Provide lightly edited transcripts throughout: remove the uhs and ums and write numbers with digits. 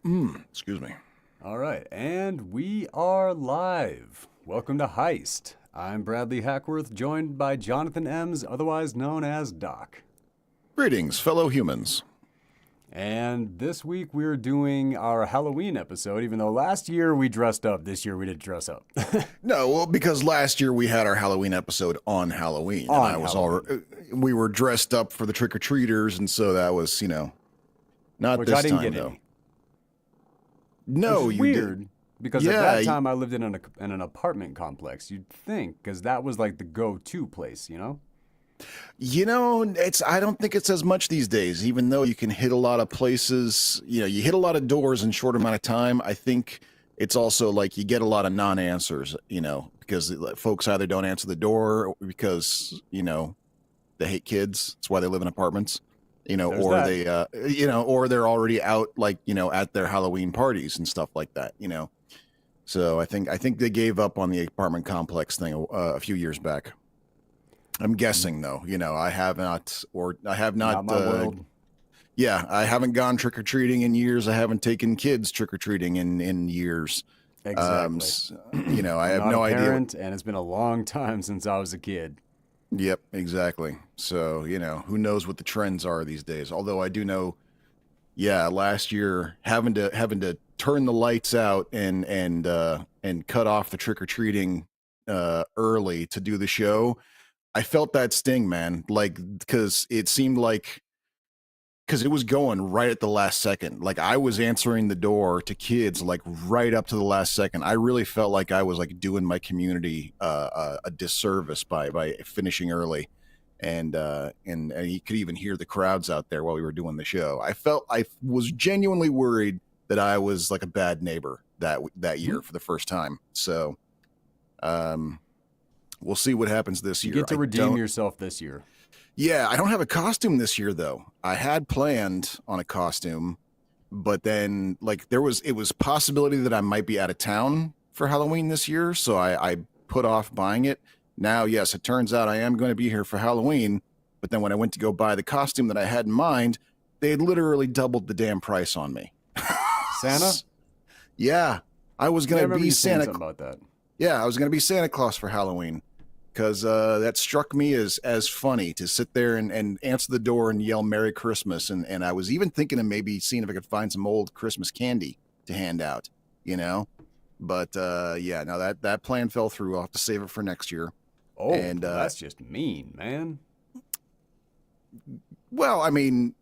Excuse me. All right, and we are live. Welcome to H.Y.S.T. I'm Bradley Hackworth, joined by Jonathan Ems, otherwise known as Doc. Greetings, fellow humans. And this week we're doing our Halloween episode, even though last year we dressed up. This year we didn't dress up. No, well, because last year we had our Halloween episode on Halloween. On and Halloween. We were dressed up for the trick-or-treaters, and so that was, not Which this I didn't time, get though. any. No, Which is you weird, did. because Yeah, at that time I lived in an apartment complex. You'd think, because that was like the go-to place, you know? I don't think it's as much these days, even though you can hit a lot of places, you hit a lot of doors in a short amount of time. I think it's also like you get a lot of non-answers, because folks either don't answer the door or because, they hate kids. That's why they live in apartments, There's or that. or they're already out, like, at their Halloween parties and stuff like that, So I think they gave up on the apartment complex thing a few years back. I'm guessing, though. I have not. Not my world. Yeah, I haven't gone trick or treating in years. I haven't taken kids trick or treating in years. Exactly. I I'm have not no a idea. parent, and it's been a long time since I was a kid. Yep, exactly. So who knows what the trends are these days? Although I do know, yeah, last year having to turn the lights out and cut off the trick or treating early to do the show. I felt that sting, man. Like, because it seemed like, because it was going right at the last second. Like, I was answering the door to kids like right up to the last second. I really felt like I was like doing my community a disservice by finishing early, and you could even hear the crowds out there while we were doing the show. I was genuinely worried that I was like a bad neighbor that year for the first time. So, we'll see what happens this year. You get to redeem yourself this year. Yeah, I don't have a costume this year, though. I had planned on a costume, but then like it was possibility that I might be out of town for Halloween this year, so I put off buying it. Now, yes, it turns out I am going to be here for Halloween, but then when I went to go buy the costume that I had in mind, they had literally doubled the damn price on me. Santa? Yeah, I was going to be Santa. Something about that. Yeah, I was going to be Santa Claus for Halloween. Because that struck me as funny to sit there and answer the door and yell Merry Christmas. And I was even thinking of maybe seeing if I could find some old Christmas candy to hand out, But, yeah, no, that plan fell through. I'll have to save it for next year. Oh, and that's just mean, man. Well, I mean,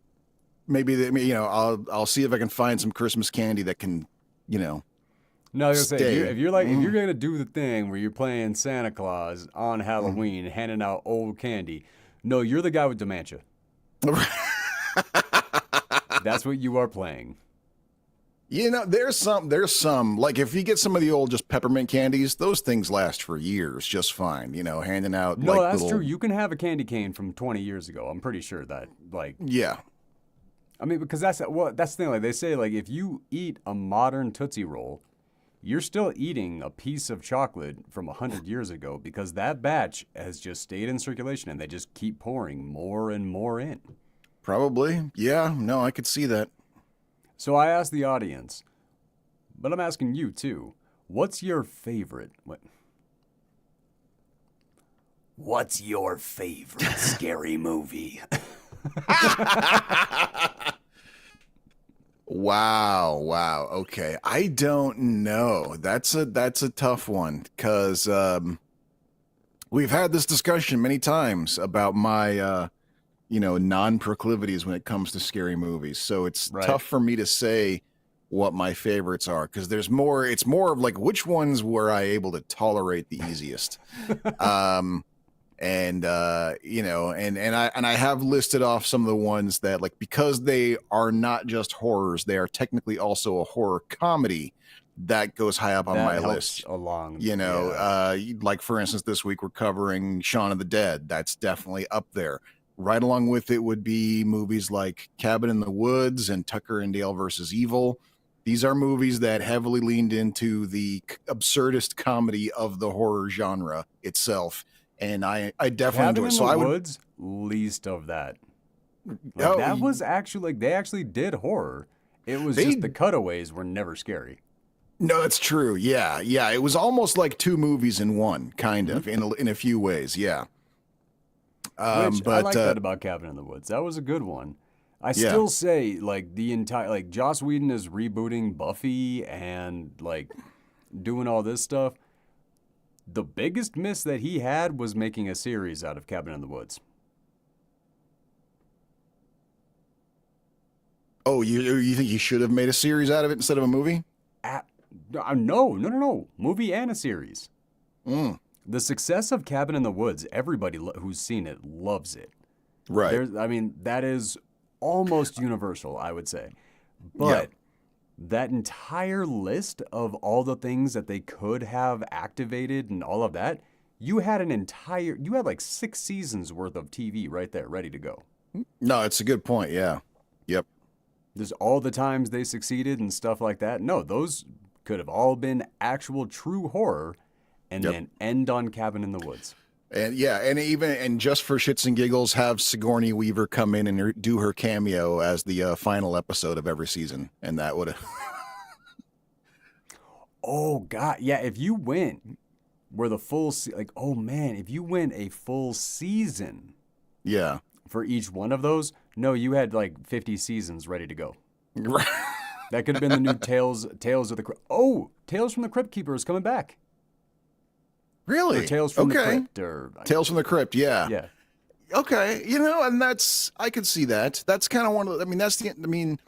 maybe, I'll see if I can find some Christmas candy that can, No, I was gonna say, if you're Mm-hmm. gonna do the thing where you're playing Santa Claus on Halloween, handing out old candy, no, you're the guy with dementia. That's what you are playing. There's some like if you get some of the old just peppermint candies, those things last for years just fine. Handing out. No, like that's little... true. You can have a candy cane from 20 years ago. I'm pretty sure that, like. Yeah. I mean, because that's the thing. Like they say, like if you eat a modern Tootsie Roll, you're still eating a piece of chocolate from 100 years ago because that batch has just stayed in circulation and they just keep pouring more and more in. Probably. Yeah. No, I could see that. So I asked the audience, but I'm asking you too. What's your favorite? What's your favorite scary movie? Wow. Okay. I don't know. That's a tough one because we've had this discussion many times about my non-proclivities when it comes to scary movies. So it's tough for me to say what my favorites are because it's more of like which ones were I able to tolerate the easiest. And I have listed off some of the ones that, like, because they are not just horrors, they are technically also a horror comedy that goes high up on my list. Like for instance, this week we're covering Shaun of the Dead. That's definitely up there. Right along with it would be movies like Cabin in the Woods and Tucker and Dale versus Evil. These are movies that heavily leaned into the absurdist comedy of the horror genre itself. And I definitely enjoy it. So Woods, least of that. Like, that was actually, like, they actually did horror. It was They just the cutaways were never scary. No, that's true. Yeah, yeah. It was almost like two movies in one, kind Hmm. of, in a few ways. Yeah. Which I But like that about Cabin in the Woods. That was a good one. I yeah. still say like the entire like Joss Whedon is rebooting Buffy and like doing all this stuff. The biggest miss that he had was making a series out of Cabin in the Woods. Oh, you think you should have made a series out of it instead of a movie? At, no. Movie and a series. Mm, The success of Cabin in the Woods, everybody who's seen it loves it. right. I mean, that is almost universal, I would say. Yeah. But that entire list of all the things that they could have activated and all of that, you had like 6 seasons worth of TV right there, ready to go. No, it's a good point. Yeah. Yep. There's all the times they succeeded and stuff like that. No, those could have all been actual true horror and Yep. then end on Cabin in the Woods. And yeah, and just for shits and giggles, have Sigourney Weaver come in and do her cameo as the final episode of every season, and that would have. Oh God, yeah. If you went where the like, oh man, if you went a full season Yeah. for each one of those, no, you had like 50 seasons ready to go. Right. That could have been the new Tales of the Crypt. Oh, Tales from the Crypt Keeper is coming back. Really? Or Tales from the Okay. Crypt, or Tales from the Crypt. Yeah. yeah. Okay. And I could see that. That's kind of one of the, I mean,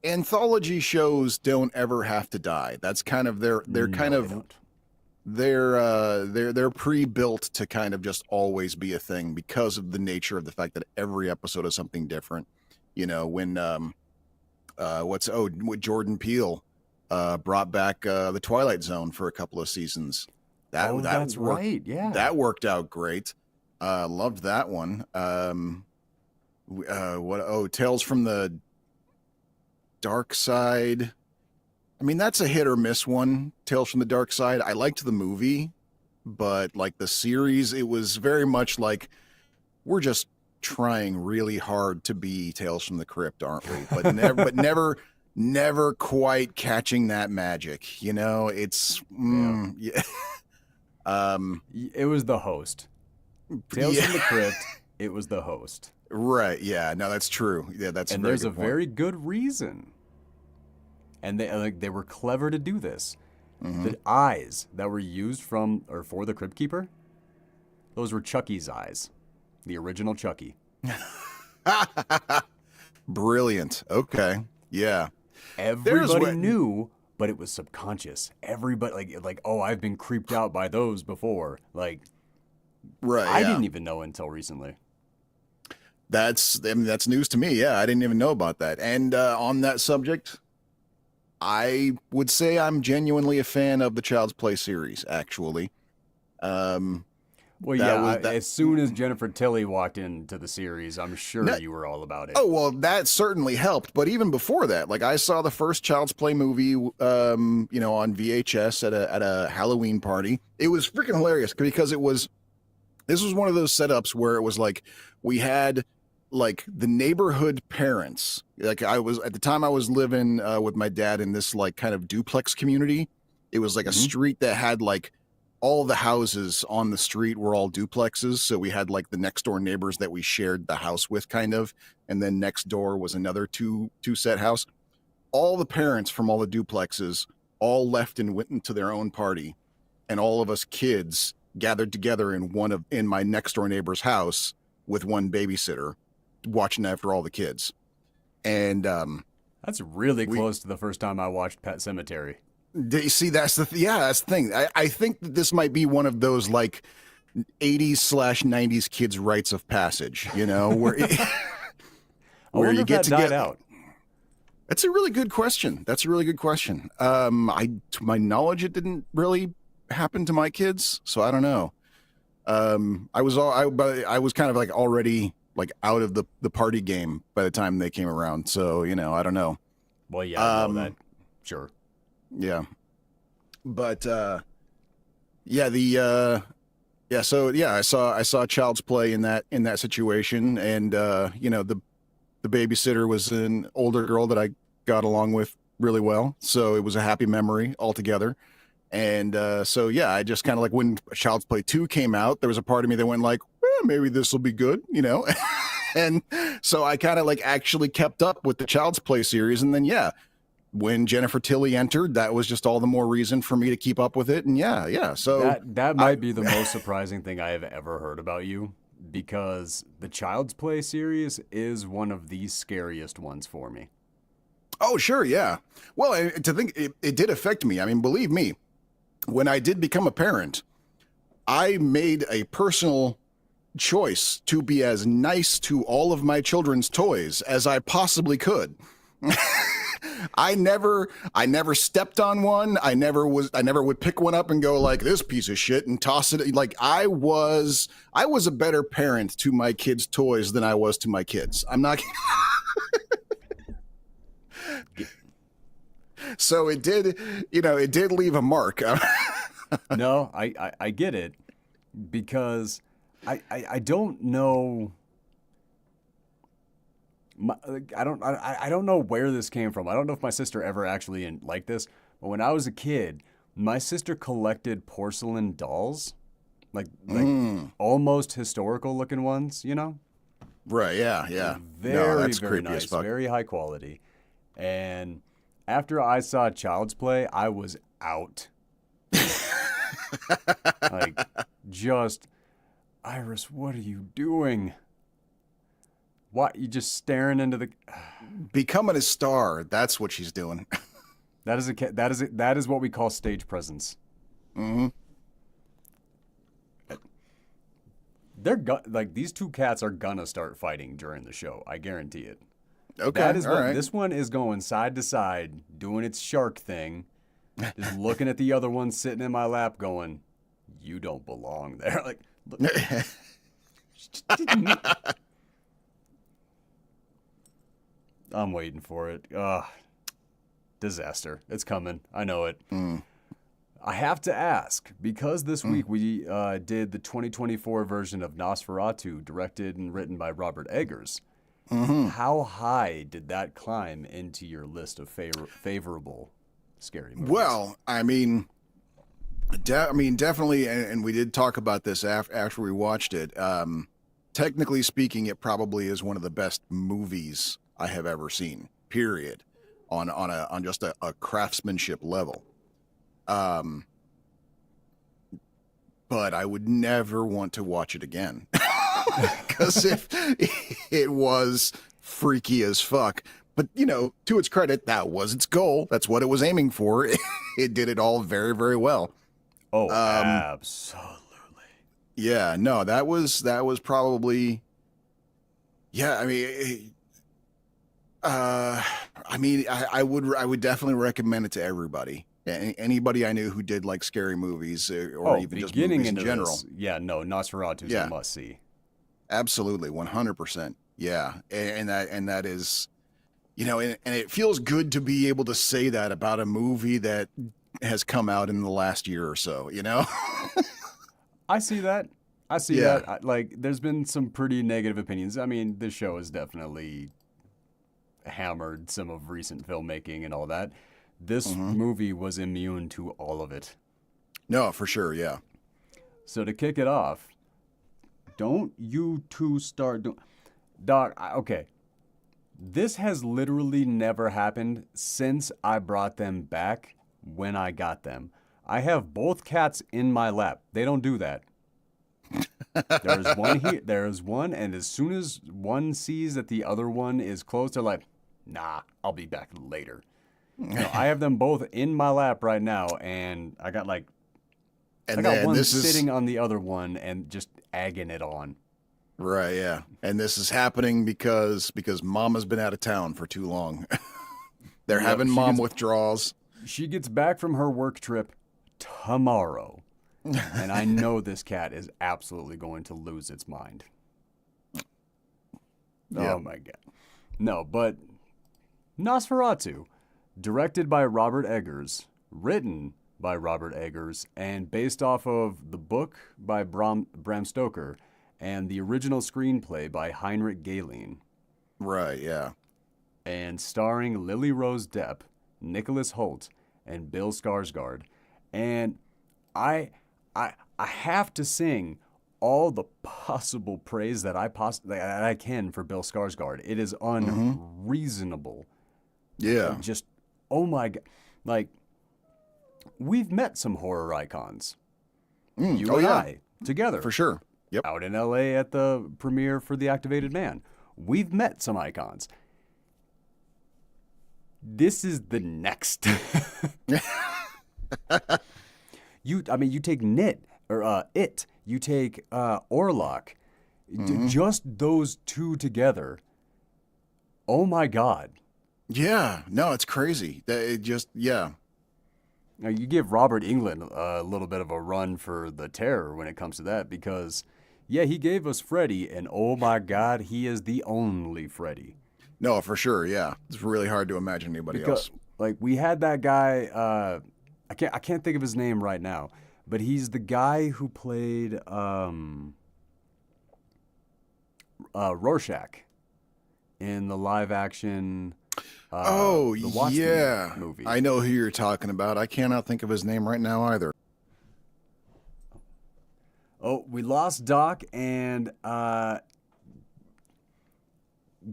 anthology shows don't ever have to die. That's kind of they're kind No, of they don't. they're pre-built to kind of just always be a thing because of the nature of the fact that every episode is something different. When with Jordan Peele brought back the Twilight Zone for a couple of seasons. That's worked, right. Yeah. that worked out great. Loved that one. Tales from the Dark Side. I mean, that's a hit or miss one. Tales from the Dark Side. I liked the movie, but like the series, it was very much like we're just trying really hard to be Tales from the Crypt, aren't we? Never quite catching that magic. It's yeah. It was the host. Tales Yeah. from the Crypt. It was the host. Right. Yeah. No, that's true. Yeah, that's And a very there's a good point. very good reason. And they were clever to do this. Mhm. The eyes that were used for the Crypt Keeper, those were Chucky's eyes, the original Chucky. Brilliant. Okay. Yeah. Everybody knew, but it was subconscious. Everybody like oh, I've been creeped out by those before. Like Right. I yeah. didn't even know until recently. That's news to me. Yeah, I didn't even know about that. And on that subject, I would say I'm genuinely a fan of the Child's Play series. Actually, Well, as soon as Jennifer Tilly walked into the series, I'm sure you were all about it. Oh well, that certainly helped. But even before that, like I saw the first Child's Play movie, on VHS at a Halloween party. It was freaking hilarious because this was one of those setups where it was like we had like the neighborhood parents. Like at the time I was living with my dad in this like kind of duplex community. It was like a street that had like all the houses on the street were all duplexes. So we had like the next door neighbors that we shared the house with kind of. And then next door was another two set house. All the parents from all the duplexes all left and went into their own party. And all of us kids gathered together in my next door neighbor's house with one babysitter watching after all the kids. And that's really close to the first time I watched Pet Sematary. You see, that's the thing. I think that this might be one of those like 80s/90s kids' rites of passage, where where you get to get out. That's a really good question. To my knowledge, it didn't really happen to my kids, so I don't know. I was kind of like already like out of the party game by the time they came around, so I don't know. Well, yeah, I know that. Sure. Yeah. But so I saw Child's Play in that situation, and the babysitter was an older girl that I got along with really well. So it was a happy memory altogether. And so, yeah, I just kind of like when Child's Play 2 came out, there was a part of me that went like, well, maybe this will be good, you know? And so I kind of like actually kept up with the Child's Play series. And then, yeah, when Jennifer Tilly entered, that was just all the more reason for me to keep up with it. And yeah. So That might be the most surprising thing I have ever heard about you, because the Child's Play series is one of the scariest ones for me. oh, sure. Yeah. Well, to think it did affect me. I mean, believe me, when I did become a parent, I made a personal choice to be as nice to all of my children's toys as I possibly could. I never stepped on one. I never would pick one up and go like this piece of shit and toss it. Like I was a better parent to my kids' toys than I was to my kids. I'm not. So it did, it did leave a mark. No, I get it, because I don't know. I don't know where this came from. I don't know if my sister ever actually liked this, but when I was a kid, my sister collected porcelain dolls, like almost historical looking ones, you know? Right. Yeah. Yeah. Very, No, that's very creepy as nice, fuck. very high quality. And after I saw Child's Play, I was out. Like, just, Iris, what are you doing? What, you just staring into the? Becoming a star. That's what she's doing. That is what we call stage presence. Hmm. Like these two cats are gonna start fighting during the show. I guarantee it. Okay. That is all what right. this one is going side to side, doing its shark thing, just looking at the other one sitting in my lap, going, "You don't belong there." Like, look, I'm waiting for it. Disaster. It's coming. I know it. I have to ask, because this week we did the 2024 version of Nosferatu, directed and written by Robert Eggers. How high did that climb into your list of favorable scary movies? Well, I mean, definitely, and we did talk about this after we watched it. Technically speaking, it probably is one of the best movies I have ever seen. Period. On just a craftsmanship level. But I would never want to watch it again, because if it was freaky as fuck. But to its credit, that was its goal. That's what it was aiming for. It did it all very, very well. Oh, absolutely. Yeah, no, that was probably. Yeah, I would definitely recommend it to everybody. Anybody I knew who did like scary movies or even just movies in general. This, yeah, no, Nosferatu is a must see. Absolutely, 100%. Yeah, and that is, and it feels good to be able to say that about a movie that has come out in the last year or so. I see that. That. Like, there's been some pretty negative opinions. I mean, this show has definitely hammered some of recent filmmaking and all that. This movie was immune to all of it. No, for sure, yeah. So to kick it off, don't you two start doing... Doc, okay. This has literally never happened since I brought them back when I got them. I have both cats in my lap. They don't do that. There's one here. There's one, and as soon as one sees that the other one is close, they're like, "Nah, I'll be back later." I have them both in my lap right now, and I got one sitting on the other one and just egging it on. Right, yeah. And this is happening because Mama's been out of town for too long. They're having mom withdrawals. She gets back from her work trip tomorrow. And I know this cat is absolutely going to lose its mind. Yeah. Oh my God. No, but Nosferatu, directed by Robert Eggers, written by Robert Eggers, and based off of the book by Bram Stoker and the original screenplay by Heinrich Galeen. Right, yeah. and starring Lily Rose Depp, Nicholas Hoult, and Bill Skarsgård. And I I have to sing all the possible praise that I can for Bill Skarsgård. It is Mm-hmm. unreasonable. Yeah. Just oh my god, like we've met some horror icons, you Oh and yeah, I together for sure. Yep. out in L.A. at the premiere for The Activated Man. We've met some icons. This is the next. You take Nit or It. You take Orlok. Just those two together. Oh my God. Yeah. No, it's crazy. It just yeah. Now, you give Robert Englund a little bit of a run for the terror when it comes to that because, yeah, he gave us Freddy, and oh my God, he is the only Freddy. No, for sure. Yeah. It's really hard to imagine anybody Because, else. like, we had that guy. I can't think of his name right now, but he's the guy who played Rorschach in the live action. Oh, The Watchmen yeah. movie. I know who you're talking about. I cannot think of his name right now either. Oh, we lost Doc, and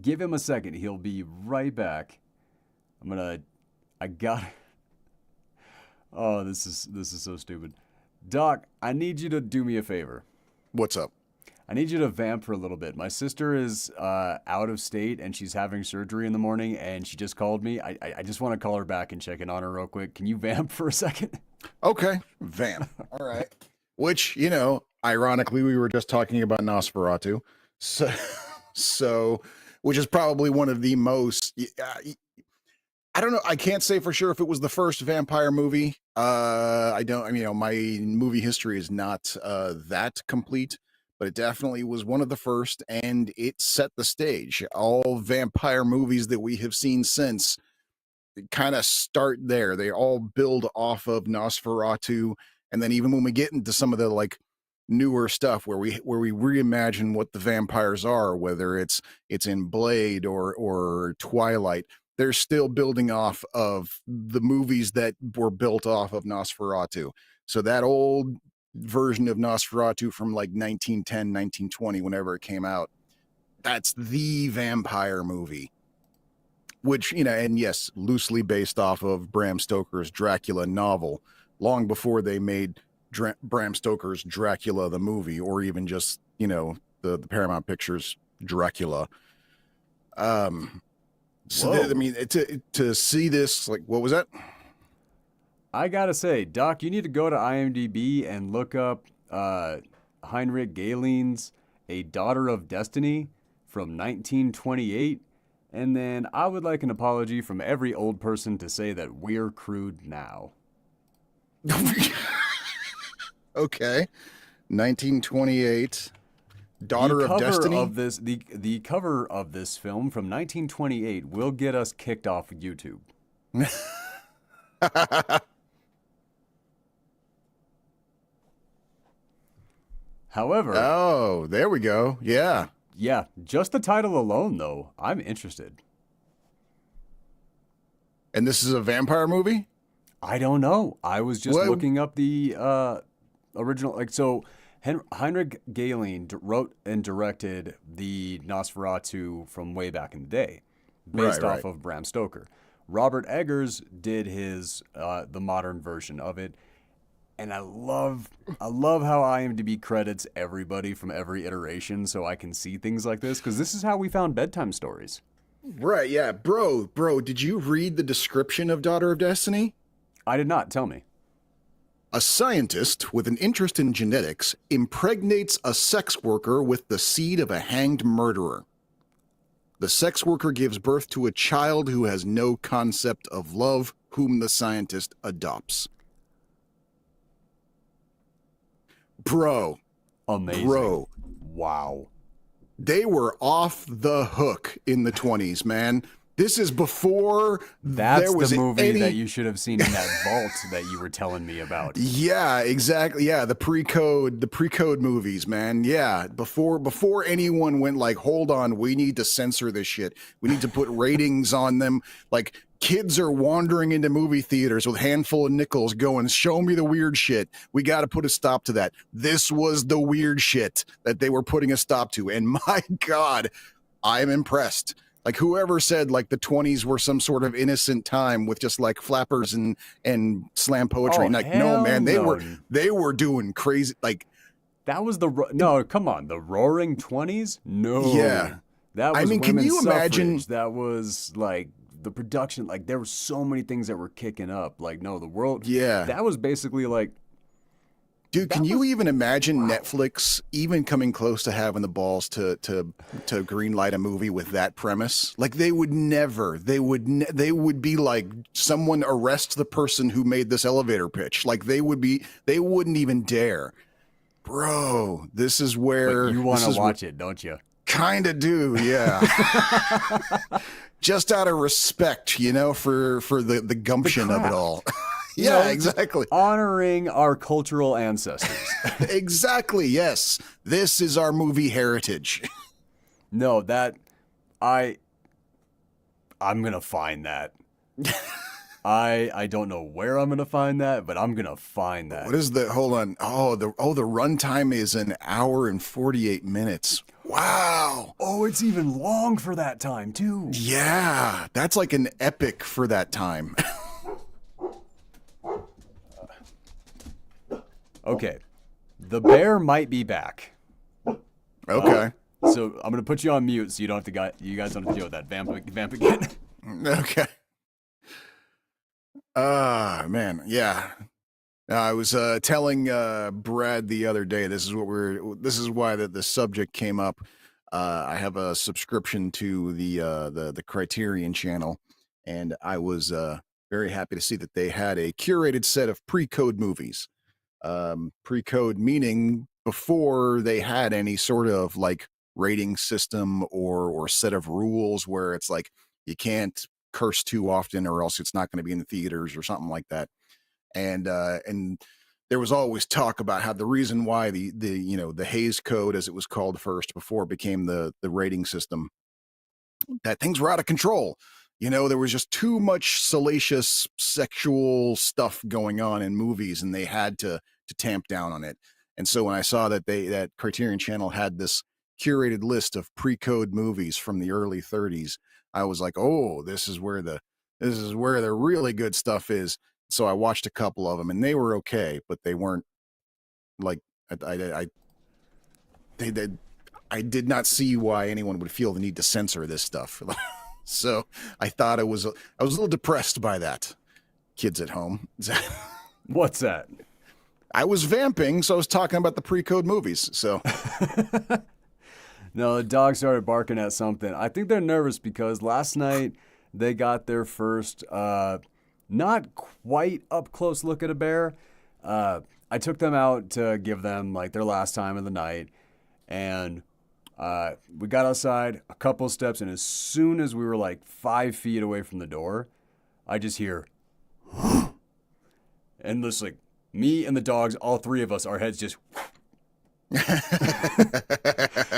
give him a second. He'll be right back. I got. Oh, this is so stupid. Doc, I need you to do me a favor. What's up? I need you to vamp for a little bit. My sister is out of state and she's having surgery in the morning, and she just called me. I just want to call her back and check in on her real quick. Can you vamp for a second? Okay. Vamp. All right. Which, ironically, we were just talking about Nosferatu. So, which is probably one of the most, I don't know. I can't say for sure if it was the first vampire movie. I don't, my movie history is not that complete, but it definitely was one of the first, and it set the stage. All vampire movies that we have seen since kind of start there. They all build off of Nosferatu, and then even when we get into some of the like newer stuff where we reimagine what the vampires are, whether it's in Blade or Twilight, they're still building off of the movies that were built off of Nosferatu. So that old version of Nosferatu from like 1910, 1920, whenever it came out, that's the vampire movie. Which, and yes, loosely based off of Bram Stoker's Dracula novel, long before they made Bram Stoker's Dracula the movie, or even just, the Paramount Pictures Dracula. So to see this, like, what was that? I gotta say, Doc, you need to go to IMDb and look up Heinrich Gehlen's A Daughter of Destiny from 1928. And then I would like an apology from every old person to say that we're crude now. Okay. 1928. Daughter of Destiny. The cover of this film from 1928 will get us kicked off YouTube. However, oh, there we go. Yeah. yeah, just the title alone, though, I'm interested. And this is a vampire movie? I don't know. I was just What? looking up the original. Heinrich Gehlen wrote and directed the Nosferatu from way back in the day, based Right. off of Bram Stoker. Robert Eggers did his the modern version of it, and I love how IMDb credits everybody from every iteration, so I can see things like this because this is how we found bedtime stories. Right, yeah. Bro, did you read the description of Daughter of Destiny? I did not. Tell me. A scientist with an interest in genetics impregnates a sex worker with the seed of a hanged murderer. The sex worker gives birth to a child who has no concept of love, whom the scientist adopts. Bro. Amazing. Bro. Wow. They were off the hook in the 20s, man. This is before That's there was the movie any... that you should have seen in that vault that you were telling me about. Yeah, exactly. Yeah, the pre-code movies, man. Yeah, before anyone went like, hold on, we need to censor this shit. We need to put ratings on them. Like, kids are wandering into movie theaters with a handful of nickels going, show me the weird shit. We got to put a stop to that. This was the weird shit that they were putting a stop to. And my God, I'm impressed. Like, whoever said like the 20s were some sort of innocent time with just like flappers and slam poetry. Oh, Like, no, man, no. they were doing crazy. Like, That was no, come on, the Roaring 20s? No. yeah. That was I mean, can women's you imagine? suffrage. That was like the production. Like there were so many things that were kicking up. Like no, the world. Yeah. That was basically like. Dude, can you even imagine Netflix even coming close to having the balls to greenlight a movie with that premise? Like, they would never. They would be like, someone arrest the person who made this elevator pitch. Like, they wouldn't even dare. Bro, this is where... But you want to watch it, don't you? Kind of do, yeah. Just out of respect, you know, for the gumption of it all. Yeah, exactly. Honoring our cultural ancestors. Exactly, yes. This is our movie heritage. No, I'm gonna find that. I don't know where I'm gonna find that, but I'm gonna find that. What is the... Hold on. The runtime is an hour and 48 minutes. Wow. Oh, it's even long for that time, too. Yeah, that's like an epic for that time. Okay, the bear might be back. Okay. So I'm gonna put you on mute, so you guys don't have to deal with that vamp again. Okay. Man, yeah. I was telling Brad the other day. This is why the subject came up. I have a subscription to the Criterion channel, and I was very happy to see that they had a curated set of pre-code movies. Pre-code meaning before they had any sort of like rating system or set of rules where it's like you can't curse too often or else it's not going to be in the theaters or something like that. And there was always talk about how the reason why the Hayes Code, as it was called first before it became the rating system, that things were out of control. You know, there was just too much salacious sexual stuff going on in movies, and they had to tamp down on it. And so when I saw that Criterion Channel had this curated list of pre-code movies from the early 30s, I was like, oh, this is where the really good stuff is. So I watched a couple of them, and they were okay, but they weren't like I did not see why anyone would feel the need to censor this stuff. So I was a little depressed by that. Kids at home. What's that? I was vamping, so I was talking about the pre-code movies. So no, the dog started barking at something. I think they're nervous because last night they got their first not quite up close look at a bear. I took them out to give them like their last time of the night, and we got outside a couple steps, and as soon as we were like 5 feet away from the door, I just hear, and just like me and the dogs, all three of us, our heads just, and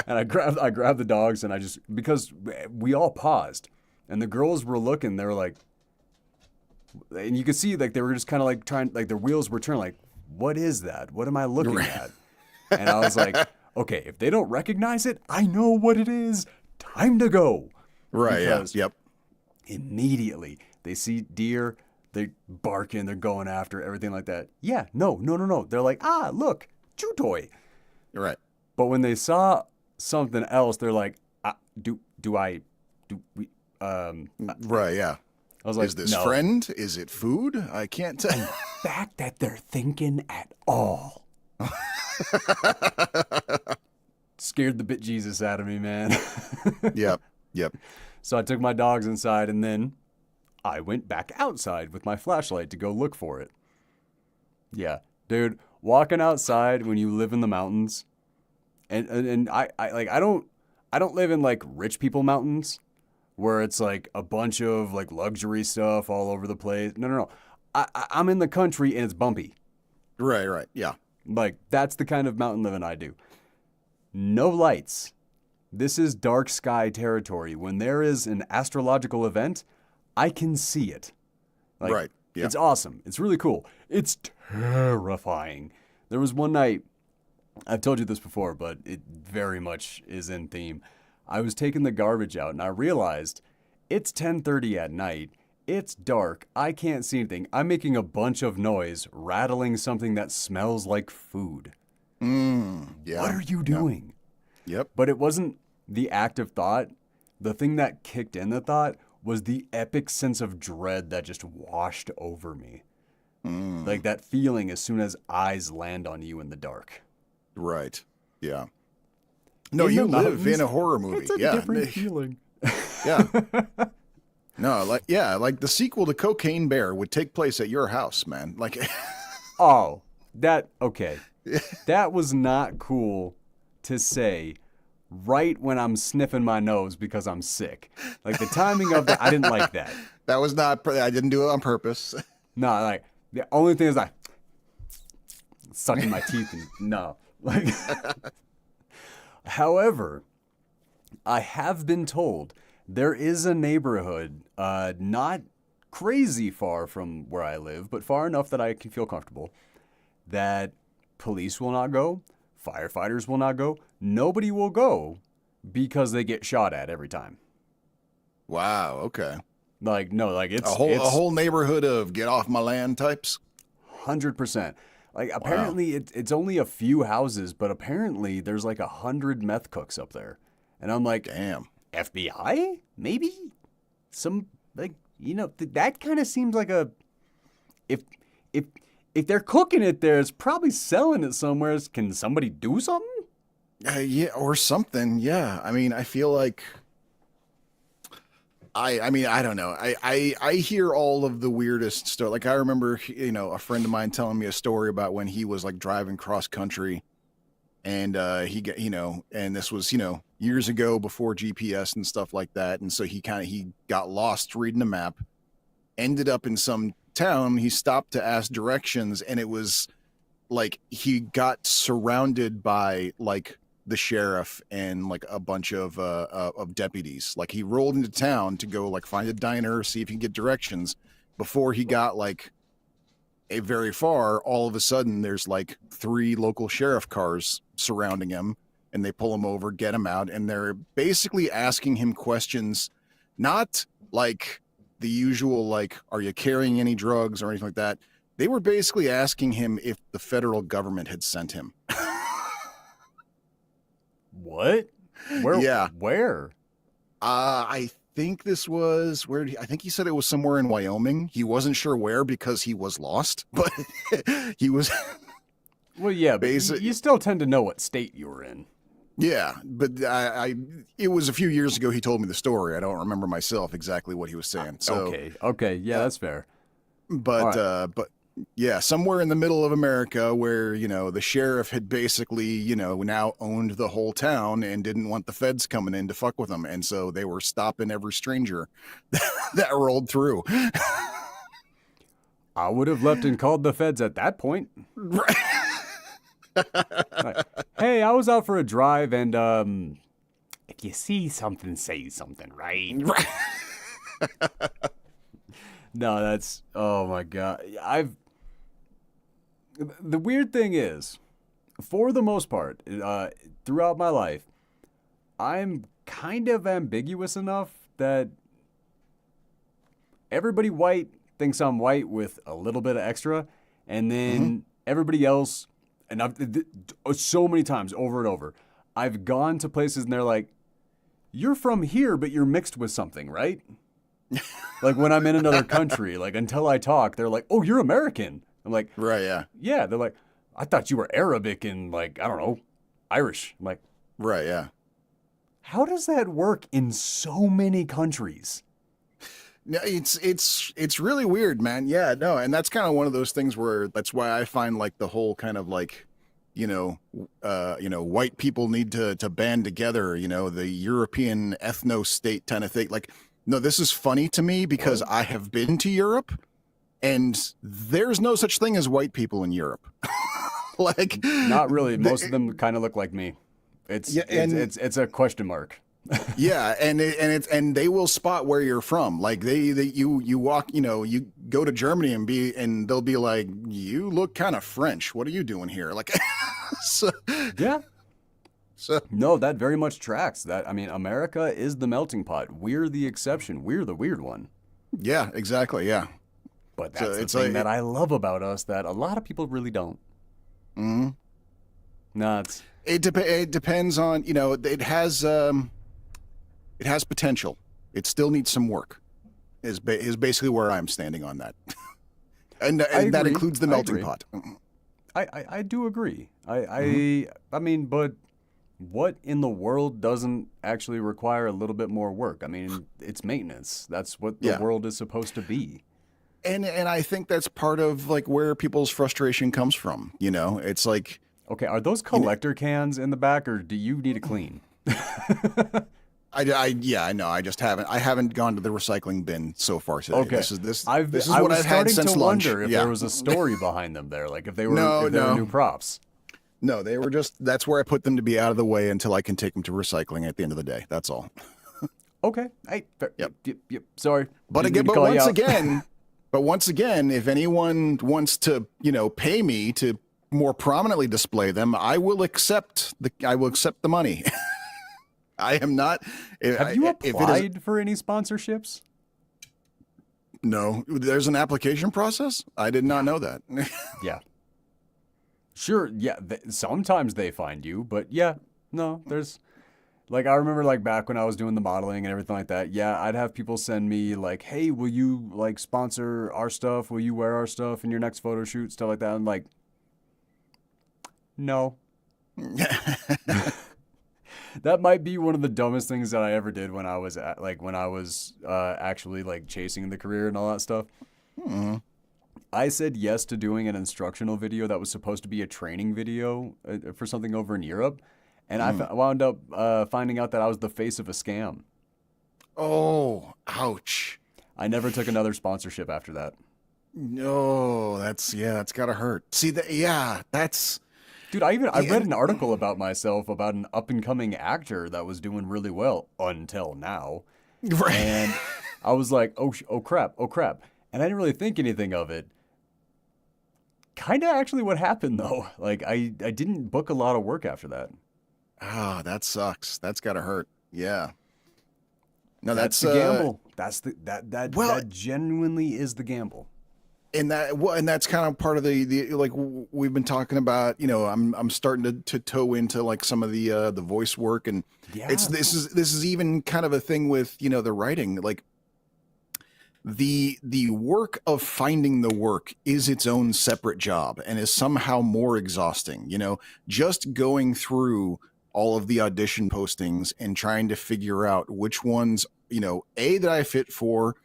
I grabbed the dogs, and because we all paused, and the girls were looking, they were like, and you could see like they were just kind of like trying, like their wheels were turning, like, what is that? What am I looking at? And I was like, okay, if they don't recognize it, I know what it is. Time to go. Right, because yeah, yep. Immediately they see deer, they're barking, they're going after everything like that. Yeah, no. They're like, look, chew toy. Right. But when they saw something else, they're like, right, yeah. I was like, is this no. friend? Is it food? I can't tell. The fact that they're thinking at all scared the bejesus out of me, man. Yep. So I took my dogs inside, and then I went back outside with my flashlight to go look for it. Yeah, dude, walking outside when you live in the mountains, and I don't live in like rich people mountains, where it's like a bunch of like luxury stuff all over the place. No, no, no. I'm in the country and it's bumpy. Right, right. Yeah. Like that's the kind of mountain living I do. No lights. This is dark sky territory. When there is an astrological event, I can see it. Like, Right. Yeah. it's awesome. It's really cool. It's terrifying. There was one night, I've told you this before, but it very much is in theme. I was taking the garbage out and I realized it's 10:30 at night. It's dark. I can't see anything. I'm making a bunch of noise, rattling something that smells like food. Yeah. What are you doing? Yep. But it wasn't the act of thought. The thing that kicked in the thought was the epic sense of dread that just washed over me. Like that feeling as soon as eyes land on you in the dark. Right. Yeah. No, In you the live mountains, in a horror movie. It's a Yeah. different feeling. Yeah. No, like the sequel to Cocaine Bear would take place at your house, man. Like, Oh, okay. That was not cool to say right when I'm sniffing my nose because I'm sick. Like the timing of that, I didn't like that. that was not, I didn't do it on purpose. No, like the only thing is like sucking my teeth and no. Like however, I have been told there is a neighborhood not crazy far from where I live, but far enough that I can feel comfortable that police will not go, firefighters will not go, nobody will go because they get shot at every time. Wow. Okay. Like no, like it's A whole neighborhood of get off my land types. 100%. Like apparently it's only a few houses, but apparently there's like 100 meth cooks up there. And I'm like, Damn. FBI? Maybe? Some like that kind of seems like a if they're cooking it there, it's probably selling it somewhere. Can somebody do something? Yeah, or something. Yeah. I mean, I feel like I mean, I don't know. I hear all of the weirdest stuff. Like I remember, a friend of mine telling me a story about when he was like driving cross country and he got, and this was, years ago before GPS and stuff like that. And so he got lost reading a map, ended up in some town. He stopped to ask directions and it was like he got surrounded by like the sheriff and like a bunch of deputies. Like he rolled into town to go like find a diner, see if he can get directions. Before he got like a very far, all of a sudden there's like 3 local sheriff cars surrounding him and they pull him over, get him out, and they're basically asking him questions, not like the usual like, are you carrying any drugs or anything like that. They were basically asking him if the federal government had sent him. What? Where? Yeah. Where? I think this was I think he said it was somewhere in Wyoming. He wasn't sure where because he was lost, but he was. Well, yeah, but you still tend to know what state you were in. Yeah, but it was a few years ago he told me the story. I don't remember myself exactly what he was saying. So Okay, yeah, that's fair. But right. but yeah, somewhere in the middle of America where, the sheriff had basically, now owned the whole town and didn't want the feds coming in to fuck with them. And so they were stopping every stranger that rolled through. I would have left and called the feds at that point. Right. Like, hey, I was out for a drive and if you see something, say something, right? No, that's, oh my God. The weird thing is, for the most part, throughout my life, I'm kind of ambiguous enough that everybody white thinks I'm white with a little bit of extra, and then everybody else, and so many times over and over, I've gone to places and they're like, you're from here, but you're mixed with something, right? Like when I'm in another country, like until I talk, they're like, oh, you're American. I'm like, Right, yeah. Yeah, they're like, I thought you were Arabic and like, I don't know, Irish. I'm like, Right, yeah. how does that work in so many countries? No, it's really weird, man. Yeah, no, and that's kind of one of those things where that's why I find like the whole kind of like white people need to band together, the European ethno state kind of thing. Like, no, this is funny to me because What? I have been to Europe and there's no such thing as white people in Europe. Like, Not really. Most of them kind of look like me. It's yeah, it's a question mark. yeah, and they will spot where you're from. Like you walk, you go to Germany and they'll be like, you look kind of French. What are you doing here? Like, so, Yeah. so No, that very much tracks. That I mean, America is the melting pot. We're the exception. We're the weird one. yeah, exactly, yeah. But So that's the it's thing like, that I love about us that a lot of people really don't. mhm. No, it's It depends on, it has potential. It still needs some work. Is basically where I'm standing on that, and I that agree. includes the I melting agree. pot. I do agree. Mhm. I mean, but what in the world doesn't actually require a little bit more work? I mean, it's maintenance. That's what the Yeah, world is supposed to be. and I think that's part of like where people's frustration comes from. It's like, Okay, are those you know, collector cans in the back, or do you need to clean? yeah, I know. I haven't gone to the recycling bin so far today. Okay, This is I what was I've had starting since to lunch. wonder if Yeah. there was a story behind them there, like No, if they were new no, props. no. They were just. That's where I put them to be out of the way until I can take them to recycling at the end of the day. That's all. Okay, hey, Yep. yep. Sorry, But didn't again, mean to call you out. once again, if anyone wants to, pay me to more prominently display them, I will accept the money. I am not. Have you If it is applied for any sponsorships? no, there's an application process. I did not Yeah, know that. yeah. Sure, yeah. Sometimes they find you, but yeah, no. There's like I remember like back when I was doing the modeling and everything like that. Yeah, I'd have people send me like, "Hey, will you like sponsor our stuff? Will you wear our stuff in your next photo shoot?" Stuff like that. I'm like, no. That might be one of the dumbest things that I ever did when I was actually like chasing the career and all that stuff. Hmm. I said yes to doing an instructional video that was supposed to be a training video for something over in Europe, and wound up finding out that I was the face of a scam. Oh, ouch. I never took another sponsorship after that. No, that's gotta hurt. See that? Yeah, that's Dude, I yeah, read an article about myself about an up and coming actor that was doing really well until now, right. and I was like, oh crap, oh crap, and I didn't really think anything of it. Kind of actually what happened though. Like I didn't book a lot of work after that. Ah, that sucks. That's gotta hurt. Yeah. No, That's that's the gamble. That's well, that genuinely is the gamble. and that's kind of part of the like we've been talking about. I'm starting to toe into like some of the voice work, and Yeah. this is even kind of a thing with the writing. Like the work of finding the work is its own separate job and is somehow more exhausting. Just going through all of the audition postings and trying to figure out which ones, A, that I fit for,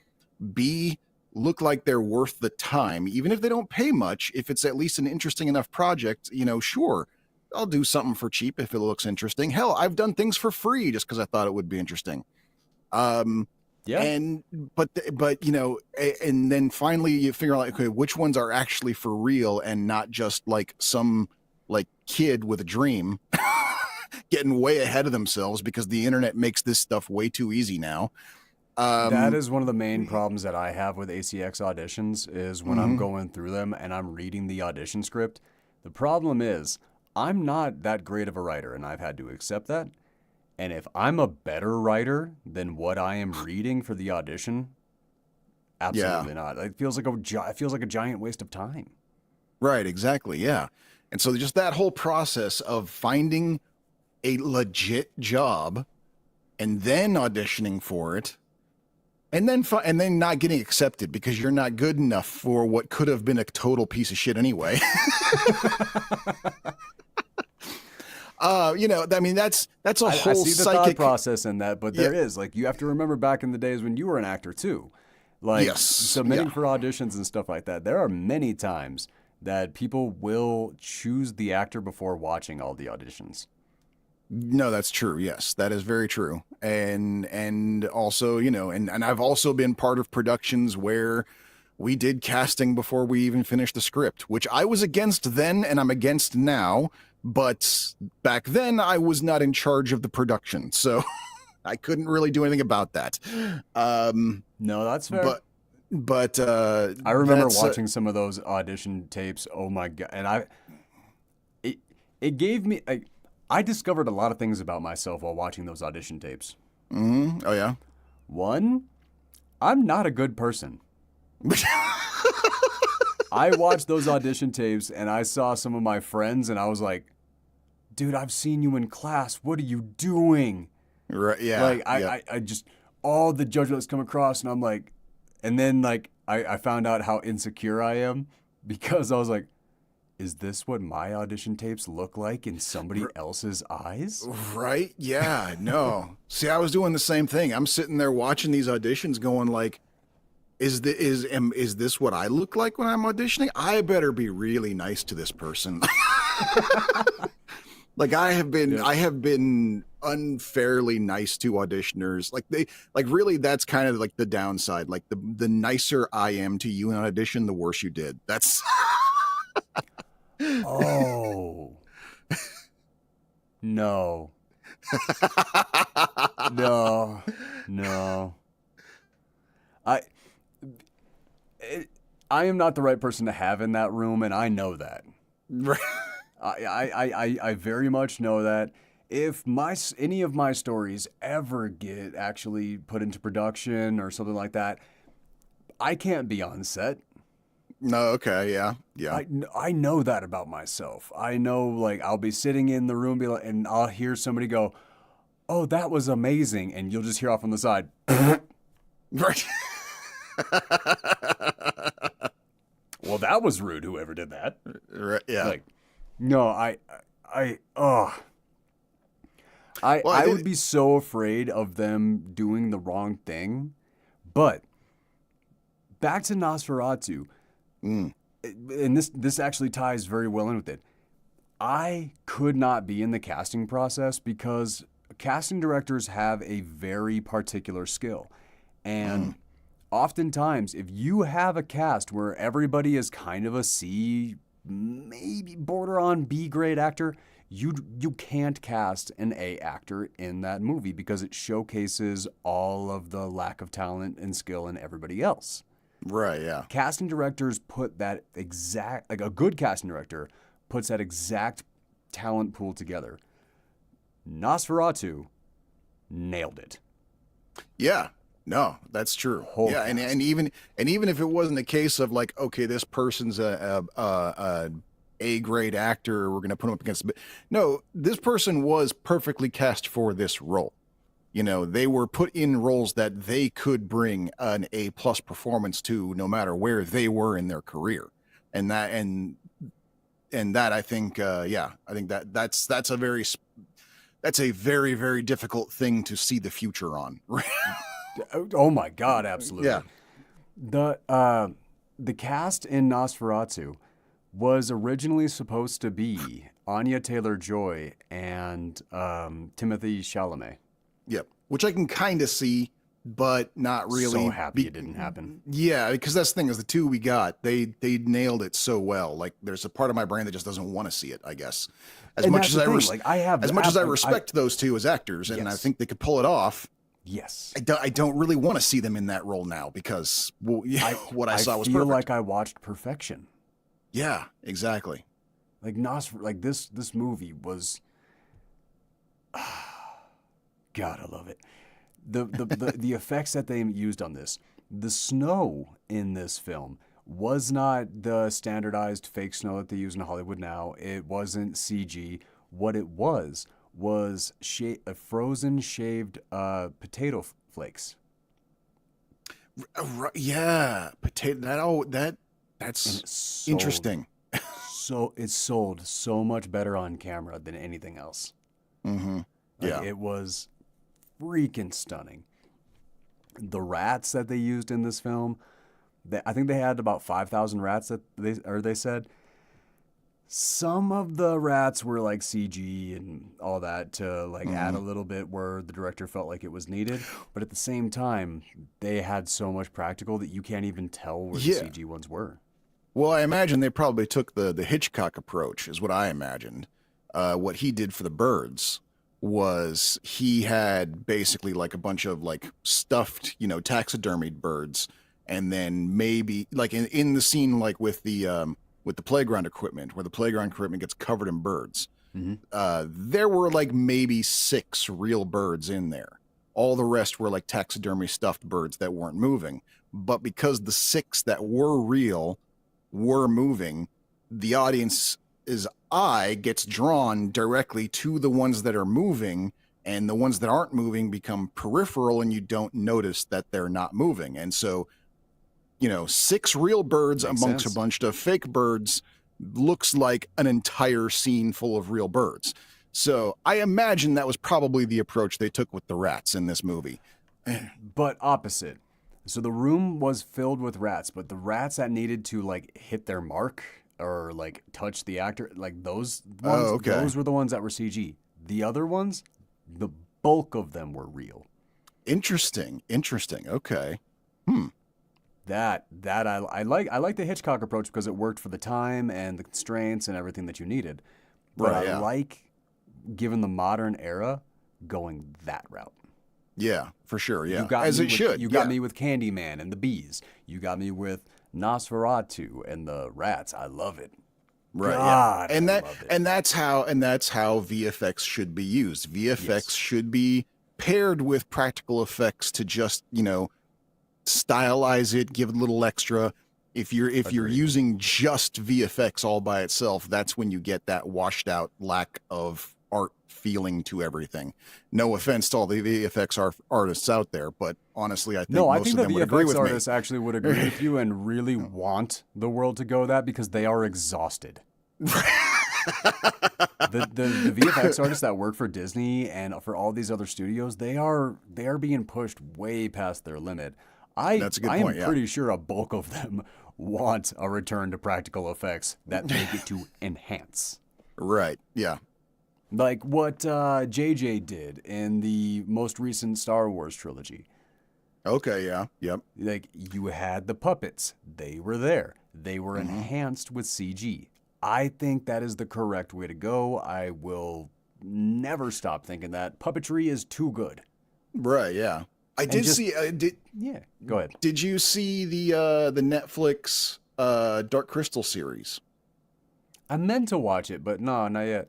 B, look like they're worth the time, even if they don't pay much. If it's at least an interesting enough project, sure, I'll do something for cheap if it looks interesting. Hell, I've done things for free just because I thought it would be interesting. Um, Yeah. and but and then finally you figure out, like, okay, which ones are actually for real and not just like some like kid with a dream getting way ahead of themselves because the internet makes this stuff way too easy now. That Um, is one of the main problems that I have with ACX auditions is when I'm mhm. going through them and I'm reading the audition script. The problem is I'm not that great of a writer and I've had to accept that. And if I'm a better writer than what I am reading for the audition, Yeah, absolutely not. It feels like it feels like a giant waste of time. right, exactly, yeah. And so just that whole process of finding a legit job and then auditioning for it and then not getting accepted because you're not good enough for what could have been a total piece of shit anyway. I mean, that's a I whole see the thought psychic. process in that, but Yeah. there is like you have to remember back in the days when you were an actor too, like Yes. submitting Yeah. for auditions and stuff like that. There are many times that people will choose the actor before watching all the auditions. No, that's true. Yes, that is very true. And also, and I've also been part of productions where we did casting before we even finished the script, which I was against then and I'm against now. But back then, I was not in charge of the production, so I couldn't really do anything about that. No, that's fair. But but I remember that's watching some of those audition tapes. Oh my god! And it gave me I discovered a lot of things about myself while watching those audition tapes. oh yeah. One, I'm not a good person. I watched those audition tapes and I saw some of my friends and I was like, dude, I've seen you in class. What are you doing? Right, yeah. Like yeah. I just all the judgments come across and I'm like, and then like I found out how insecure I am because I was like, is this what my audition tapes look like in somebody else's eyes? Right? Yeah, no. See, I was doing the same thing. I'm sitting there watching these auditions going like, is this what I look like when I'm auditioning? I better be really nice to this person. Like I have been unfairly nice to auditioners. Really that's kind of like the downside. Like the nicer I am to you in an audition, the worse you did. That's Oh. No. No. No. I I am not the right person to have in that room, and I know that. right. I very much know that. If any of my stories ever get actually put into production or something like that, I can't be on set. No, okay, yeah. Yeah. I know that about myself. I know, like, I'll be sitting in the room and I'll hear somebody go, "Oh, that was amazing," and you'll just hear off on the side, Right. "Well, that was rude. Whoever did that." Right. Yeah. Like, no, oh, I would be so afraid of them doing the wrong thing. But back to Nosferatu, and this actually ties very well in with it. I could not be in the casting process because casting directors have a very particular skill. And oftentimes, if you have a cast where everybody is kind of a C, maybe border on B grade actor, you can't cast an A actor in that movie because it showcases all of the lack of talent and skill in everybody else. Right, yeah. Casting directors put that exact, like a good casting director puts that exact talent pool together. Nosferatu nailed it. Yeah. No, that's true. Whole yeah, cast. and even if it wasn't a case of like, okay, this person's a grade actor, we're gonna put him up against. No, this person was perfectly cast for this role. They were put in roles that they could bring an A plus performance to, no matter where they were in their career, and that I think, I think that's a very very difficult thing to see the future on. Oh my God, absolutely. Yeah. The cast in Nosferatu was originally supposed to be Anya Taylor-Joy and Timothée Chalamet. Yep. Which I can kind of see, but not really. So happy it didn't happen. Yeah, because that's the thing is the two we got, they nailed it so well. Like there's a part of my brain that just doesn't want to see it, I guess. As And much that's as the I thing, like, I have as much as I respect those two as actors, and I Yes. think they could pull it off, Yes. I don't really want to see them in that role now because what I saw was feel perfect. like I watched perfection. Yeah, exactly. Like this movie was God, I love it. The effects that they used on this. The snow in this film was not the standardized fake snow that they use in Hollywood now. It wasn't CG. What it was a frozen shaved potato flakes. Yeah, potato. That's Sold. interesting. So it sold so much better on camera than anything else. Mm-hmm. Yeah. It was freaking stunning. The rats that they used in this film, I think they had about 5,000 rats that they said. Some of the rats were like CG and all that to like add a little bit where the director felt like it was needed, but at the same time, they had so much practical that you can't even tell where the Yeah. CG ones were. Well, I imagine they probably took the Hitchcock approach, is what I imagined. What he did for the birds was he had basically like a bunch of like stuffed, taxidermied birds, and then maybe like in the scene like with the playground equipment, where the playground equipment gets covered in birds. Hmm. There were like maybe 6 real birds in there. All the rest were like taxidermy stuffed birds that weren't moving. But because the 6 that were real were moving, the audience's eye gets drawn directly to the ones that are moving, and the ones that aren't moving become peripheral, and you don't notice that they're not moving. And so, 6 real birds Makes amongst a sense. bunch of fake birds looks like an entire scene full of real birds. So I imagine that was probably the approach they took with the rats in this movie. But opposite. So the room was filled with rats, but the rats that needed to like hit their mark or like touch the actor, like those ones, Oh, okay. those were the ones that were CG. The other ones, the bulk of them were real. Interesting. Interesting. Okay. Hmm. That I like the Hitchcock approach because it worked for the time and the constraints and everything that you needed. But Right. I Yeah. like, given the modern era, going that route. Yeah. For sure. You Yeah. got As me it with should. you got Yeah. me with Candyman and the bees. You got me with Nosferatu and the rats. I love it. Right. Yeah. God, I And that love it. and that's how VFX should be used. VFX Yes, should be paired with practical effects to just stylize it, give it a little extra. If you're agreed. using just VFX all by itself, that's when you get that washed out lack of art feeling to everything. No offense to all the artists out there, but honestly, I think No, I most think of the them would agree VFX with me. artists actually would agree with you and really want the world to go that because they are exhausted. The VFX artists that work for Disney and for all these other studios, they are being pushed way past their limit. I That's a good I am point. Yeah. pretty sure a bulk of them want a return to practical effects that they get to enhance. Right. Yeah. Like what JJ did in the most recent Star Wars trilogy. Okay. Yeah. Yep. Like you had the puppets, they were there. They were Hmm. enhanced with CG. I think that is the correct way to go. I will never stop thinking that puppetry is too good. Right. Yeah. I And did just see. yeah, go ahead. Did you see the Netflix Dark Crystal series? I meant to watch it, but no, not yet.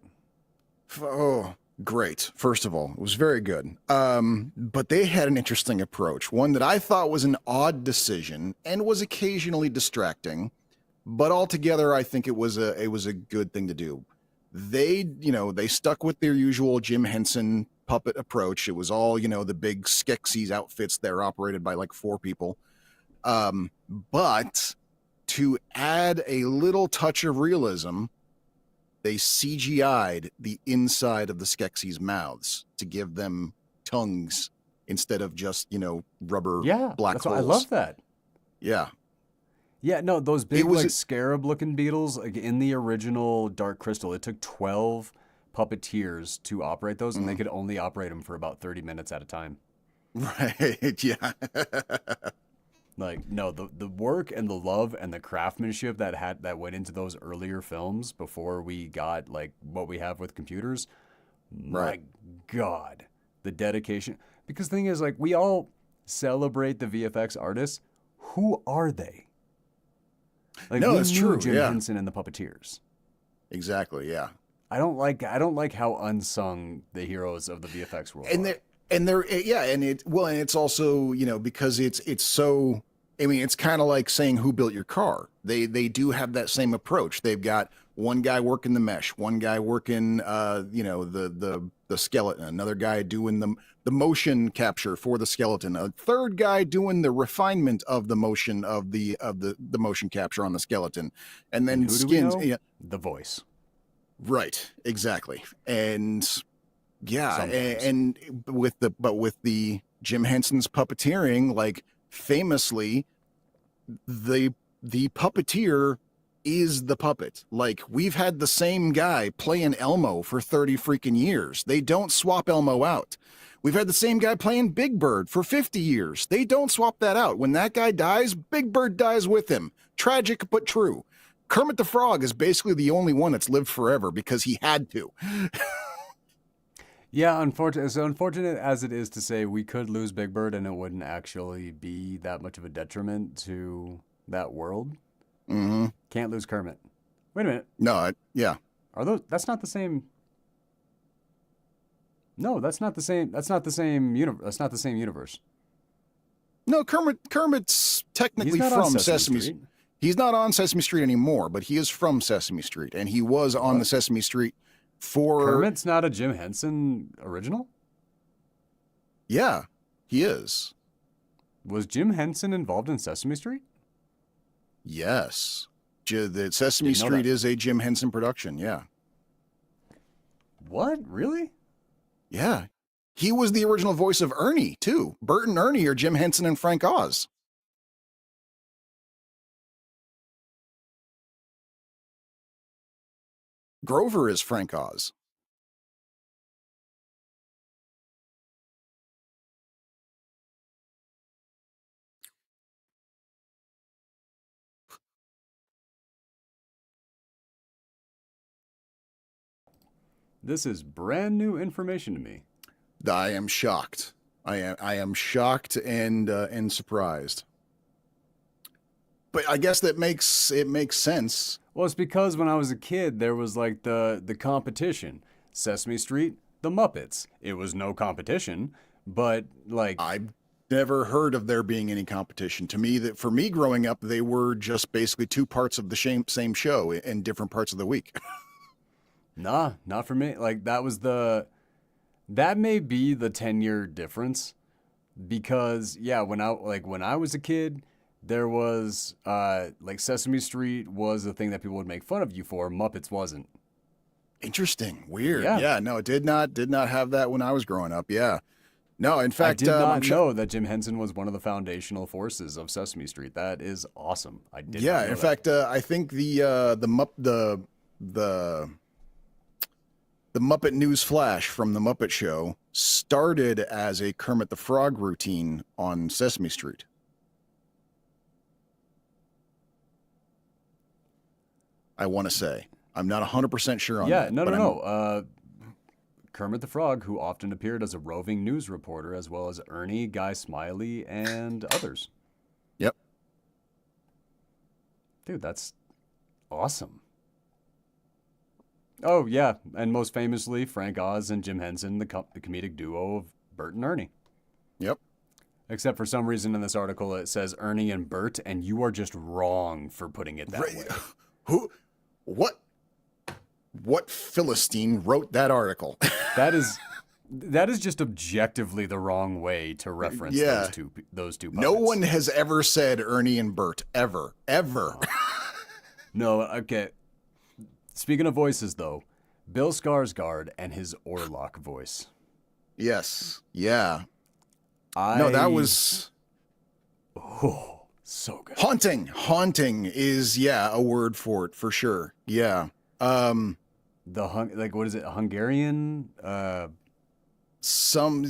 Oh, great. First of all, it was very good. But they had an interesting approach, one that I thought was an odd decision and was occasionally distracting, but altogether I think it was a good thing to do. They stuck with their usual Jim Henson puppet approach. It was all, the big Skeksis outfits that are operated by like 4 people. But to add a little touch of realism, they CGI'd the inside of the Skeksis' mouths to give them tongues instead of just, rubber Yeah, black that's why I holes. love that. Yeah. Yeah, no, those It big was like scarab looking beetles like in the original Dark Crystal, it took 12 puppeteers to operate those and they could only operate them for about 30 minutes at a time. right. Yeah. Like no, the work and the love and the craftsmanship that went into those earlier films before we got like what we have with computers. My Right. God, the dedication. Because the thing is, like, we all celebrate the VFX artists. Who are they? Like No, we it's knew true. Jim Yeah. Henson and the Puppeteers. Exactly. Yeah. I don't like how unsung the heroes of the VFX world and are. yeah, and it's also, because it's so, I mean, it's kind of like saying who built your car. They do have that same approach. They've got one guy working the mesh, one guy working the skeleton, another guy doing the motion capture for the skeleton, a third guy doing the refinement of the motion of the motion capture on the skeleton, and And then who do we skins. know? Yeah, The voice. right, exactly. And yeah, Sometimes. and with the Jim Henson's puppeteering, like famously, the puppeteer is the puppet. Like, we've had the same guy playing Elmo for 30 freaking years. They don't swap Elmo out. We've had the same guy playing Big Bird for 50 years. They don't swap that out. When that guy dies, Big Bird dies with him. Tragic but true. Kermit the Frog is basically the only one that's lived forever because he had to. Yeah, as unfortunate as it is to say, we could lose Big Bird and it wouldn't actually be that much of a detriment to that world. Mm-hmm. Can't lose Kermit. Wait a minute. No, yeah. Are those? That's not the same. No, that's not the same. That's not the same universe. That's not the same universe. No, Kermit's technically He's not on from Sesame Street. He's not on Sesame Street anymore, but he is from Sesame Street, and he was on the Sesame Street for... Kermit's not a Jim Henson original? Yeah, he is. Was Jim Henson involved in Sesame Street? Yes. The Sesame Didn't know Street that. is a Jim Henson production, yeah. What? Really? Yeah. He was the original voice of Ernie, too. Bert and Ernie are Jim Henson and Frank Oz. Grover is Frank Oz. This is brand new information to me. I am shocked. I am shocked and surprised. But I guess it makes sense. Well, it's because when I was a kid, there was like the competition. Sesame Street, the Muppets. It was no competition, but like I've never heard of there being any competition. To me, that for me growing up, they were just basically two parts of the same show in different parts of the week. nah, not for me. Like that may be the 10-year difference because yeah, when I was a kid, there was like Sesame Street was the thing that people would make fun of you for. Muppets wasn't. Interesting. Weird. Yeah. Yeah. No, it did not have that when I was growing up. Yeah. No, in fact, I did not know that Jim Henson was one of the foundational forces of Sesame Street. That is awesome. I did. Yeah. Not know In that. fact, I think the Muppet News Flash from the Muppet Show started as a Kermit the Frog routine on Sesame Street. I want to say. I'm not 100% sure on that. No. Kermit the Frog, who often appeared as a roving news reporter, as well as Ernie, Guy Smiley, and others. Yep. Dude, that's awesome. Oh, yeah, and most famously, Frank Oz and Jim Henson, the comedic duo of Bert and Ernie. Yep. Except for some reason in this article it says Ernie and Bert, and you are just wrong for putting it that way. Who? What Philistine wrote that article? That is just objectively the wrong way to reference those two puppets. No one has ever said Ernie and Bert ever. No, okay. Speaking of voices, though, Bill Skarsgård and his Orlok voice. Yes. Yeah. No, that was so good. Haunting is a word for it for sure. Yeah. What is it? Hungarian? Some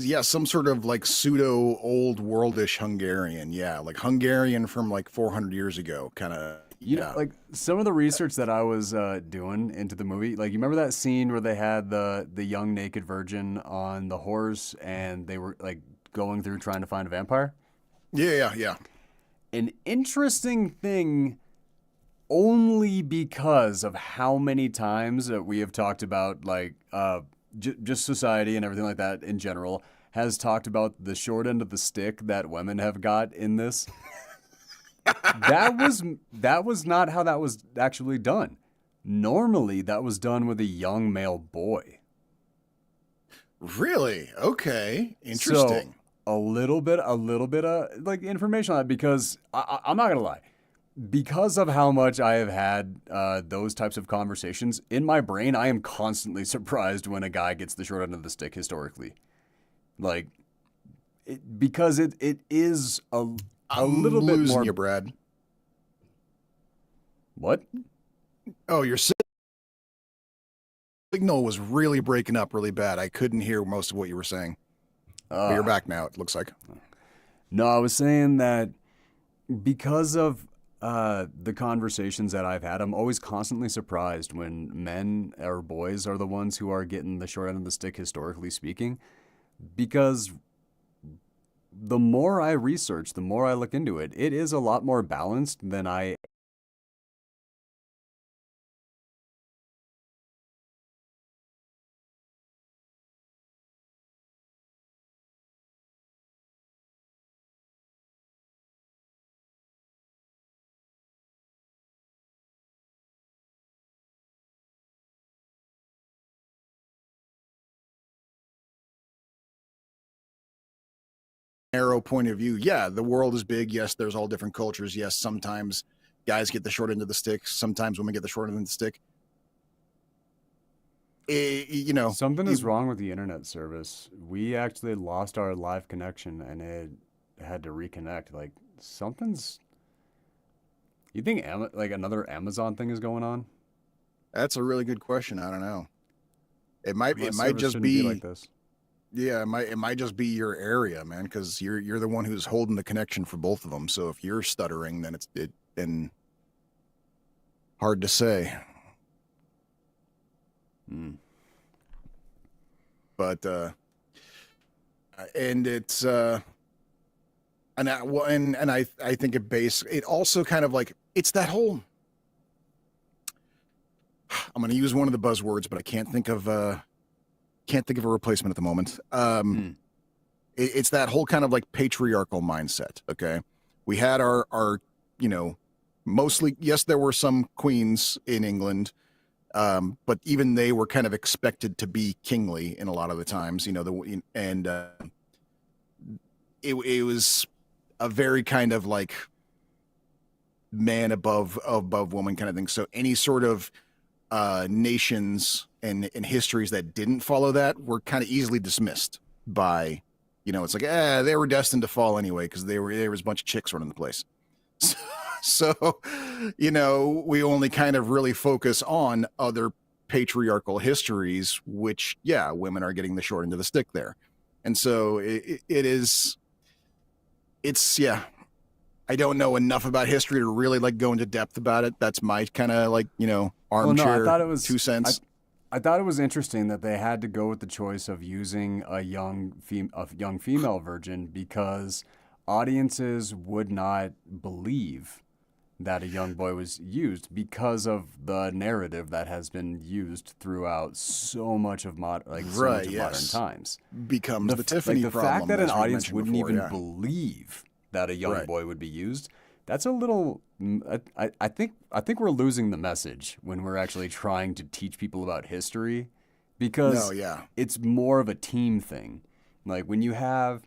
sort of like pseudo old worldish Hungarian. Yeah, like Hungarian from like 400 years ago, kind of. You know, like some of the research that I was doing into the movie, like you remember that scene where they had the young naked virgin on the horse and they were like going through trying to find a vampire? Yeah. An interesting thing, only because of how many times that we have talked about like just society and everything like that in general has talked about the short end of the stick that women have got in this. That was not how that was actually done. Normally, that was done with a young male boy. Really? Okay. Interesting. So, a little bit of like information on that because I'm not gonna lie. Because of how much I have had those types of conversations in my brain, I am constantly surprised when a guy gets the short end of the stick historically. Like, because it is a little bit more. You, Brad. What? Oh, your signal was really breaking up really bad. I couldn't hear most of what you were saying. But you're back now, it looks like. No, I was saying that because of the conversations that I've had, I'm always constantly surprised when men or boys are the ones who are getting the short end of the stick, historically speaking, because the more I research, the more I look into it, it is a lot more balanced than I Narrow point of view, yeah, the world is big. Yes, there's all different cultures. Yes, sometimes guys get the short end of the stick. Sometimes women get the short end of the stick. You know, Something is wrong with the internet service. We actually lost our live connection and it had to reconnect. Like something's. You think like another Amazon thing is going on? that's a really good question. I don't know. It might Service just shouldn't be like be, this. yeah, it might just be your area, man, because you're the one who's holding the connection for both of them. So if you're stuttering, then and hard to say. Mm. But and it's and I think it also kind of like it's that whole. I'm going to use one of the buzzwords, but I can't think of a replacement at the moment. Mm. It's that whole kind of like patriarchal mindset. Okay, we had our you know mostly, yes, there were some queens in England, but even they were kind of expected to be kingly in a lot of the times. And it was a very kind of like man above woman kind of thing. So any sort of nations and histories that didn't follow that were kind of easily dismissed by, it's like, they were destined to fall anyway because there was a bunch of chicks running the place. So, we only kind of really focus on other patriarchal histories, which, yeah, women are getting the short end of the stick there. And so yeah, I don't know enough about history to really like go into depth about it. That's my kind of like, Well, no, armchair I thought it was 2 cents. I thought it was interesting that they had to go with the choice of using a young female virgin because audiences would not believe that a young boy was used because of the narrative that has been used throughout so much of modern times. Becomes the Tiffany the problem. fact that an as we audience mentioned wouldn't before, even yeah. believe that a young Right. boy would be used, that's a little. I think we're losing the message when we're actually trying to teach people about history, because No, yeah. it's more of a team thing. Like when you have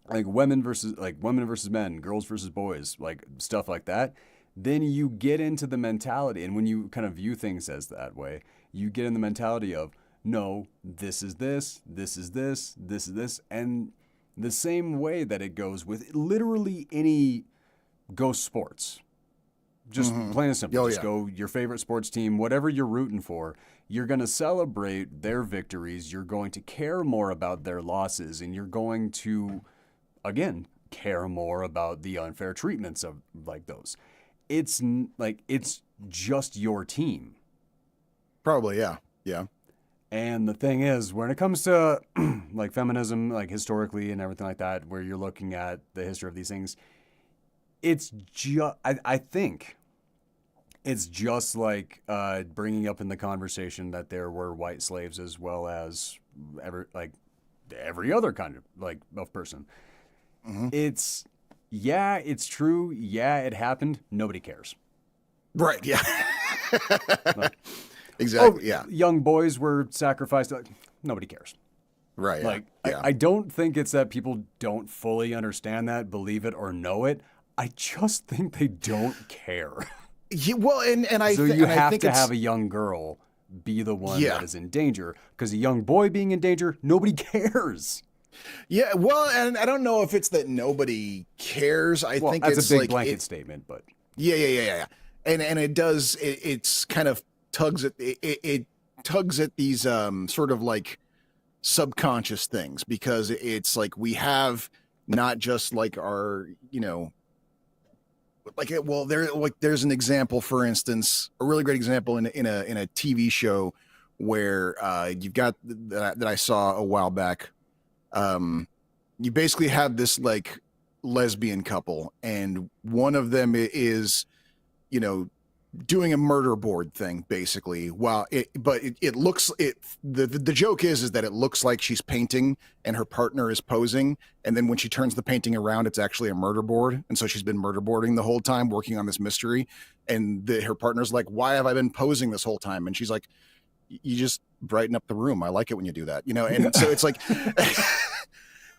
like women versus men, girls versus boys, like stuff like that, then you get into the mentality, and when you kind of view things as that way, you get in the mentality of no, this is this, this is this, this is this, and the same way that it goes with literally any ghost sports. Just plain and simple. Oh, Just yeah. go your favorite sports team, whatever you're rooting for. You're going to celebrate their victories. You're going to care more about their losses. And you're going to, again, care more about the unfair treatments of like those. It's just your team. Probably, yeah. Yeah. And the thing is, when it comes to like feminism, like historically and everything like that, where you're looking at the history of these things, it's just, I think it's just like bringing up in the conversation that there were white slaves as well as every other kind of like of person. It's, yeah, it's true. Yeah, it happened. Nobody cares. Right, yeah. Like, Exactly, yeah. young boys were sacrificed. Like, nobody cares. Right, yeah. Like, yeah. I don't think it's that people don't fully understand that, believe it, or know it. I just think they don't care. Yeah, well, and I So thi- you and I have think to it's- have a young girl be the one Yeah. that is in danger, because a young boy being in danger, nobody cares. Yeah, well, and I don't know if it's that nobody cares. I Well, think that's it's a big like blanket statement, but yeah. and it does it's kind of tugs at it tugs at these sort of like subconscious things, because it's like we have not just like our, like well there's an example, for instance, a really great example in a TV show where you've got that I saw a while back. You basically have this like lesbian couple, and one of them is, you know, doing a murder board thing basically. While it looks the joke is that it looks like she's painting and her partner is posing, and then when she turns the painting around, it's actually a murder board, and so she's been murder boarding the whole time, working on this mystery. And her partner's like, "Why have I been posing this whole time?" And she's like, "You just brighten up the room. I like it when you do that, you know." And so it's like.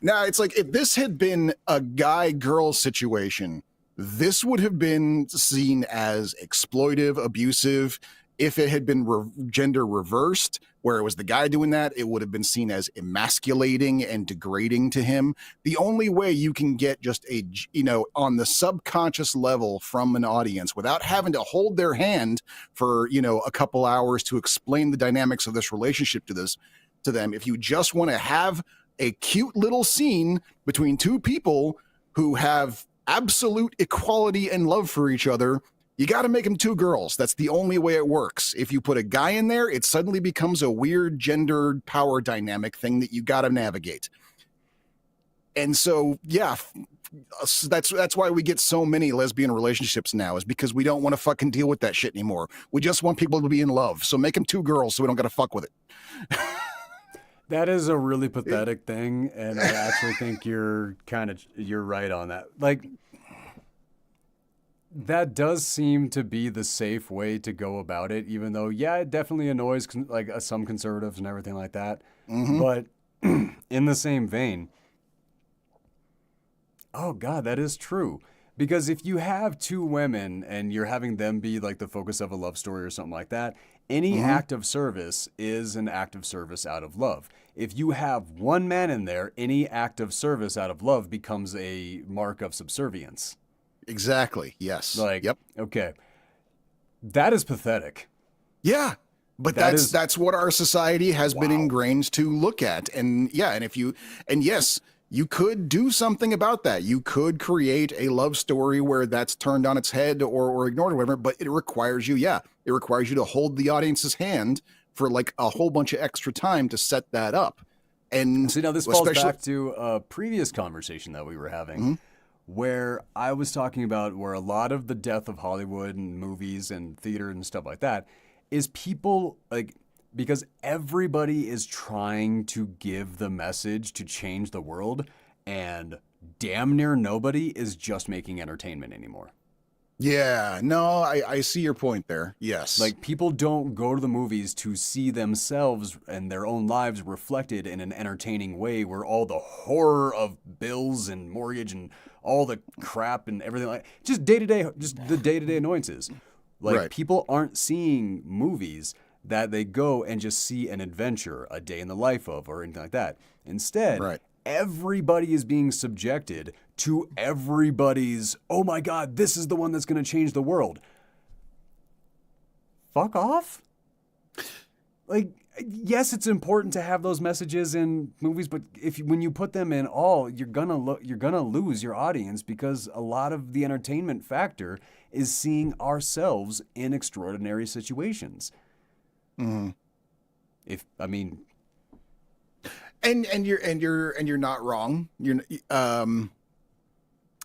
Now, it's like if this had been a guy-girl situation, this would have been seen as exploitive, abusive. If it had been gender reversed, where it was the guy doing that, it would have been seen as emasculating and degrading to him. The only way you can get just on the subconscious level from an audience without having to hold their hand for, a couple hours to explain the dynamics of this relationship to them, if you just want to have a cute little scene between two people who have absolute equality and love for each other, you got to make them two girls. That's the only way it works. If you put a guy in there, it suddenly becomes a weird gendered power dynamic thing that you got to navigate. And so, yeah, that's why we get so many lesbian relationships now, is because we don't want to fucking deal with that shit anymore. We just want people to be in love. So make them two girls so we don't got to fuck with it. That is a really pathetic thing, and I actually think you're right on that. Like, that does seem to be the safe way to go about it, even though, yeah, it definitely annoys some conservatives and everything like that. Mm-hmm. But in the same vein, oh God, that is true. Because if you have two women and you're having them be like the focus of a love story or something like that, any act of service is an act of service out of love. If you have one man in there, any act of service out of love becomes a mark of subservience. Exactly. Yes. Yep. Okay. That is pathetic. Yeah. But that's what our society has been ingrained to look at. And yeah, and yes, you could do something about that. You could create a love story where that's turned on its head or ignored or whatever, but it requires you to hold the audience's hand for like a whole bunch of extra time to set that up. And so now this falls back to a previous conversation that we were having, where I was talking about where a lot of the death of Hollywood and movies and theater and stuff like that is people because everybody is trying to give the message to change the world, and damn near nobody is just making entertainment anymore. Yeah, no, I see your point there. Yes. Like, people don't go to the movies to see themselves and their own lives reflected in an entertaining way where all the horror of bills and mortgage and all the crap and everything, just the day-to-day annoyances. Like, people aren't seeing movies that they go and just see an adventure, a day in the life of, or anything like that. Instead, everybody is being subjected to everybody's, oh my God, this is the one that's going to change the world. Fuck off. Like, yes, it's important to have those messages in movies, but when you put them in all, you're gonna lose your audience, because a lot of the entertainment factor is seeing ourselves in extraordinary situations. Mm-hmm. And you're not wrong.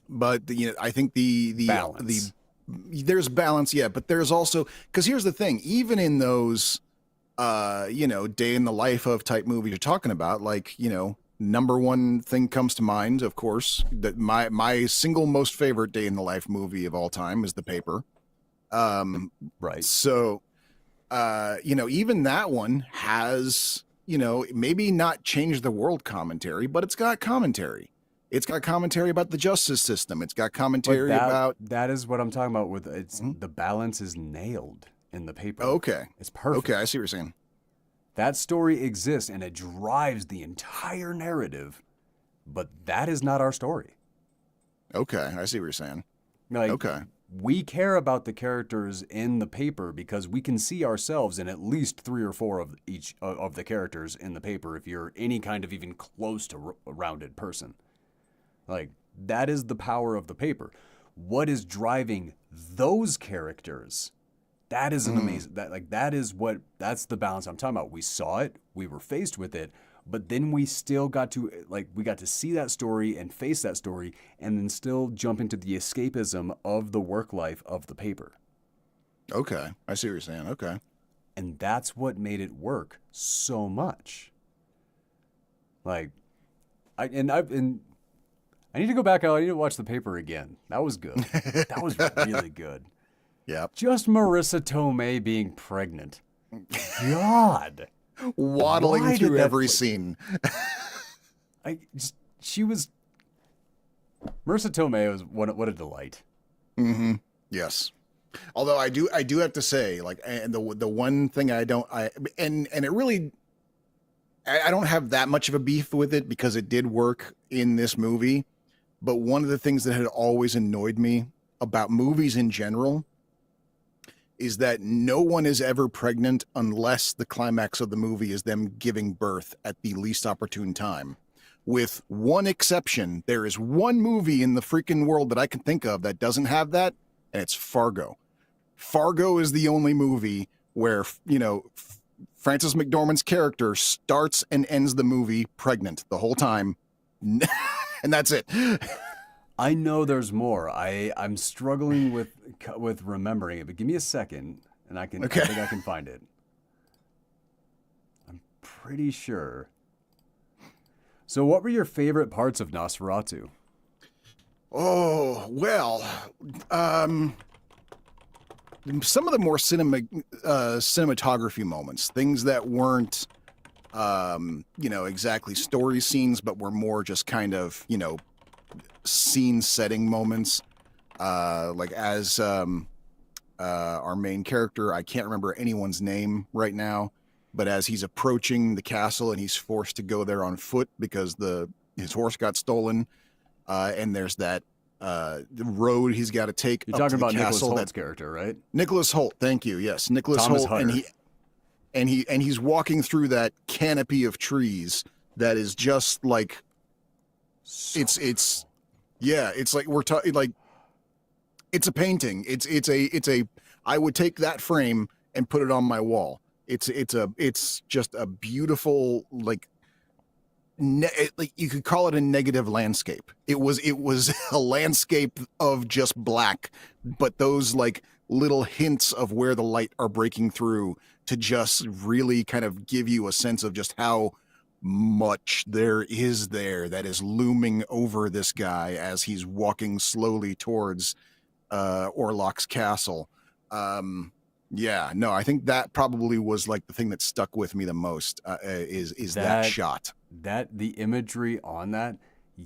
But I think the balance. There's balance, yeah, but there's also, because here's the thing, even in those day in the life of type movies you're talking about, number one thing comes to mind, of course, that my single most favorite day in the life movie of all time is The Paper. So even that one has, maybe not change the world commentary, but it's got commentary. It's got commentary about the justice system. It's got commentary about... That is what I'm talking about with it's the balance is nailed in The Paper. Okay. It's perfect. Okay, I see what you're saying. That story exists and it drives the entire narrative, but that is not our story. Okay, I see what you're saying. Okay. we care about the characters in the paper because we can see ourselves in at least 3 or 4 of each of the characters in the paper if you're any kind of even close to a rounded person. Like, that is the power of the paper. What is driving those characters? That is an amazing, that's the balance I'm talking about. We saw it, we were faced with it, but then we still got to, we got to see that story and face that story and then still jump into the escapism of the work life of the paper. Okay. I see what you're saying. Okay. And that's what made it work so much. I need to go back out. I need to watch the paper again. That was good. That was really good. Yeah. Just Marissa Tomei being pregnant. God. Waddling Why through did that every fl- scene. Marissa Tomei was what a delight. Mm-hmm. Yes. Although I do have to say, and the one thing I don't have that much of a beef with it because it did work in this movie. But one of the things that had always annoyed me about movies in general is that no one is ever pregnant unless the climax of the movie is them giving birth at the least opportune time. With one exception, there is one movie in the freaking world that I can think of that doesn't have that, and it's Fargo. Fargo is the only movie where, Frances McDormand's character starts and ends the movie pregnant the whole time. And that's it. I know there's more. I'm struggling with remembering it, but give me a second, and I think I can find it. I'm pretty sure. So, what were your favorite parts of Nosferatu? Oh, well, some of the more cinematography moments, things that weren't, exactly story scenes, but were more just kind of, scene setting moments. As our main character, I can't remember anyone's name right now, but as he's approaching the castle and he's forced to go there on foot because his horse got stolen, and there's that the road he's got to take. You're talking about Nicholas castle. Holt's character, right? Nicholas Holt, thank you. Yes, Nicholas Thomas Holt, Hutter. and he's walking through that canopy of trees that is just like it's like we're talking like it's a painting. It's a I would take that frame and put it on my wall. It's just a beautiful like you could call it a negative landscape. It was a landscape of just black, but those like little hints of where the light are breaking through to just really kind of give you a sense of just how much there is there that is looming over this guy as he's walking slowly towards Orlok's castle. I think that probably was like the thing that stuck with me the most is that shot. The imagery on that,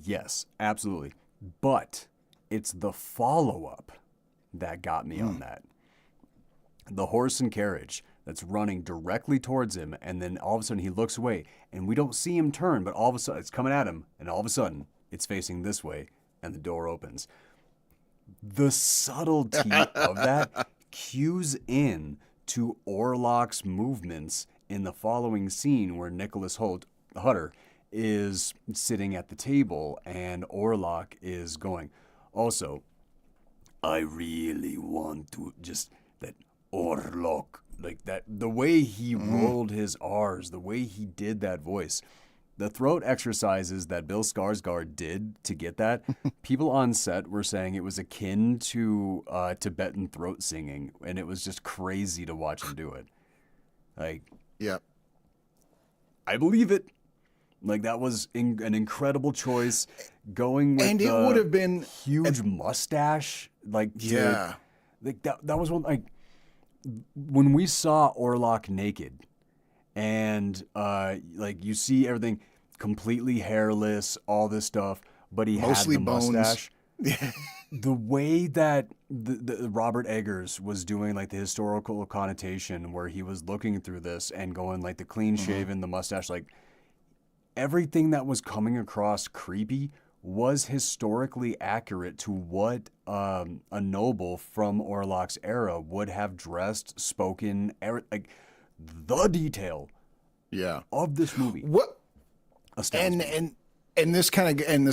yes, absolutely. But it's the follow-up that got me on that. The horse and carriage that's running directly towards him, and then all of a sudden he looks away, and we don't see him turn, but all of a sudden it's coming at him, and all of a sudden it's facing this way, and the door opens. The subtlety of that cues in to Orlok's movements in the following scene where Nicholas Hutter is sitting at the table and Orlok is going, also, I really want to just that Orlok, like that, the way he rolled his R's, the way he did that voice, the throat exercises that Bill Skarsgård did to get that, people on set were saying it was akin to Tibetan throat singing, and it was just crazy to watch him do it. Like, yeah, I believe it. Like, that was an incredible choice. Going with and it would have been huge mustache. Like, yeah, like that was one. Like, when we saw Orlok naked, and like you see everything completely hairless, all this stuff, but he mostly had the bones. mustache. The way that the Robert Eggers was doing like the historical connotation, where he was looking through this and going like the clean shaven, the mustache, like everything that was coming across creepy was historically accurate to what a noble from Orlok's era would have dressed, spoken, like the detail Yeah. of this movie. What Astounds me. and this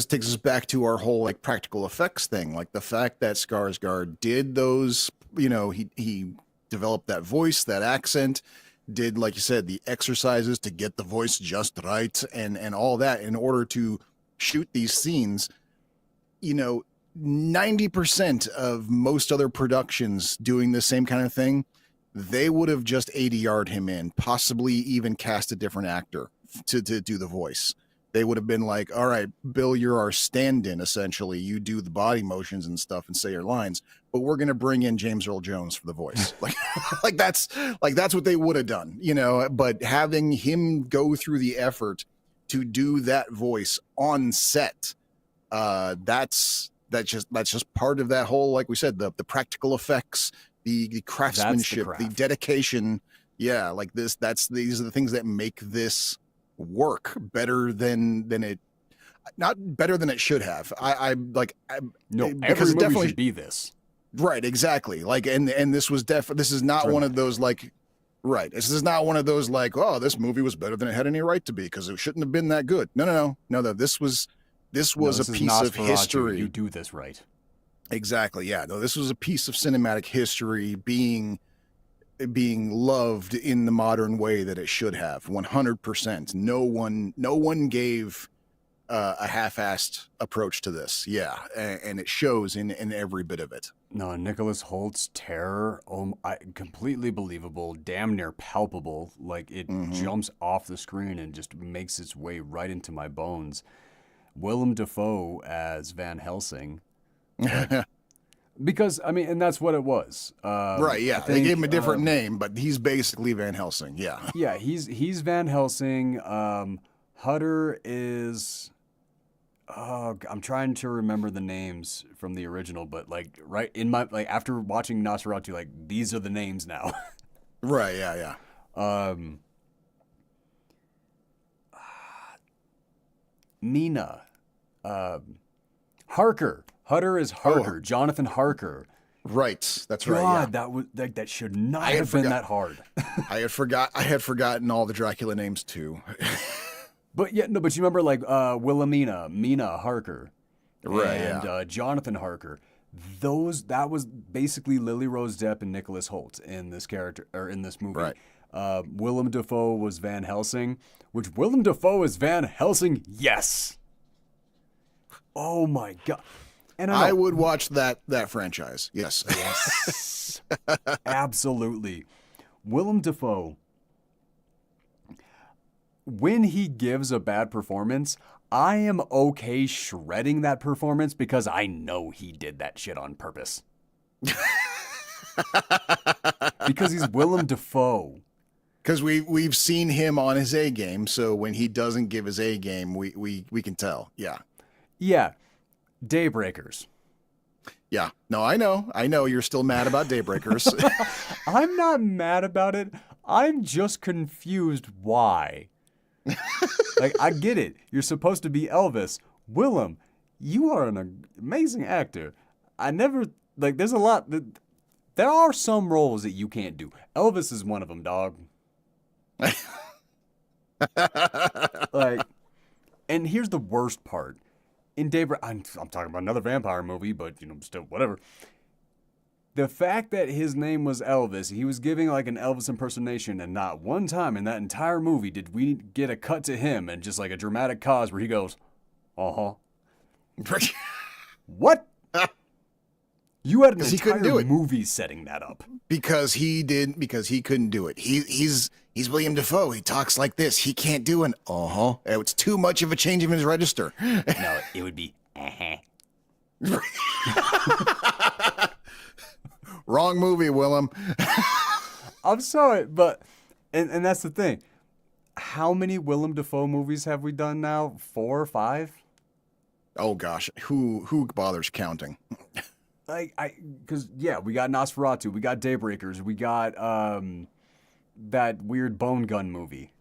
takes us back to our whole like practical effects thing, like the fact that Skarsgård did those, he developed that voice, that accent, did, like you said, the exercises to get the voice just right, and all that in order to shoot these scenes. 90% of most other productions doing the same kind of thing, they would have just ADR'd him in, possibly even cast a different actor to do the voice. They would have been like, all right, Bill, you're our stand-in, essentially. You do the body motions and stuff and say your lines, but we're going to bring in James Earl Jones for the voice. That's what they would have done, but having him go through the effort to do that voice on set, that's just part of that whole, like we said, the practical effects, the craftsmanship, the dedication. Yeah, like these are the things that make this work better than it, not better than it should have. No, because every it movie definitely should be this. Right, exactly. Like, and this is not one of those like, right. This is not one of those like, oh, this movie was better than it had any right to be because it shouldn't have been that good. No. This was a piece of history. You do this right. Exactly. Yeah. No, this was a piece of cinematic history being loved in the modern way that it should have. 100%. No one gave a half-assed approach to this. Yeah, and it shows in every bit of it. No, Nicholas Holt's terror, completely believable, damn near palpable. Like it jumps off the screen and just makes its way right into my bones. Willem Dafoe as Van Helsing. Because, and that's what it was. Right, yeah. They gave him a different name, but he's basically Van Helsing, yeah. Yeah, he's Van Helsing. Hutter is... Oh, I'm trying to remember the names from the original, but like right in my after watching Nosferatu, like these are the names now. Right, yeah. Mina, Harker. Hutter is Harker. Jonathan Harker. Right, that's God, right. Yeah. that was that should not have been that hard. I had forgotten all the Dracula names too. But you remember like Wilhelmina, Mina Harker, right? And Jonathan Harker. That was basically Lily Rose Depp and Nicholas Hoult in this character or in this movie. Right. Willem Dafoe was Van Helsing, which Willem Dafoe is Van Helsing. Yes. Oh my God. And I would watch that franchise. Yes. Yes. Absolutely. Willem Dafoe, when he gives a bad performance, I am okay shredding that performance because I know he did that shit on purpose. Because he's Willem Dafoe. Because we've seen him on his A game, so when he doesn't give his A game, we can tell. Yeah. Yeah. Daybreakers. Yeah. No, I know you're still mad about Daybreakers. I'm not mad about it. I'm just confused why. Like, I get it. You're supposed to be Elvis. Willem, you are an amazing actor. There's a lot. There are some roles that you can't do. Elvis is one of them, dog. And here's the worst part. In Daybreak, I'm talking about another vampire movie, but, still, whatever. The fact that his name was Elvis, he was giving like an Elvis impersonation, and not one time in that entire movie did we get a cut to him and just like a dramatic pause where he goes, uh-huh. What? You had an entire movie setting that up. Because he couldn't do it. He's William Dafoe. He talks like this. He can't do an uh-huh. It's too much of a change of his register. No, it would be uh-huh. Wrong movie, Willem. I'm sorry, but and that's the thing. How many Willem Dafoe movies have we done now? 4 or 5? Oh gosh, who bothers counting? We got Nosferatu, we got Daybreakers, we got that weird bone gun movie.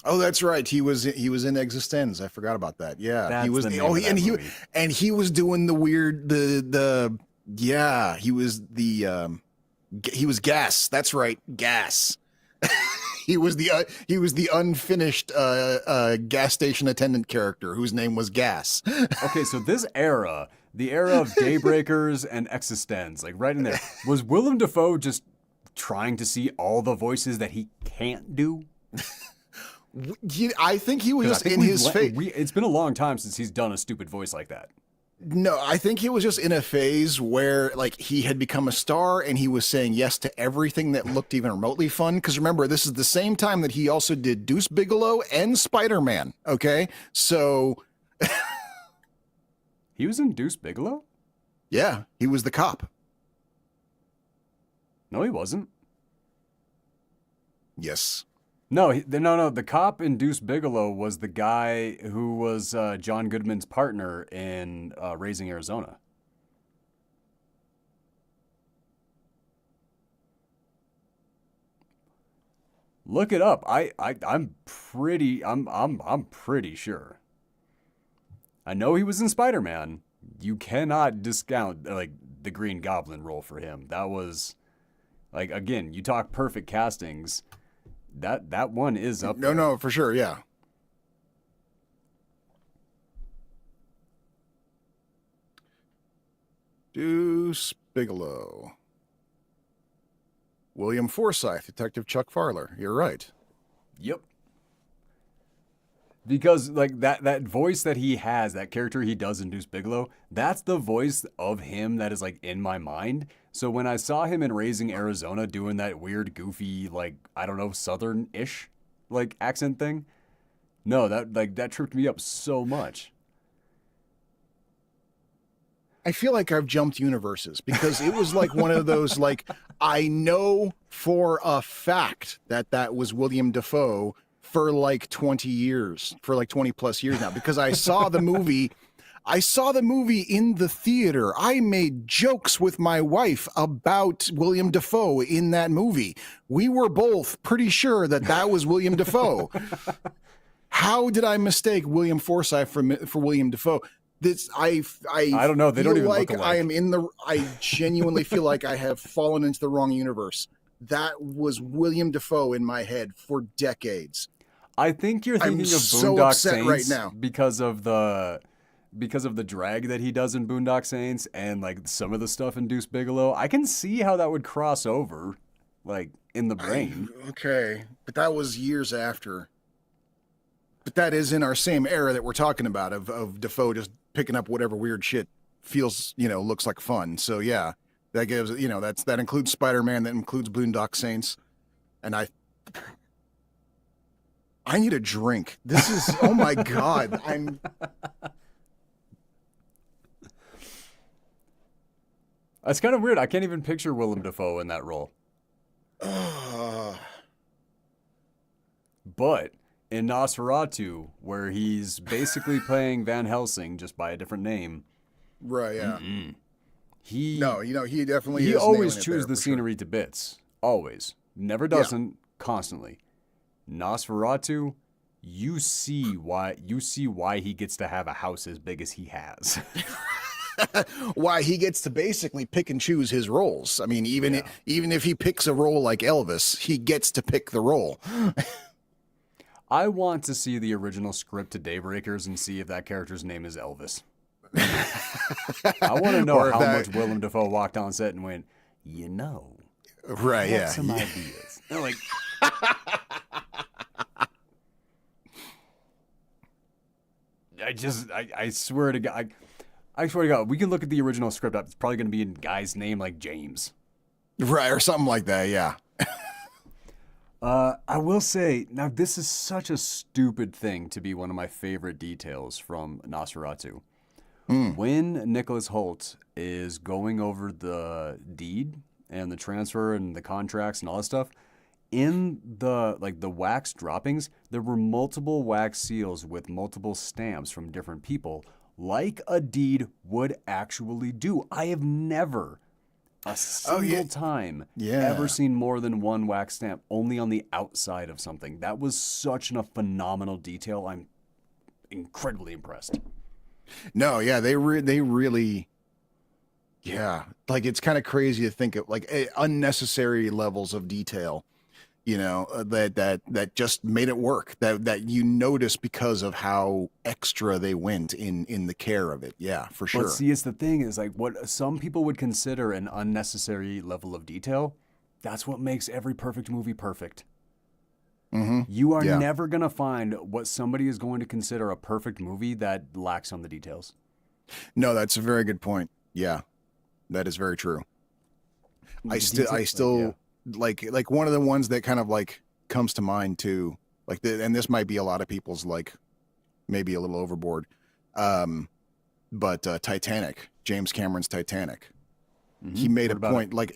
Oh, that's right. He was in Existenz. I forgot about that. Yeah, he That's was the the name oh of he, that movie. and he was doing the weird the yeah he was the he was Gas. That's right, Gas. He was the unfinished gas station attendant character whose name was Gas. Okay, so this era, the era of Daybreakers and Existenz, like right in there, was Willem Dafoe just trying to see all the voices that he can't do? I think he was Because I just think in his face. it's been a long time since he's done a stupid voice like that. No, I think he was just in a phase where like he had become a star and he was saying yes to everything that looked even remotely fun. Because remember, this is the same time that he also did Deuce Bigelow and Spider-Man. Okay, so He was in Deuce Bigelow? yeah, he was the cop. No, he wasn't. Yes. No, no. The cop in Deuce Bigelow was the guy who was John Goodman's partner in Raising Arizona. Look it up. I'm pretty sure. I know he was in Spider-Man. You cannot discount like the Green Goblin role for him. That was like again, you talk perfect castings. That one is up No, there. no, for sure. Yeah. Deuce Bigelow. William Forsythe, Detective Chuck Farler. You're right. Yep. Because like that voice that he has, that character he does in Deuce Bigelow, that's the voice of him that is like in my mind. So when I saw him in Raising Arizona doing that weird, goofy, like I don't know, southern-ish like accent thing, no, that tripped me up so much. I feel like I've jumped universes because it was like one of those like I know for a fact that that was William Dafoe for like 20 years, for like 20 plus years now because I saw the movie. I saw the movie in the theater. I made jokes with my wife about William Dafoe in that movie. We were both pretty sure that that was William Dafoe. How did I mistake William Forsythe for William Dafoe? This I don't know. They don't feel even like look alike. I am in the. I genuinely feel like I have fallen into the wrong universe. That was William Dafoe in my head for decades. I think you're thinking of so Boondock upset Saints right now. because of the drag that he does in Boondock Saints and like some of the stuff in Deuce Bigelow. I can see how that would cross over, like in the brain. Okay, but that was years after. But that is in our same era that we're talking about of Dafoe just picking up whatever weird shit feels, looks like fun. So yeah, that gives, that includes Spider-Man, that includes Boondock Saints. And I need a drink. This is, oh my God. It's kind of weird. I can't even picture Willem Dafoe in that role. But in Nosferatu, where he's basically playing Van Helsing just by a different name, Right, yeah. he he definitely he is always nailing it chews there, the for sure. scenery to bits. Always. Never doesn't. Constantly. Nosferatu, you see why he gets to have a house as big as he has. Why he gets to basically pick and choose his roles. I mean, even if he picks a role like Elvis, he gets to pick the role. I want to see the original script to Daybreakers and see if that character's name is Elvis. I want to know Or if how that- much Willem Dafoe walked on set and went, Right, I yeah. have some ideas. They're like, I swear to God, I swear to God, we can look at the original script up. It's probably going to be in a guy's name like James. Right, or something like that, yeah. I will say, now this is such a stupid thing to be one of my favorite details from Nosferatu. When Nicholas Hoult is going over the deed and the transfer and the contracts and all that stuff, in the wax droppings, there were multiple wax seals with multiple stamps from different people, like a deed would actually do. I have never, a Oh yeah, single time ever yeah. seen more than one wax stamp only on the outside of something. That was such a phenomenal detail. I'm incredibly impressed. No, yeah, they really, yeah. Like it's kind of crazy to think of like unnecessary levels of detail. That just made it work. That you notice because of how extra they went in the care of it. Yeah, for But sure. see, it's the thing is like what some people would consider an unnecessary level of detail. That's what makes every perfect movie perfect. Mm-hmm. You are Yeah. never going to find what somebody is going to consider a perfect movie that lacks on the details. No, that's a very good point. Yeah, that is very true. Detail, I like, yeah. still like one of the ones that kind of like comes to mind too. And this might be a lot of people's like maybe a little overboard. Um, but Titanic, James Cameron's Titanic. He made What a about it? point like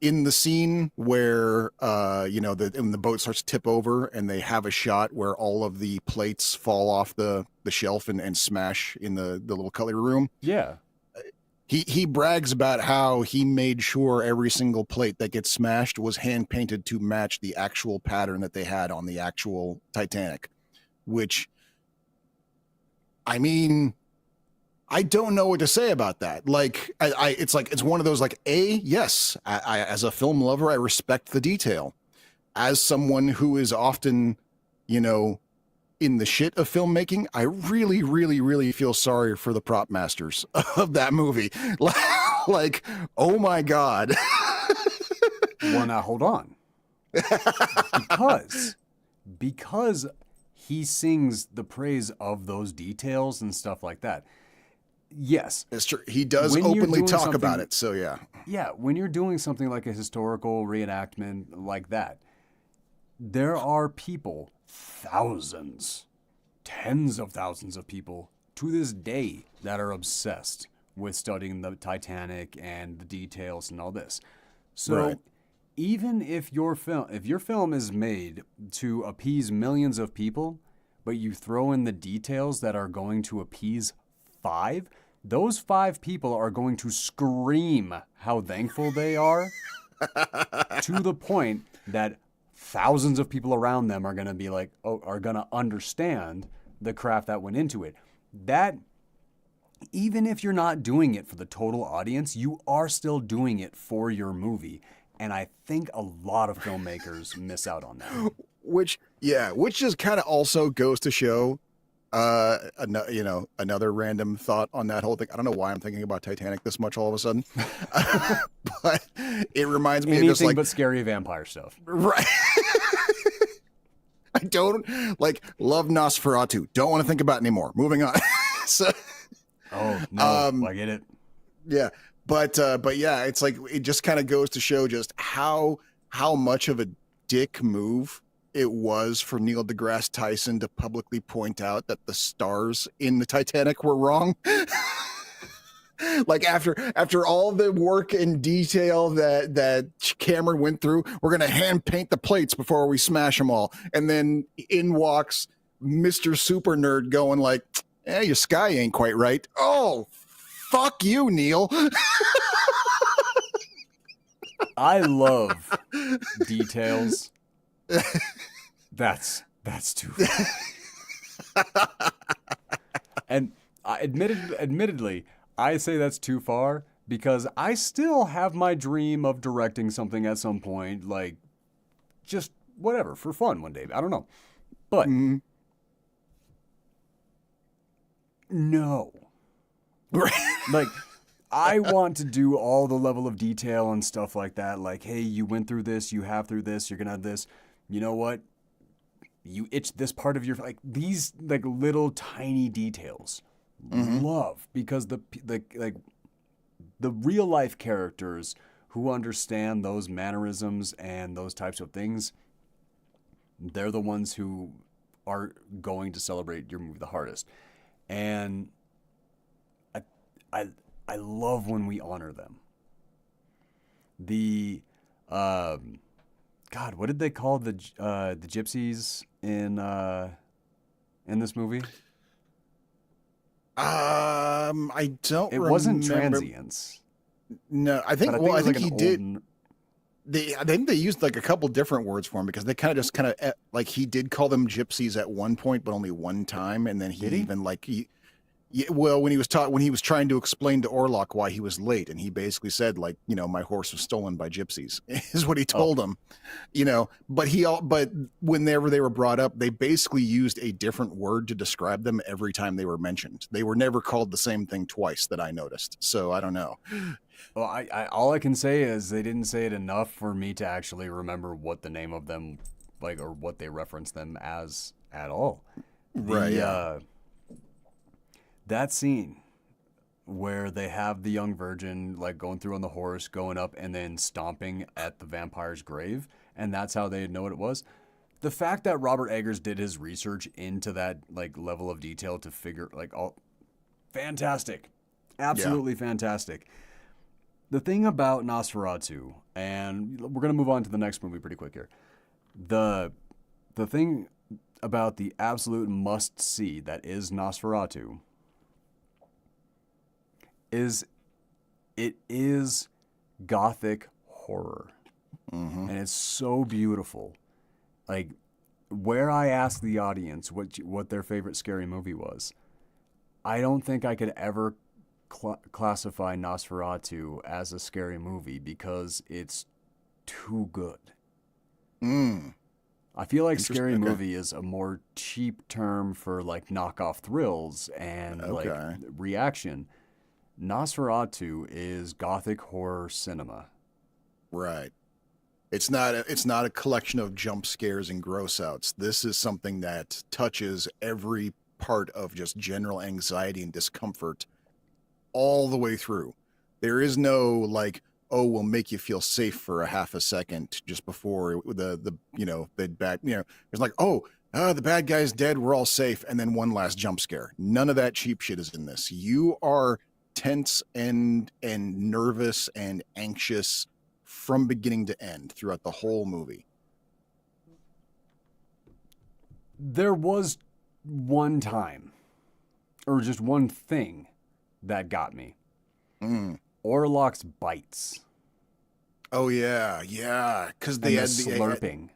in the scene where when the boat starts to tip over and they have a shot where all of the plates fall off the shelf and smash in the little cutlery room. Yeah. He brags about how he made sure every single plate that gets smashed was hand painted to match the actual pattern that they had on the actual Titanic, which I mean, I don't know what to say about that. Like, it's one of those like, yes, as a film lover, I respect the detail. As someone who is often, you know, in the shit of filmmaking, I really, really, really feel sorry for the prop masters of that movie. Like, oh my god. Well, now hold on. Because because he sings the praise of those details and stuff like that. Yes, It's true. He does when you're openly doing talk about something, it. So yeah. yeah, when you're doing something like a historical reenactment like that, there are people, thousands, tens of thousands of people to this day that are obsessed with studying the Titanic and the details and all this. So Right. even if your film is made to appease millions of people, but you throw in the details that are going to appease five, those five people are going to scream how thankful they are to the point that thousands of people around them are going to be like, oh, are going to understand the craft that went into it. That, even if you're not doing it for the total audience, you are still doing it for your movie. And I think a lot of filmmakers miss out on that. Which just kind of also goes to show another random thought on that whole thing. I don't know why I'm thinking about Titanic this much all of a sudden. But it reminds me of just Anything like but scary vampire stuff. right. I don't like love Nosferatu. Don't want to think about it anymore. Moving on. So Oh, no, I get it. yeah, but yeah, it's like it just kind of goes to show just how much of a dick move it was for Neil deGrasse Tyson to publicly point out that the stars in the Titanic were wrong. Like after all the work and detail that Cameron went through, we're gonna hand paint the plates before we smash them all, and then in walks Mr. Super Nerd going like, your sky ain't quite right. Oh, fuck you, Neil. I love details. That's too far. And admittedly, I say that's too far because I still have my dream of directing something at some point, like just whatever for fun one day. I don't know, but no, like I want to do all the level of detail and stuff like that. Like, hey, you went through this, you have through this, you're gonna have this. You know what? You itch this part of your like these like little tiny details. Love because the real life characters who understand those mannerisms and those types of things, they're the ones who are going to celebrate your movie the hardest. And I I I love when we honor them. The God, what did they call the gypsies in this movie? I don't It wasn't remember. transients. No, I But think. I Well, think it I was like think an he old. did. I think they used like a couple different words for him because they kind of like he did call them gypsies at one point, but only one time, and then he Did he? even like he. Yeah, well, when he was trying to explain to Orlok why he was late, and he basically said like, my horse was stolen by gypsies, is what he Oh, told him. But whenever they were brought up, they basically used a different word to describe them every time they were mentioned. They were never called the same thing twice that I noticed. So I don't know. well, all I can say is they didn't say it enough for me to actually remember what the name of them, like, or what they reference them as at all. Right? The Yeah. That scene where they have the young virgin like going through on the horse, going up and then stomping at the vampire's grave, and that's how they know what it was. The fact that Robert Eggers did his research into that like level of detail to figure like all fantastic. Yeah. Absolutely fantastic. The thing about Nosferatu, and we're gonna move on to the next movie pretty quick here. The the thing about the absolute must see that is Nosferatu is it is gothic horror. Mm-hmm. And it's so beautiful. Like where I asked the audience what their favorite scary movie was, I don't think I could ever classify Nosferatu as a scary movie because it's too good. Mm. I feel like Interesting. scary Okay. movie is a more cheap term for like knockoff thrills and like Okay. reaction. Nosferatu is gothic horror cinema. Right. It's not a collection of jump scares and gross outs. This is something that touches every part of just general anxiety and discomfort all the way through. There is no like, oh, we'll make you feel safe for a half a second just before the bad, it's like, oh, the bad guy's dead, we're all safe, and then one last jump scare. None of that cheap shit is in this. You are tense and nervous and anxious from beginning to end throughout the whole movie. There was one time, or just one thing, that got me. Mm. Orlok's bites Oh yeah, yeah, because and the slurping.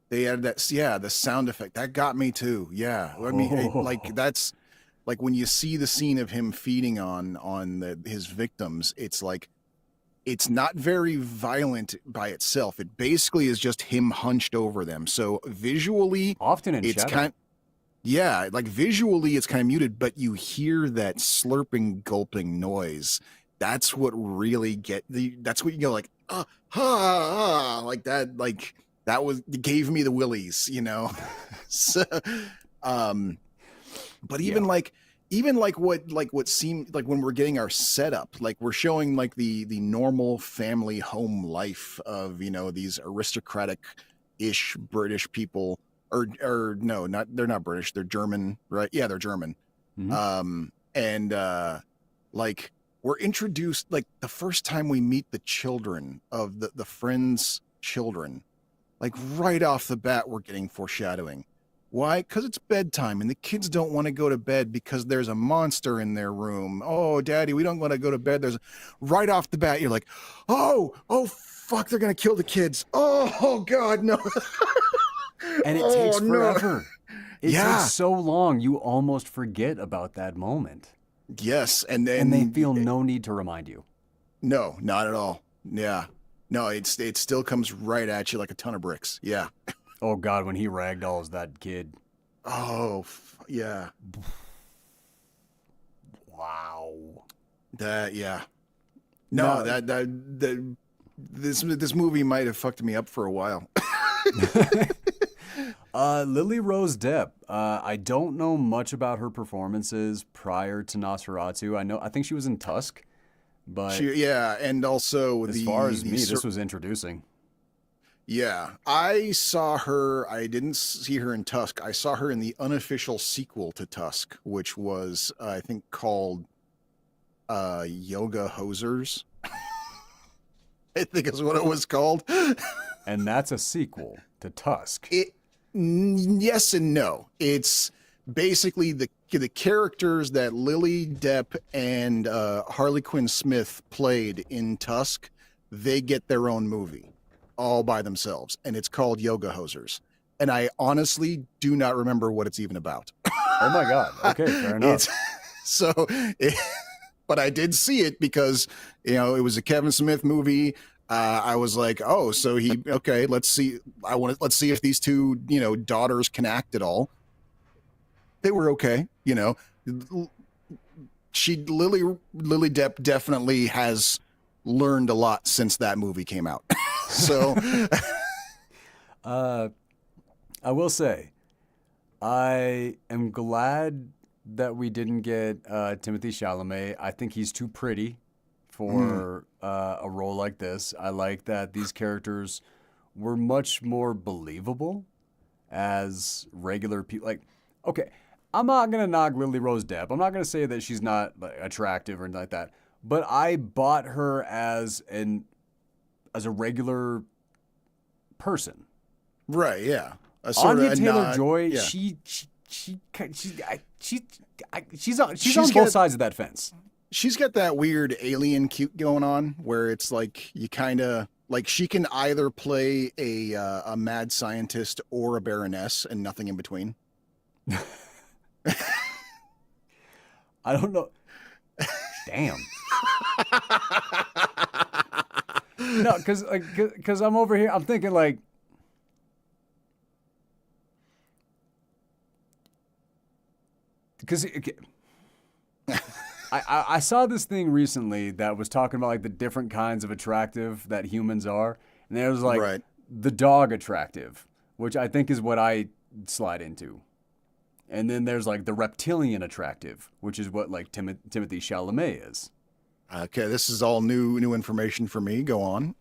they had that, yeah, the sound effect that got me too. Yeah, I mean, like Oh, that's like when you see the scene of him feeding on his victims, it's like it's not very violent by itself. It basically is just him hunched over them. So visually, often in it's shadow. kind yeah, like visually it's kind of muted, but you hear that slurping, gulping noise. That's what really that's what you go like, like that, gave me the willies. So, um, but Yeah. even like what seemed like when we're getting our setup, like we're showing like the normal family home life of these aristocratic ish British people, or no, not, they're not British, they're German, right? Yeah, they're German. Hmm. And like we're introduced, like the first time we meet the children of the friends' children, like right off the bat we're getting foreshadowing. Why? Because it's bedtime and the kids don't want to go to bed because there's a monster in their room. Oh, daddy, we don't want to go to bed. Right off the bat, you're like, oh, fuck, they're going to kill the kids. Oh, God, no. And it takes Oh, no. forever. It takes Yeah. so long, you almost forget about that moment. Yes. And And they then, feel no need to remind you. no, not at all. Yeah. No, it still comes right at you like a ton of bricks. Yeah. Oh God, when he ragdolls that kid. Oh, yeah. Wow. Yeah. No, No. this movie might have fucked me up for a while. Lily Rose Depp. I don't know much about her performances prior to Nosferatu. I think she was in Tusk, but Yeah, and also as far as the me, this was introducing. yeah, I saw her. I didn't see her in Tusk. I saw her in the unofficial sequel to Tusk, which was I think called Yoga Hosers. I think is what it was called. And that's a sequel to Tusk. It Yes and no. It's basically the characters that Lily Depp and Harley Quinn Smith played in Tusk, they get their own movie all by themselves, and it's called Yoga Hosers. And I honestly do not remember what it's even about. Oh my God. Okay, fair enough. It's so, it, but I did see it because it was a Kevin Smith movie. I was like, oh, so okay. Let's see. Let's see if these two daughters can act at all. They were okay. Lily Depp definitely has learned a lot since that movie came out. So, I will say, I am glad that we didn't get Timothée Chalamet. I think he's too pretty for a role like this. I like that these characters were much more believable as regular people. Like, okay, I'm not gonna knock Lily Rose Depp. I'm not gonna say that she's not attractive or anything like that. But I bought her as a regular person. right, yeah. Anya Taylor-Joy, yeah. she's on both sides of that fence. She's got that weird alien cute going on where it's like you kind of like she can either play a mad scientist or a baroness and nothing in between. I don't know. Damn. No, because I'm over here. I'm thinking like, because I saw this thing recently that was talking about like the different kinds of attractive that humans are, and there was like Right. the dog attractive, which I think is what I slide into, and then there's like the reptilian attractive, which is what like Timothée Chalamet is. Okay, this is all new information for me. Go on.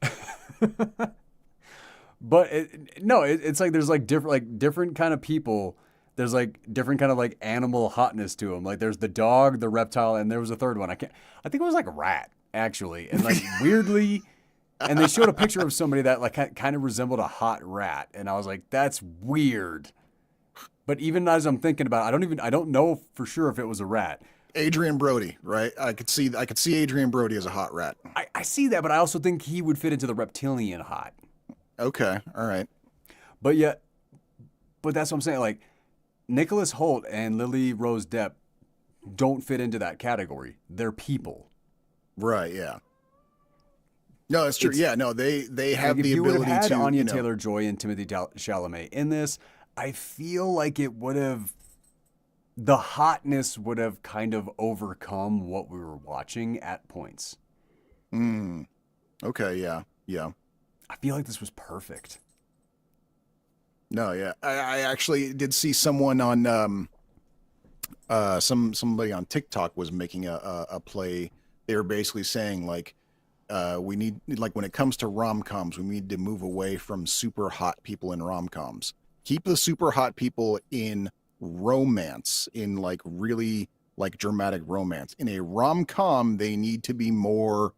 But it's like there's like different kind of people. There's like different kind of like animal hotness to them. Like there's the dog, the reptile, and there was a third one. I think it was like a rat actually, and like weirdly, and they showed a picture of somebody that like kind of resembled a hot rat, and I was like, that's weird. But even as I'm thinking about it, I don't know for sure if it was a rat. Adrian Brody, right? I could see Adrian Brody as a hot rat. I see that, but I also think he would fit into the reptilian hot. Okay, all right. But that's what I'm saying. Like, Nicholas Hoult and Lily Rose Depp don't fit into that category. They're people. Right, yeah. No, that's true. Yeah, no, they have like the if you would ability have had to Anya Taylor-Joy and Timothée Chalamet in this, I feel like the hotness would have kind of overcome what we were watching at points. Okay, yeah. I feel like this was perfect. No, yeah. I actually did see someone on somebody on TikTok was making a play. They were basically saying like we need, like, when it comes to rom-coms, we need to move away from super hot people in rom-coms. Keep the super hot people in romance, in like really like dramatic romance. In a rom-com, they need to be more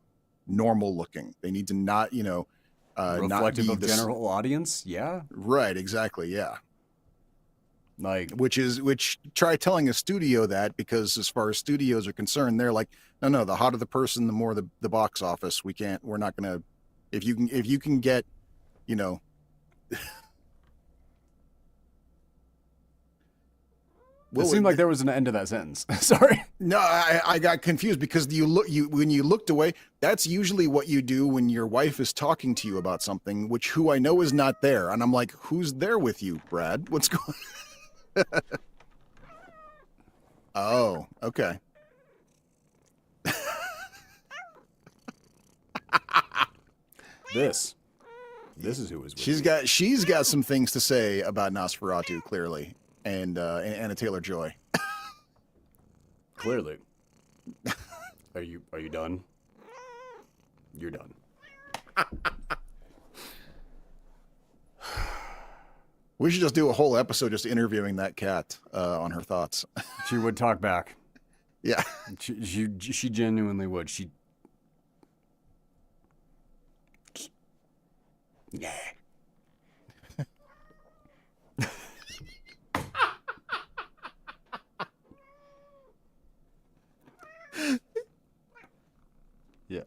normal looking. They need to not, Reflective not of general audience, yeah. Right, exactly, yeah. Like, Which try telling a studio that, because as far as studios are concerned, they're like, no, the hotter the person, the more the box office. We're not gonna, if you can get, it seemed like there was an end to that sentence. Sorry. No, I got confused because when you looked away, that's usually what you do when your wife is talking to you about something, who I know is not there, and I'm like, who's there with you, Brad? What's going? Oh, okay. This is who is with She's got some things to say about Nosferatu, clearly, and Anna Taylor-Joy. Clearly. Are you done? You're done. We should just do a whole episode just interviewing that cat on her thoughts. She would talk back. Yeah. She genuinely would. Yeah.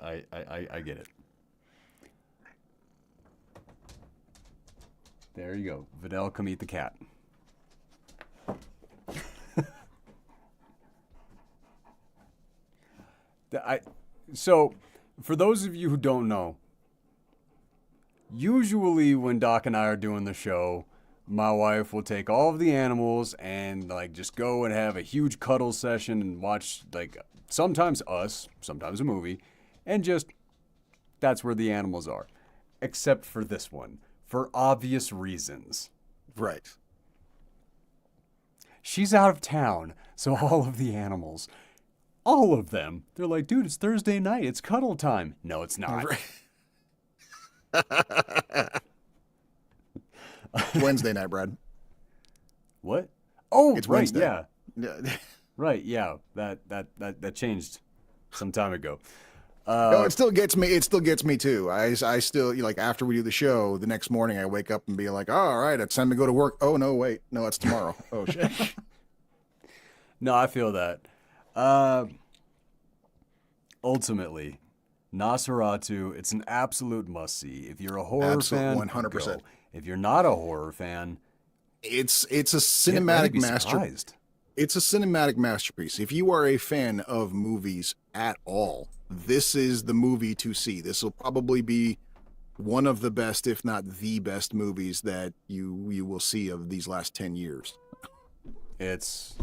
Yeah, I get it. There you go. Vidal, come eat the cat. I so for those of you who don't know, usually when Doc and I are doing the show, my wife will take all of the animals and like just go and have a huge cuddle session and watch like sometimes us, sometimes a movie, and just that's where the animals are. Except for this one, for obvious reasons. Right. She's out of town, so all of the animals, all of them, they're like, dude, it's Thursday night. It's cuddle time. No, it's not. Right. It's Wednesday night, Brad. What? Oh, It's right, Wednesday. yeah. Yeah. Right, yeah. That changed some time ago. No, it still gets me. It still gets me too. I still like after we do the show, the next morning I wake up and be like, oh, all right, it's time to go to work. Oh no, wait, no, it's tomorrow. Oh shit. No, I feel that. Ultimately, Nosferatu, it's an absolute must-see. If you're a horror fan, 100%. go. If you're not a horror fan, It's a get ready to cinematic be master. surprised. It's a cinematic masterpiece. If you are a fan of movies at all, this is the movie to see. This will probably be one of the best, if not the best, movies that you will see of these last 10 years. It's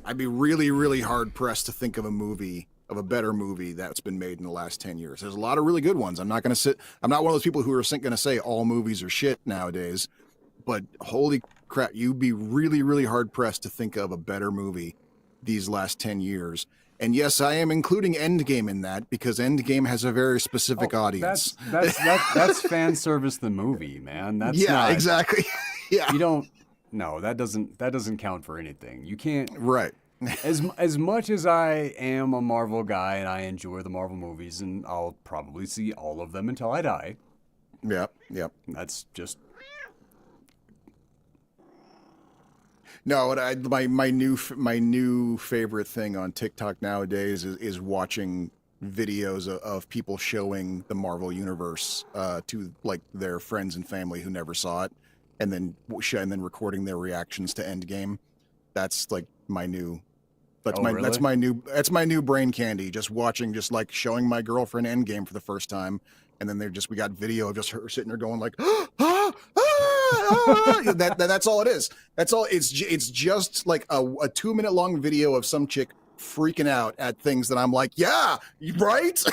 I'd be really, really hard pressed to think of a better movie that's been made in the last 10 years. There's a lot of really good ones. I'm not one of those people who are going to say all movies are shit nowadays, but holy crap, you'd be really, really hard pressed to think of a better movie these last 10 years. And yes, I am including Endgame in that because Endgame has a very specific audience. That's fan service the movie, man. That's Yeah, not exactly. Yeah, you don't no, that doesn't count for anything. You can't right. as much as I am a Marvel guy and I enjoy the Marvel movies and I'll probably see all of them until I die. Yep, yep. That's just No, my new favorite thing on TikTok nowadays is watching videos of people showing the Marvel universe to like their friends and family who never saw it, and then recording their reactions to Endgame. That's like my new. Oh, really? That's my new brain candy. Just watching, just like showing my girlfriend Endgame for the first time, and then we got video of just her sitting there going like, ah, ah, ah. That's all it is. That's all. It's just like a 2-minute long video of some chick freaking out at things that I'm like, yeah, right.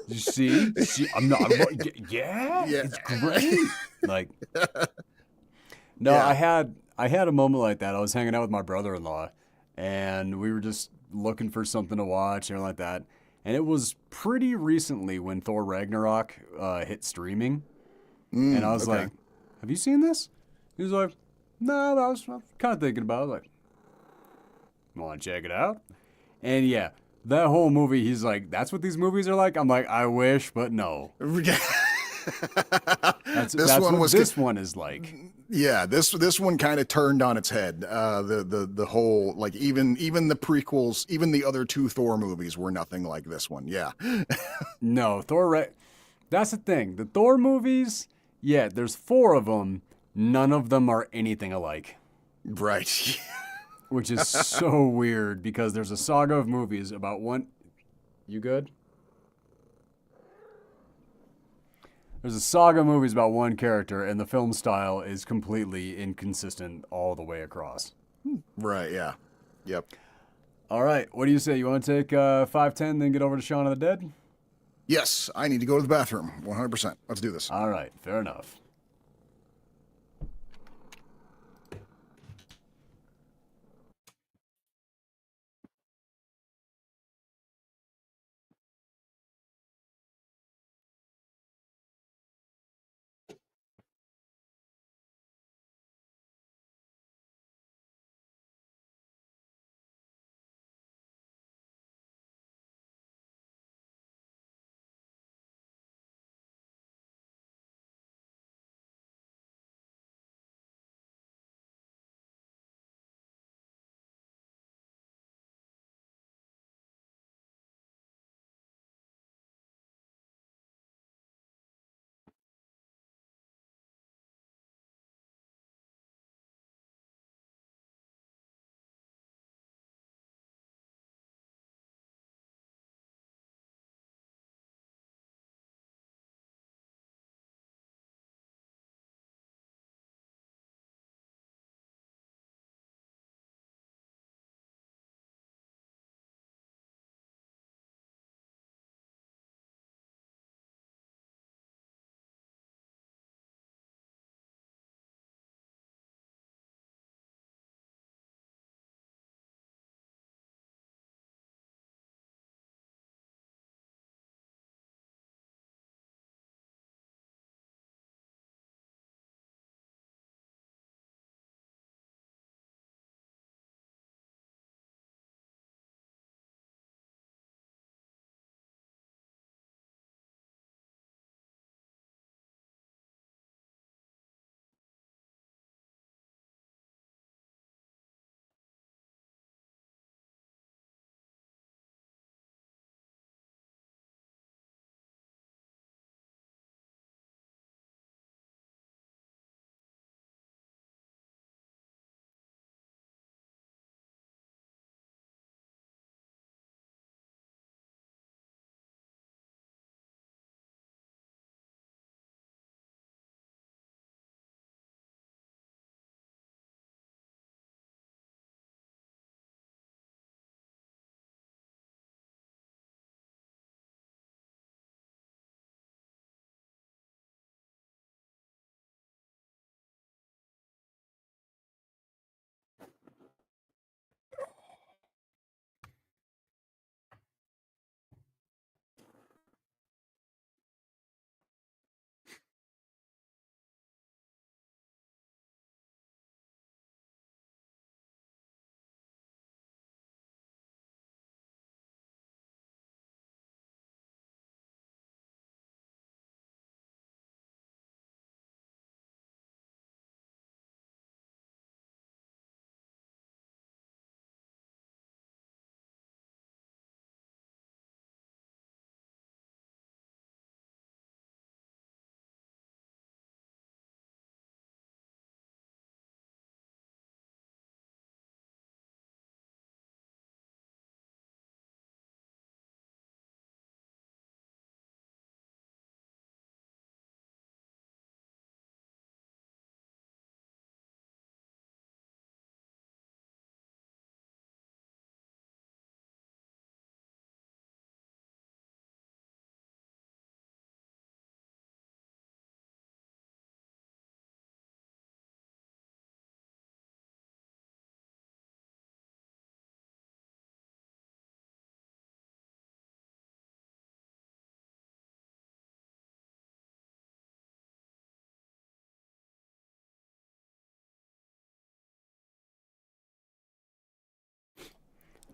You see, I'm not. Yeah, Yeah. it's great. Like, no, Yeah. I had a moment like that. I was hanging out with my brother-in-law, and we were just looking for something to watch and like that. And it was pretty recently when Thor Ragnarok hit streaming, and I was Okay. like, "Have you seen this?" He was like, "No, I was kind of thinking about it." Like, want to check it out? And yeah, that whole movie, he's like, "That's what these movies are like." I'm like, "I wish, but no." That's this one is like. Yeah, this one kind of turned on its head. The whole like even the prequels, even the other two Thor movies were nothing like this one. Yeah. No, that's the thing. The Thor movies, yeah, there's 4 of them. None of them are anything alike. Right. Which is so weird because there's a saga of movies about one. You good? There's a saga of movies about one character, and the film style is completely inconsistent all the way across. Right. Yeah. Yep. All right, what do you say? You want to take 5:10, then get over to Shaun of the Dead? Yes, I need to go to the bathroom. 100%. Let's do this. All right, fair enough.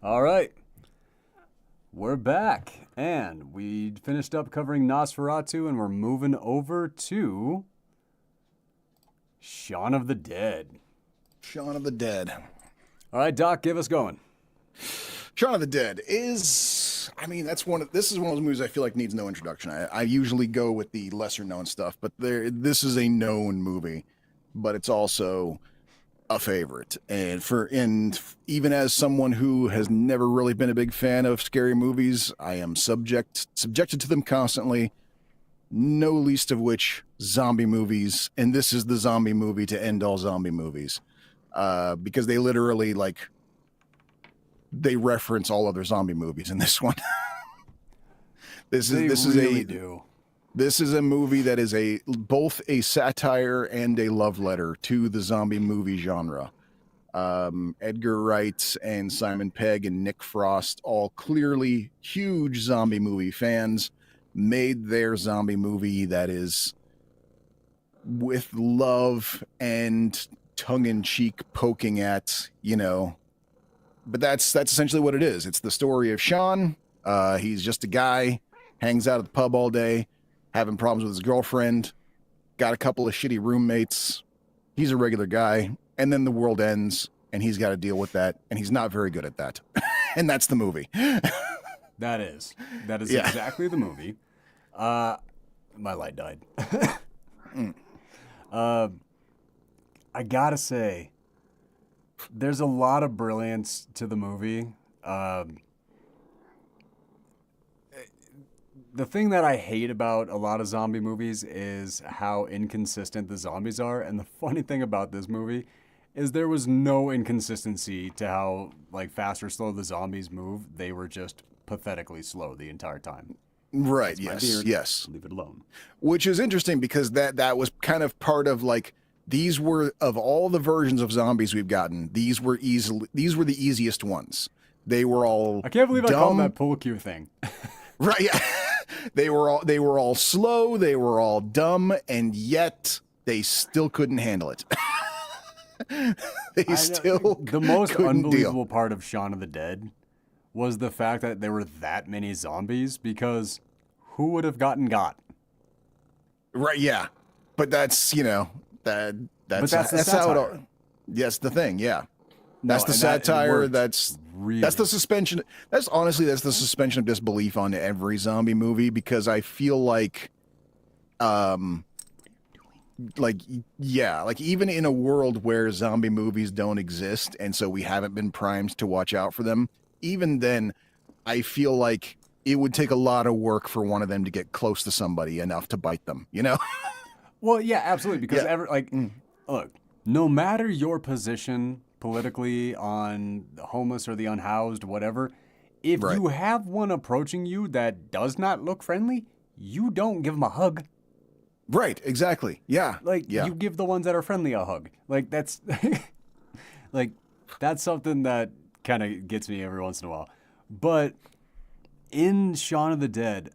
All right. We're back. And we finished up covering Nosferatu, and we're moving over to Shaun of the Dead. Shaun of the Dead. All right, Doc, give us going. Shaun of the Dead is, I mean, this is one of those movies I feel like needs no introduction. I usually go with the lesser known stuff, but this is a known movie, but it's also a favorite. And even as someone who has never really been a big fan of scary movies, I am subjected to them constantly. No least of which zombie movies, and this is the zombie movie to end all zombie movies, because they literally they reference all other zombie movies in this one. This is a movie that is both a satire and a love letter to the zombie movie genre. Edgar Wright and Simon Pegg and Nick Frost, all clearly huge zombie movie fans, made their zombie movie that is with love and tongue-in-cheek poking at, but that's essentially what it is. It's the story of Shaun. He's just a guy, hangs out at the pub all day, having problems with his girlfriend, got a couple of shitty roommates. He's a regular guy, and then the world ends, and he's got to deal with that, and he's not very good at that. And that's the movie. That is Yeah. exactly the movie. My light died. I gotta say, there's a lot of brilliance to the movie. The thing that I hate about a lot of zombie movies is how inconsistent the zombies are. And the funny thing about this movie is there was no inconsistency to how fast or slow the zombies move. They were just pathetically slow the entire time. Right. That's Yes. my beard. Yes. Leave it alone. Which is interesting because that was kind of part of these were, of all the versions of zombies we've gotten, these were the easiest ones. They were all I can't believe I called dumb. that pool cue thing. Right. Yeah. They were all slow, they were all dumb, and yet they still couldn't handle it. They still The most couldn't unbelievable deal. part of Shaun of the Dead was the fact that there were that many zombies, because who would have gotten got? Right, yeah. But that's, that's But that's the how it all. satire. That's the thing, yeah. No, That's the and that- it satire. worked That's really. the suspension. That's the suspension of disbelief on every zombie movie, because I feel even in a world where zombie movies don't exist, and so we haven't been primed to watch out for them, even then, I feel like it would take a lot of work for one of them to get close to somebody enough to bite them, Well, yeah, absolutely. Because Yeah. look, no matter your position politically on the homeless or the unhoused, whatever, if Right. you have one approaching you that does not look friendly, you don't give them a hug. Right, exactly. Yeah. Yeah. You give the ones that are friendly a hug. That's that's something that kind of gets me every once in a while. But in Shaun of the Dead,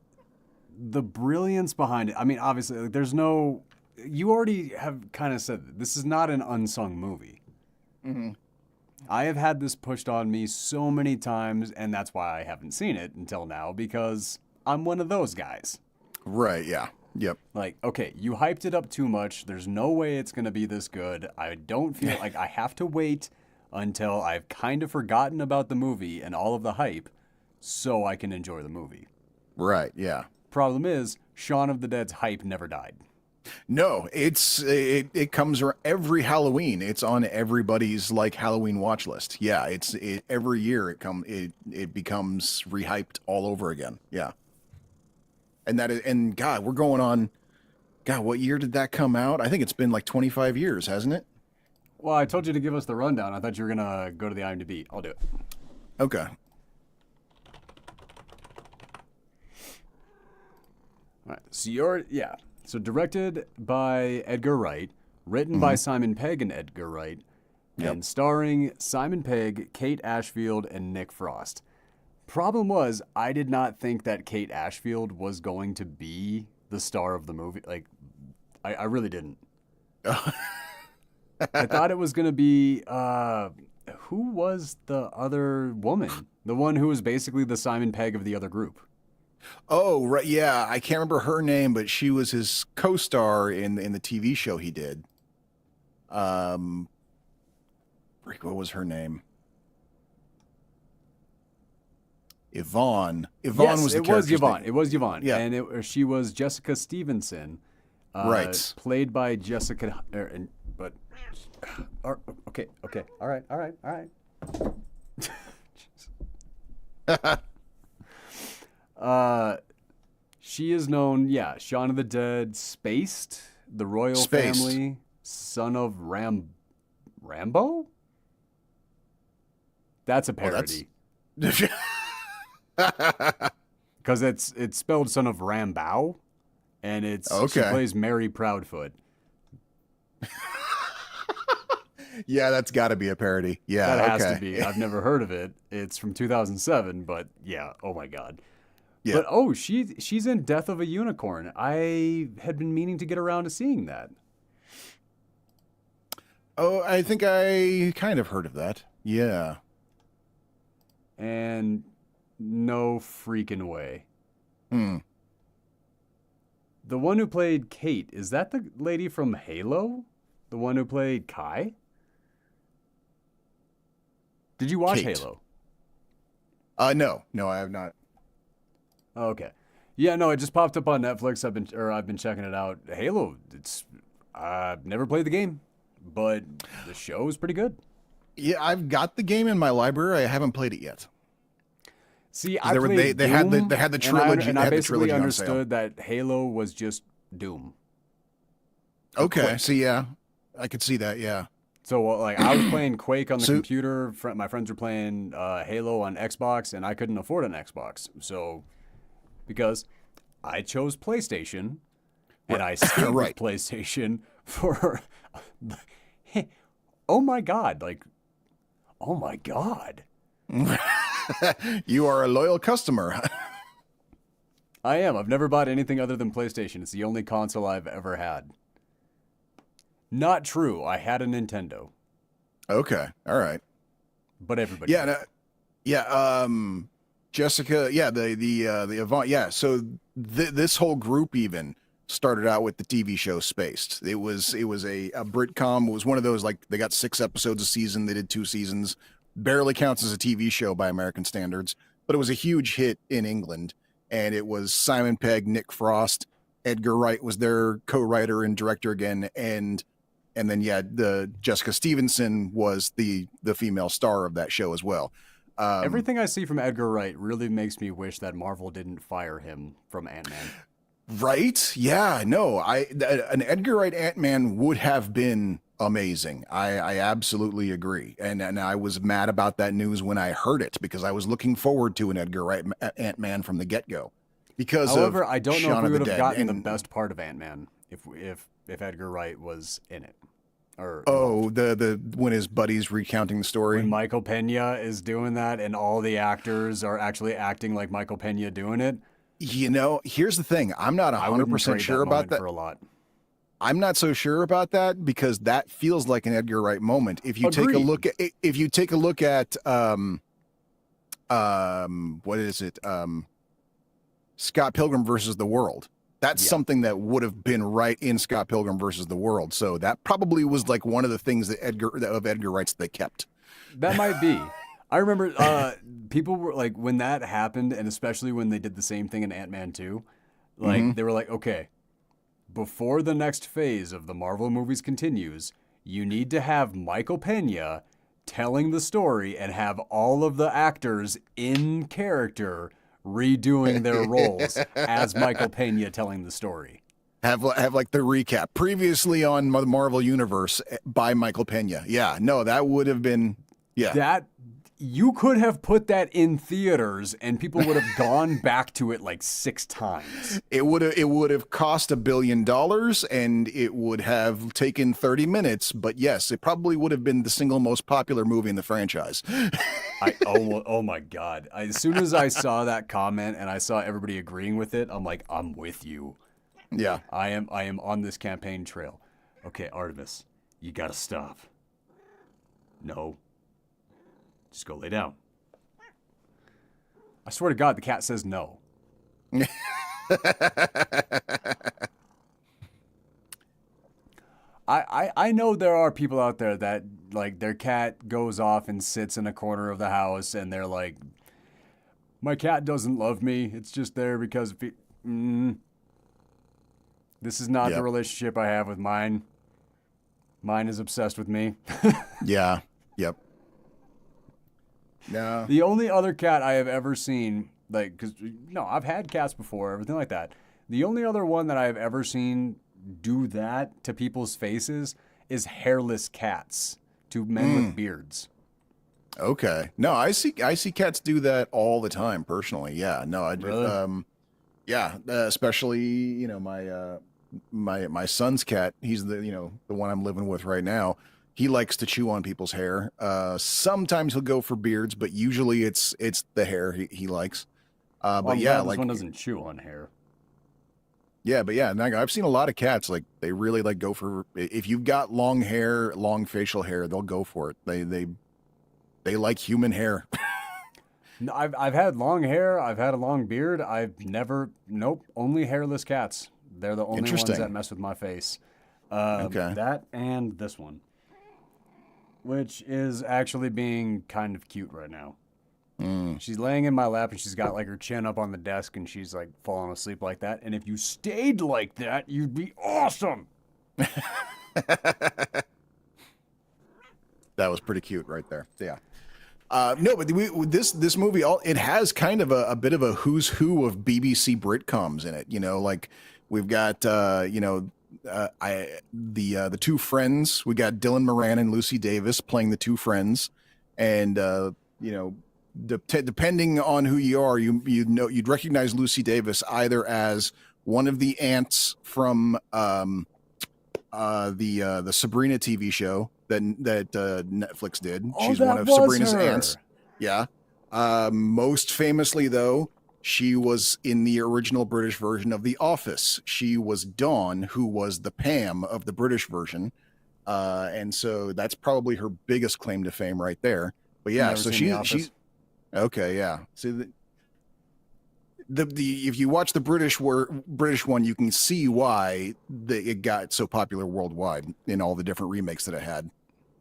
the brilliance behind it, I mean, obviously, there's no. You already have kind of said that this is not an unsung movie. Mm-hmm. I have had this pushed on me so many times, and that's why I haven't seen it until now, because I'm one of those guys. Right, yeah. Yep. Okay, you hyped it up too much. There's no way it's going to be this good. I don't feel like I have to wait until I've kind of forgotten about the movie and all of the hype so I can enjoy the movie. Right, yeah. Problem is, Shaun of the Dead's hype never died. No, it comes every Halloween. It's on everybody's Halloween watch list. Yeah, every year it becomes rehyped all over again. Yeah. And God, we're going on. God, what year did that come out? I think it's been 25 years, hasn't it? Well, I told you to give us the rundown. I thought you were going to go to the IMDb. I'll do it. Okay. All right. So directed by Edgar Wright, written by Simon Pegg and Edgar Wright, and starring Simon Pegg, Kate Ashfield, and Nick Frost. Problem was, I did not think that Kate Ashfield was going to be the star of the movie. I really didn't. I thought it was going to be, who was the other woman? The one who was basically the Simon Pegg of the other group. Oh, right. Yeah, I can't remember her name, but she was his co-star in the TV show he did. Um, what was her name? Yvonne. Yvonne Yes, was the it was character's Yvonne. name. It was Yvonne, Yeah. and she was Jessica Stevenson, Right. played by Jessica. Okay, all right. She is known, Shaun of the Dead, Spaced, the Royal Spaced. Family, son of Rambo. That's a parody because it's spelled son of Rambow, and she Okay. plays Mary Proudfoot. Yeah, that's got to be a parody. Yeah. That has Okay. to be. I've never heard of it. It's from 2007, but yeah. Oh my god. Yeah. But she's in Death of a Unicorn. I had been meaning to get around to seeing that. Oh, I think I kind of heard of that. Yeah. And no freaking way. Hmm. The one who played Kate, is that the lady from Halo? The one who played Kai? Did you watch Kate. Halo? No, I have not. Oh, okay. Yeah, no, it just popped up on Netflix. I've been checking it out. Halo, I've never played the game, but the show is pretty good. Yeah, I've got the game in my library. I haven't played it yet. See, They played they had Doom, the trilogy. and They I had the basically trilogy on sale. understood that Halo was just Doom. Okay, Quake. so yeah, I could see that. Yeah. So like I was playing Quake on the So- computer. My friends were playing Halo on Xbox, and I couldn't afford an Xbox. So because I chose PlayStation, and I stayed Right. with PlayStation for oh my god, oh my god. You are a loyal customer. I am. I've never bought anything other than PlayStation. It's the only console I've ever had. Not true. I had a Nintendo, Okay. All right. but everybody. Yeah. Jessica. Yeah. The Avant. Yeah. So this whole group even started out with the TV show Spaced. It was a Britcom. It was one of those, like, they got 6 episodes a season. They did 2 seasons. Barely counts as a TV show by American standards, but it was a huge hit in England. And it was Simon Pegg, Nick Frost, Edgar Wright was their co-writer and director again, and then the Jessica Stevenson was the female star of that show as well. Everything I see from Edgar Wright really makes me wish that Marvel didn't fire him from Ant-Man. Right? Yeah. No. An Edgar Wright Ant-Man would have been amazing. I absolutely agree. And I was mad about that news when I heard it, because I was looking forward to an Edgar Wright Ant-Man from the get-go. However, I don't know Shaun if we of would the have Dead. gotten the And- best part of Ant-Man if Edgar Wright was in it. Or Oh, the when his buddy's recounting the story. when Michael Pena is doing that and all the actors are actually acting like Michael Pena doing it. Here's the thing. I'm not I wouldn't 100% trade sure that about moment that. for a lot. I'm not so sure about that, because that feels like an Edgar Wright moment. If you take a look at what is it? Scott Pilgrim versus the World. That's something that would have been right in Scott Pilgrim versus the World. So that probably was like one of the things that Edgar Wright's they kept. That might be. I remember people were like, when that happened, and especially when they did the same thing in Ant-Man 2, like they were like, okay, before the next phase of the Marvel movies continues, you need to have Michael Pena telling the story and have all of the actors in character redoing their roles as Michael Pena telling the story. Have like the recap previously on the Marvel Universe by Michael Pena. Yeah, no, that would have been That you could have put that in theaters and people would have gone back to it like 6 times. It would have cost $1 billion and it would have taken 30 minutes, but yes, it probably would have been the single most popular movie in the franchise. Oh my God. As soon as I saw that comment and I saw everybody agreeing with it, I'm like, I'm with you. Yeah. I am on this campaign trail. Okay, Artemis, you gotta stop. No. Just go lay down. I swear to God, the cat says no. I know there are people out there that like their cat goes off and sits in a corner of the house and they're like, my cat doesn't love me. It's just there because this is not the Yep. relationship I have with mine. Mine is obsessed with me. Yeah. Yep. No. The only other cat I have ever seen, like, because, no, I've had cats before, everything like that. The only other one that I've ever seen do that to people's faces is hairless cats to men with beards. Okay. No, I see cats do that all the time personally. Yeah. No, Really? yeah, especially, my son's cat. He's the one I'm living with right now. He likes to chew on people's hair. Sometimes he'll go for beards, but usually it's the hair he likes. Well, But I'm yeah, glad this like one doesn't chew on hair. yeah, but yeah, and I've seen a lot of cats like they really like go for if you've got long hair, long facial hair, they'll go for it. They like human hair. No, I've had long hair. I've had a long beard. I've never, nope, only hairless cats. They're the only ones that Interesting. mess with my face. Okay. That and this one, which is actually being kind of cute right now. Mm. She's laying in my lap and she's got like her chin up on the desk and she's like falling asleep like that. And if you stayed like that, you'd be awesome. That was pretty cute right there. Yeah. No, but this movie, it has kind of a bit of a who's who of BBC Britcoms in it. Like we've got the two friends. We got Dylan Moran and Lucy Davis playing the two friends, and depending on who you are, you'd recognize Lucy Davis either as one of the aunts from the Sabrina TV show that Netflix did. Oh, She's one that of was Sabrina's her. aunts. Yeah. Most famously, though, she was in the original British version of The Office. She was Dawn, who was the Pam of the British version. And so that's probably her biggest claim to fame right there. But yeah, Never so seen The Office. she's okay. Yeah. So the if you watch the British one, you can see why it got so popular worldwide in all the different remakes that it had.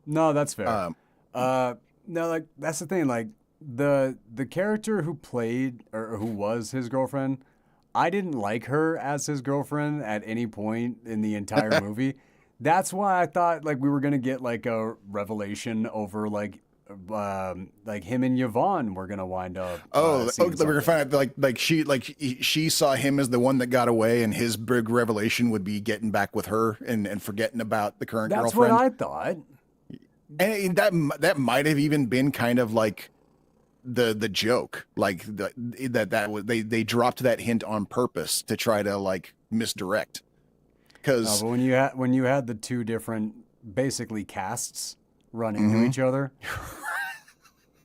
No, that's fair. Um, No, like that's the thing. Like the character who played or who was his girlfriend, I didn't like her as his girlfriend at any point in the entire movie. That's why I thought like we were gonna get like a revelation over like him and Yvonne were gonna wind up. we're Seeing gonna something. find out she saw him as the one that got away, and his big revelation would be getting back with her and forgetting about the current That's what girlfriend. I thought. And that might have even been kind of like the joke, like that was they dropped that hint on purpose to try to like misdirect. No, Because but when you had the two different basically casts run into each other,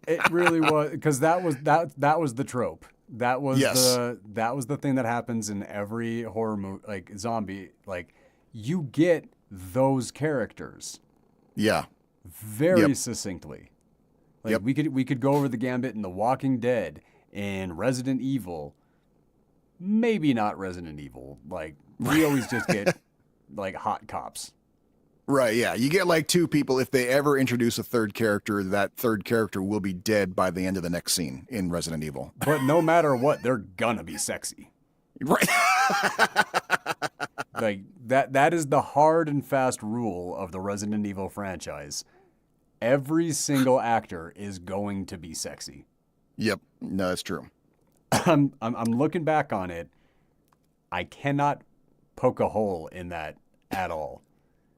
it really was because that was the trope. That was Yes. the thing that happens in every horror movie, like zombie. Like you get those characters yeah, very Yep. succinctly. Like Yep. we could go over the gambit in The Walking Dead and Resident Evil. Maybe not Resident Evil. Like we always just get like hot cops. right, yeah, you get like two people. If they ever introduce a third character, that third character will be dead by the end of the next scene in Resident Evil. But no matter what, they're gonna be sexy. Right. Like that is the hard and fast rule of the Resident Evil franchise. Every single actor is going to be sexy. Yep. No, that's true. I'm looking back on it. I cannot poke a hole in that at all.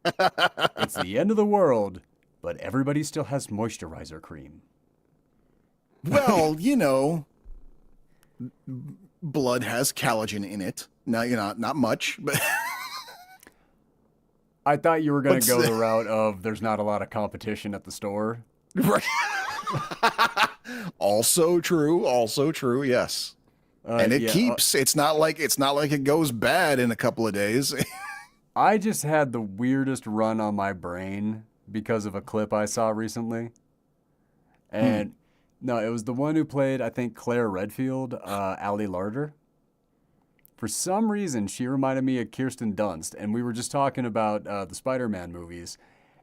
It's the end of the world, but everybody still has moisturizer cream. Well, blood has collagen in it. Now, not much, but I thought you were going What's to go the- the route of there's not a lot of competition at the store. right. Also true. Also true. Yes. And it yeah, keeps. It's not like it goes bad in a couple of days. I just had the weirdest run on my brain because of a clip I saw recently. And No, it was the one who played, I think, Claire Redfield, Ali Larder. For some reason, she reminded me of Kirsten Dunst, and we were just talking about the Spider-Man movies,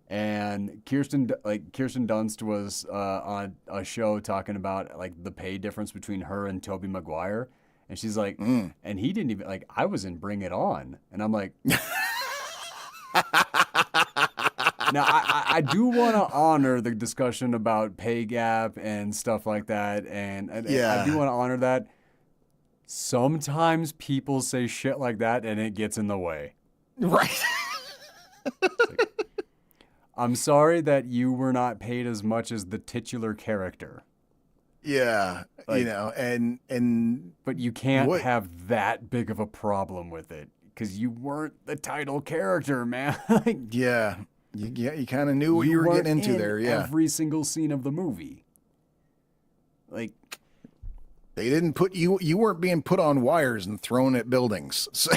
and Kirsten Dunst was on a show talking about like the pay difference between her and Tobey Maguire, and she's like, and he didn't even like. I was in Bring It On, and I'm like. Now, I do want to honor the discussion about pay gap and stuff like that, and I Yeah. do want to honor that. Sometimes people say shit like that, and it gets in the way. Right. I'm sorry that you were not paid as much as the titular character, Yeah. Like- and but you can't What- have that big of a problem with it because you weren't the title character, man. Like, yeah. You kind of knew what you were weren't getting into in there. Yeah. every single scene of the movie. Like, They didn't put you weren't being put on wires and thrown at buildings. So,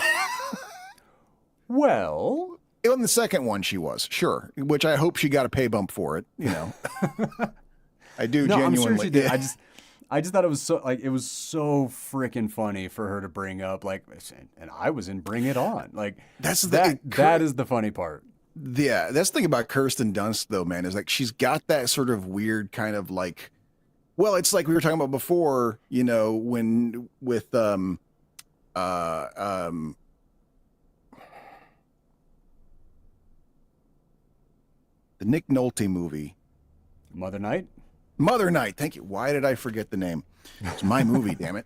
well, in the second one she was, sure, which I hope she got a pay bump for it, you know. I do no, I'm genuinely. sure she did. Yeah. I just thought it was so freaking funny for her to bring up, like, and I was in Bring It On. Like, That's that is the funny part. Yeah, that's the thing about Kirsten Dunst though, man, is like she's got that sort of weird kind of like, well, it's like we were talking about before, you know, when with the Nick Nolte movie, Mother Night. Mother Night. Thank you. Why did I forget the name? It's my movie, damn it.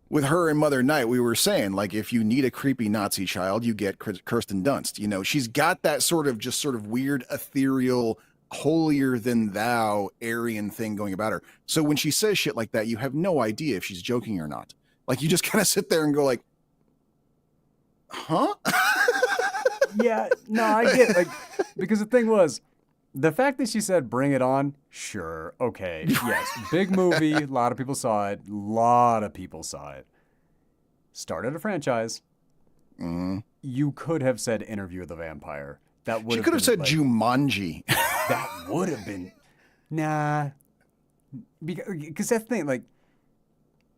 With her and Mother Night, we were saying, like, if you need a creepy Nazi child, you get Kirsten Dunst. You know, she's got that sort of weird, ethereal, holier than thou Aryan thing going about her. So when she says shit like that, you have no idea if she's joking or not. Like, you just kind of sit there and go like, huh? Yeah, no, I get it. Like, because the thing was, the fact that she said "Bring It On," sure, okay, yes, big movie, a lot of people saw it, Started a franchise. Mm-hmm. You could have said "Interview with the Vampire." That would She could have said like, Jumanji. that would have been, nah, because that's the thing. Like,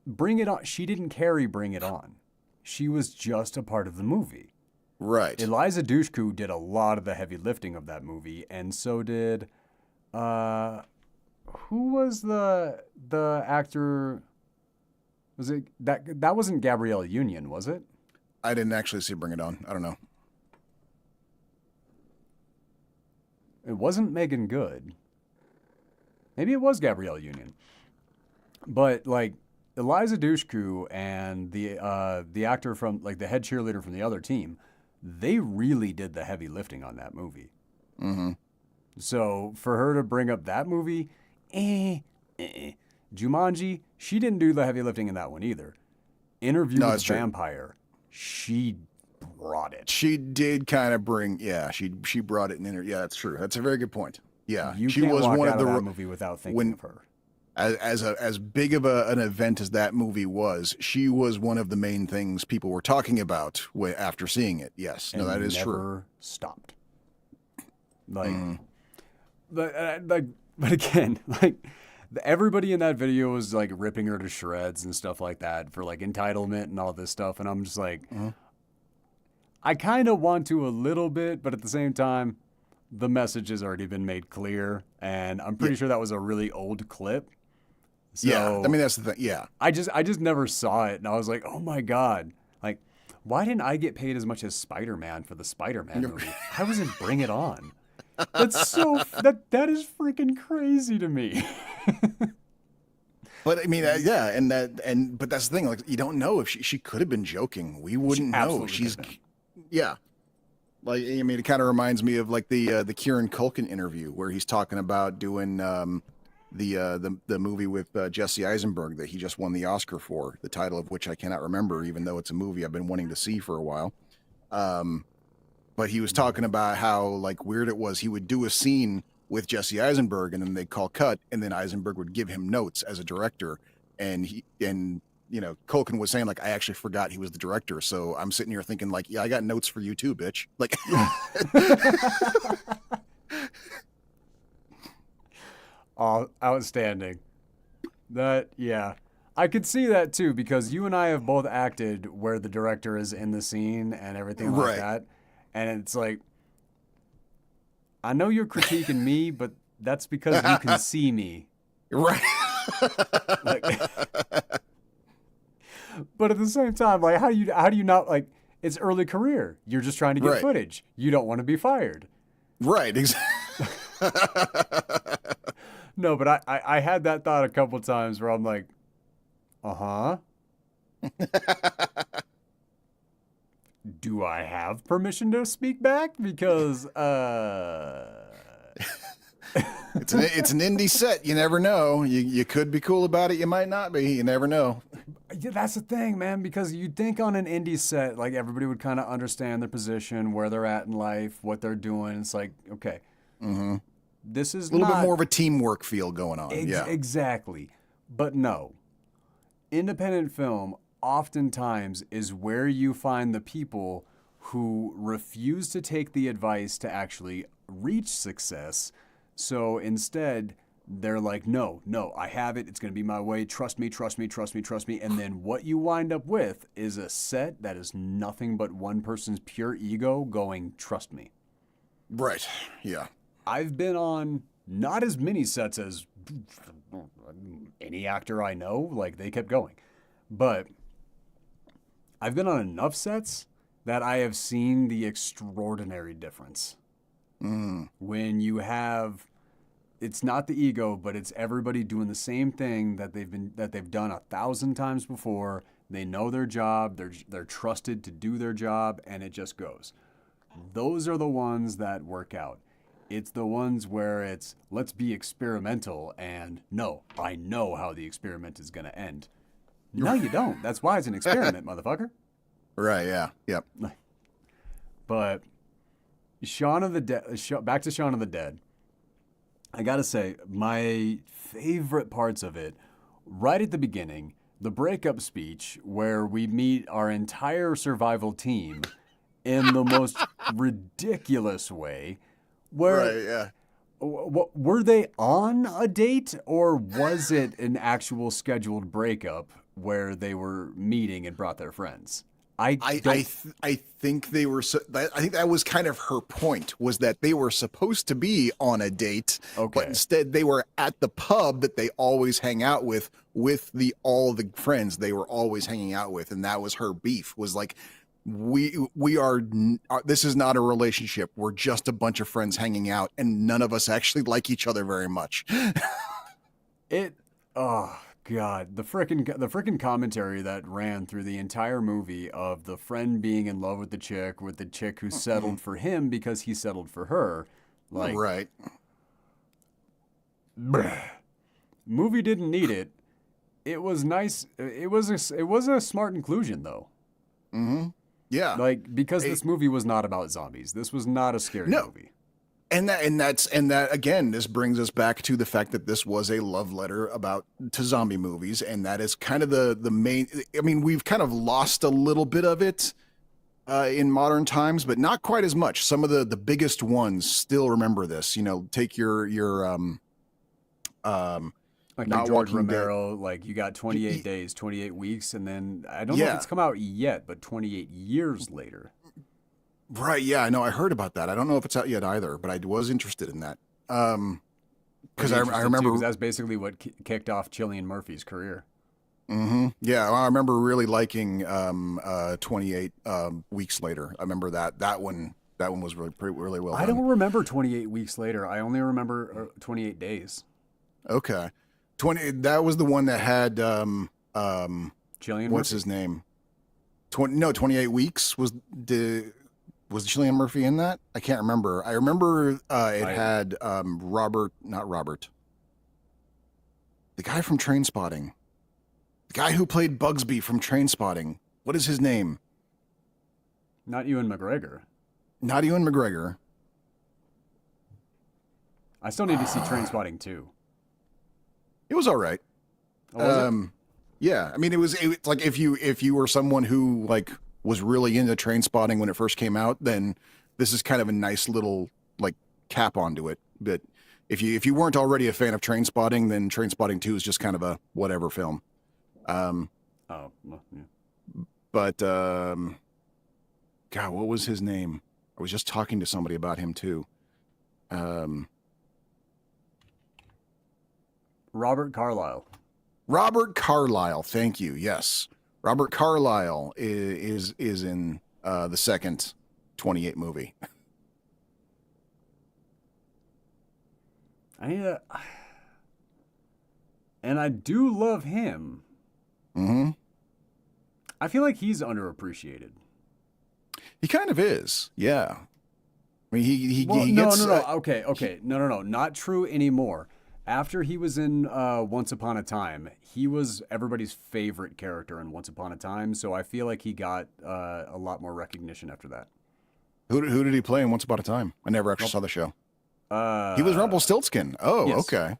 Bring It On. She didn't carry Bring It On. She was just a part of the movie. Right. Eliza Dushku did a lot of the heavy lifting of that movie, and so did, who was the actor? Was it that wasn't Gabrielle Union, was it? I didn't actually see Bring It On. I don't know. It wasn't Megan Good. Maybe it was Gabrielle Union. But like Eliza Dushku and the actor from like the head cheerleader from the other team, they really did the heavy lifting on that movie. Mm-hmm. So for her to bring up that movie, Jumanji, she didn't do the heavy lifting in that one either. Interview with the Vampire, she brought it. She did kind of bring, yeah. She brought it in there. Yeah, that's true. That's a very good point. Yeah, You she can't was walk one out of of the that movie without thinking of her. As big of an event as that movie was. She was one of the main things people were talking about after seeing it. Yes, no, that is true. Never stopped. Like, but again, like everybody in that video was like ripping her to shreds and stuff like that for like entitlement and all this stuff, and I'm just like, I kind of want to a little bit, but at the same time, the message has already been made clear, and I'm pretty sure that was a really old clip. So, yeah, I mean that's the thing. Yeah, I just never saw it, and I was like, oh my god, like, why didn't I get paid as much as Spider-Man for the Spider-Man movie? I was in Bring It On. That's so that is freaking crazy to me. but I mean, yeah, but that's the thing. Like, you don't know if she could have been joking. We wouldn't know. She's, yeah. Like, I mean, it kind of reminds me of like the Kieran Culkin interview where he's talking about doing the movie with Jesse Eisenberg that he just won the Oscar for, the title of which I cannot remember, even though it's a movie I've been wanting to see for a while. But he was talking about how like weird it was. He would do a scene with Jesse Eisenberg, and then they'd call cut, and then Eisenberg would give him notes as a director, and you know, Culkin was saying like, I actually forgot he was the director, so I'm sitting here thinking like, yeah, I got notes for you too, bitch. Like, oh, outstanding. Yeah. I could see that too because you and I have both acted where the director is in the scene and everything like Right. that. And it's like, I know you're critiquing me, but that's because you can see me. Right. Like, but at the same time, like, how do you not like? It's early career. You're just trying to get Right. footage. You don't want to be fired. Right. Exactly. No, but I had that thought a couple times where I'm like, uh huh. Do I have permission to speak back? Because It's an indie set. You never know. You could be cool about it. You might not be. You never know. yeah, that's the thing, man. Because you'd think on an indie set, like everybody would kind of understand their position, where they're at in life, what they're doing. It's like, okay, this is A little not bit more of a teamwork feel going on. Yeah. exactly. But no, independent film oftentimes is where you find the people who refuse to take the advice to actually reach success. So instead, they're like, no, no, I have it. It's going to be my way. Trust me, trust me, trust me, trust me. And then what you wind up with is a set that is nothing but one person's pure ego going, trust me. Right. Yeah. I've been on not as many sets as any actor I know. Like, they kept going. But I've been on enough sets that I have seen the extraordinary difference. When you have, it's not the ego, but it's everybody doing the same thing that they've done 1,000 times before. They know their job. They're trusted to do their job, and it just goes. Those are the ones that work out. It's the ones where it's, let's be experimental, and no, I know how the experiment is going to end. No, you don't. That's why it's an experiment, motherfucker. Right. Yeah. Yep. But Shaun of the Dead, back to Shaun of the Dead. I gotta say, my favorite parts of it, right at the beginning, the breakup speech where we meet our entire survival team in the most ridiculous way. Where Right. Yeah. were they on a date or was it an actual scheduled breakup where they were meeting and brought their friends? I think they were. I think that was kind of her point, was that they were supposed to be on a date, Okay. but instead they were at the pub that they always hang out with all the friends they were always hanging out with, and that was her beef. Was like, we are. This is not a relationship. We're just a bunch of friends hanging out, and none of us actually like each other very much. Oh God, the frickin' commentary that ran through the entire movie of the friend being in love with the chick who settled for him because he settled for her. Like, Right. movie didn't need it. It was nice. It was a smart inclusion though. Yeah. Like, because this movie was not about zombies. This was not a scary No. movie. And that again, this brings us back to the fact that this was a love letter to zombie movies, and that is kind of the main. I mean, we've kind of lost a little bit of it in modern times, but not quite as much. Some of the biggest ones still remember this. You know, take your Like Not George Walking Dead. Romero, like you got 28 days, 28 weeks, and then I don't know if Yeah. it's come out yet, but 28 years later. Right. Yeah, I know. I heard about that. I don't know if it's out yet either, but I was interested in that. Because Pretty I interesting, remember. too, 'cause that's basically what kicked off Cillian Murphy's career. Yeah, I remember really liking 28 weeks later. I remember that one. That one was really well done. I don't remember 28 weeks later. I only remember 28 days. Okay. 20, that was the one that had Cillian what's Murphy. his name? 28 weeks was Cillian Murphy in that? I can't remember. I remember it had not Robert. The guy from Trainspotting. The guy who played Bugsby from Trainspotting. What is his name? Not Ewan McGregor. Not Ewan McGregor. I still need to see Trainspotting 2. It was all right. Oh, was it? Yeah, I mean, it's like if you were someone who like was really into Trainspotting when it first came out, then this is kind of a nice little like cap onto it. But if you weren't already a fan of Trainspotting, then Trainspotting 2 is just kind of a whatever film. Oh, well, yeah. But God, what was his name? I was just talking to somebody about him too. Robert Carlyle. Robert Carlyle. Thank you. Yes, Robert Carlyle is in the second 28 movie. I need a, and I do love him. Mm-hmm. I feel like he's underappreciated. He kind of is. Yeah. I mean, he No, gets. Okay. No. Not true anymore. After he was in Once Upon a Time, he was everybody's favorite character in Once Upon a Time. So I feel like he got a lot more recognition after that. Who did he play in Once Upon a Time? I never actually saw the show. He was He Rumpelstiltskin. Oh, yes. okay.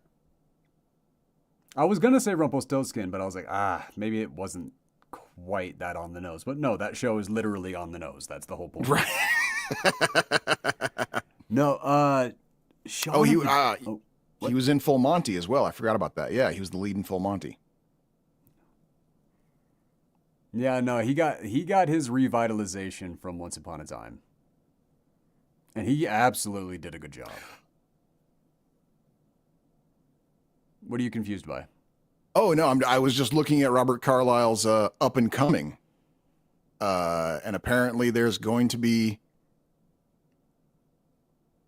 I was gonna say Rumpelstiltskin, but I was like, maybe it wasn't quite that on the nose. But no, that show is literally on the nose. That's the whole point. Right. No, Shaun. Oh, he What? was in Full Monty as well. I forgot about that. Yeah, he was the lead in Full Monty. Yeah, no, he got his revitalization from Once Upon a Time, and he absolutely did a good job. What are you confused by? Oh no, I was just looking at Robert Carlyle's Up and Coming, and apparently there's going to be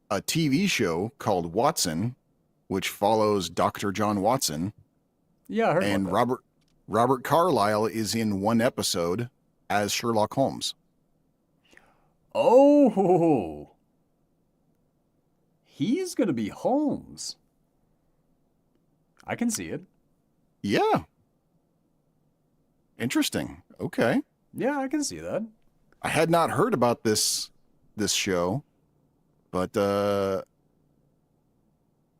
a TV show called Watson, which follows Dr. John Watson. Yeah, I heard and about that. Robert Carlyle is in one episode as Sherlock Holmes. Oh, he's gonna be Holmes. I can see it. Yeah. Interesting. Okay. Yeah, I can see that. I had not heard about this show, but oh,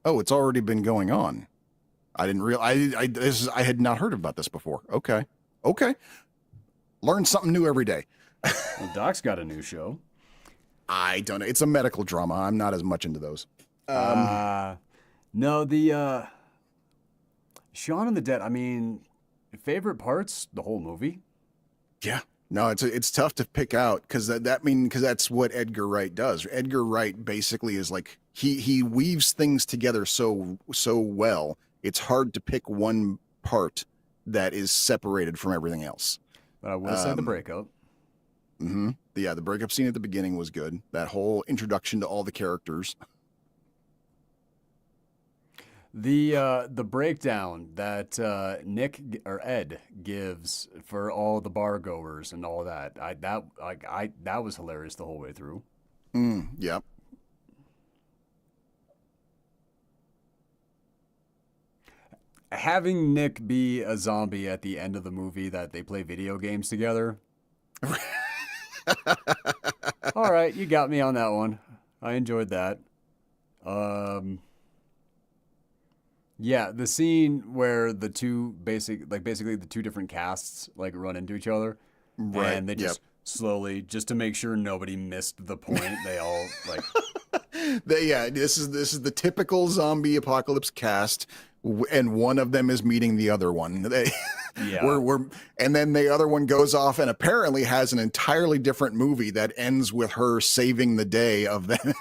it's already been going on. I didn't realize I had not heard about this before. Okay. Learn something new every day. Well, Doc's got a new show. I don't know. It's a medical drama. I'm not as much into those. No, the Shaun of the Dead. I mean, favorite parts, the whole movie. Yeah. No, it's tough to pick out because because that's what Edgar Wright does. Edgar Wright basically is like he weaves things together so well. It's hard to pick one part that is separated from everything else. But I will say the breakup. Mm-hmm. Yeah, the breakup scene at the beginning was good. That whole introduction to all the characters. The breakdown that Nick or Ed gives for all the bar goers and all that, that was hilarious the whole way through. Yep. Having Nick be a zombie at the end of the movie that they play video games together. All right, you got me on that one. I enjoyed that. Yeah, the scene where the two basically the two different casts like run into each other, Right. and they just slowly, just to make sure nobody missed the point, they all like. This is the typical zombie apocalypse cast, and one of them is meeting the other one. Yeah. And then the other one goes off and apparently has an entirely different movie that ends with her saving the day of them.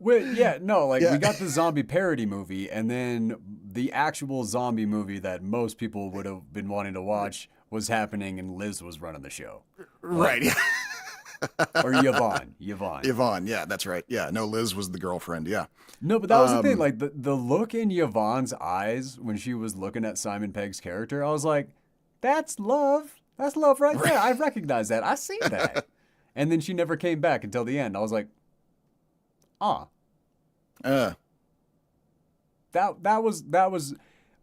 Well, yeah, no, we got the zombie parody movie, and then the actual zombie movie that most people would have been wanting to watch was happening, and Liz was running the show. Right. Or Yvonne. Yvonne, yeah, that's right. Yeah, no, Liz was the girlfriend, yeah. No, but that was the thing. Like, the look in Yvonne's eyes when she was looking at Simon Pegg's character, I was like, that's love. That's love right there. I recognize that. I see that. And then she never came back until the end. I was like,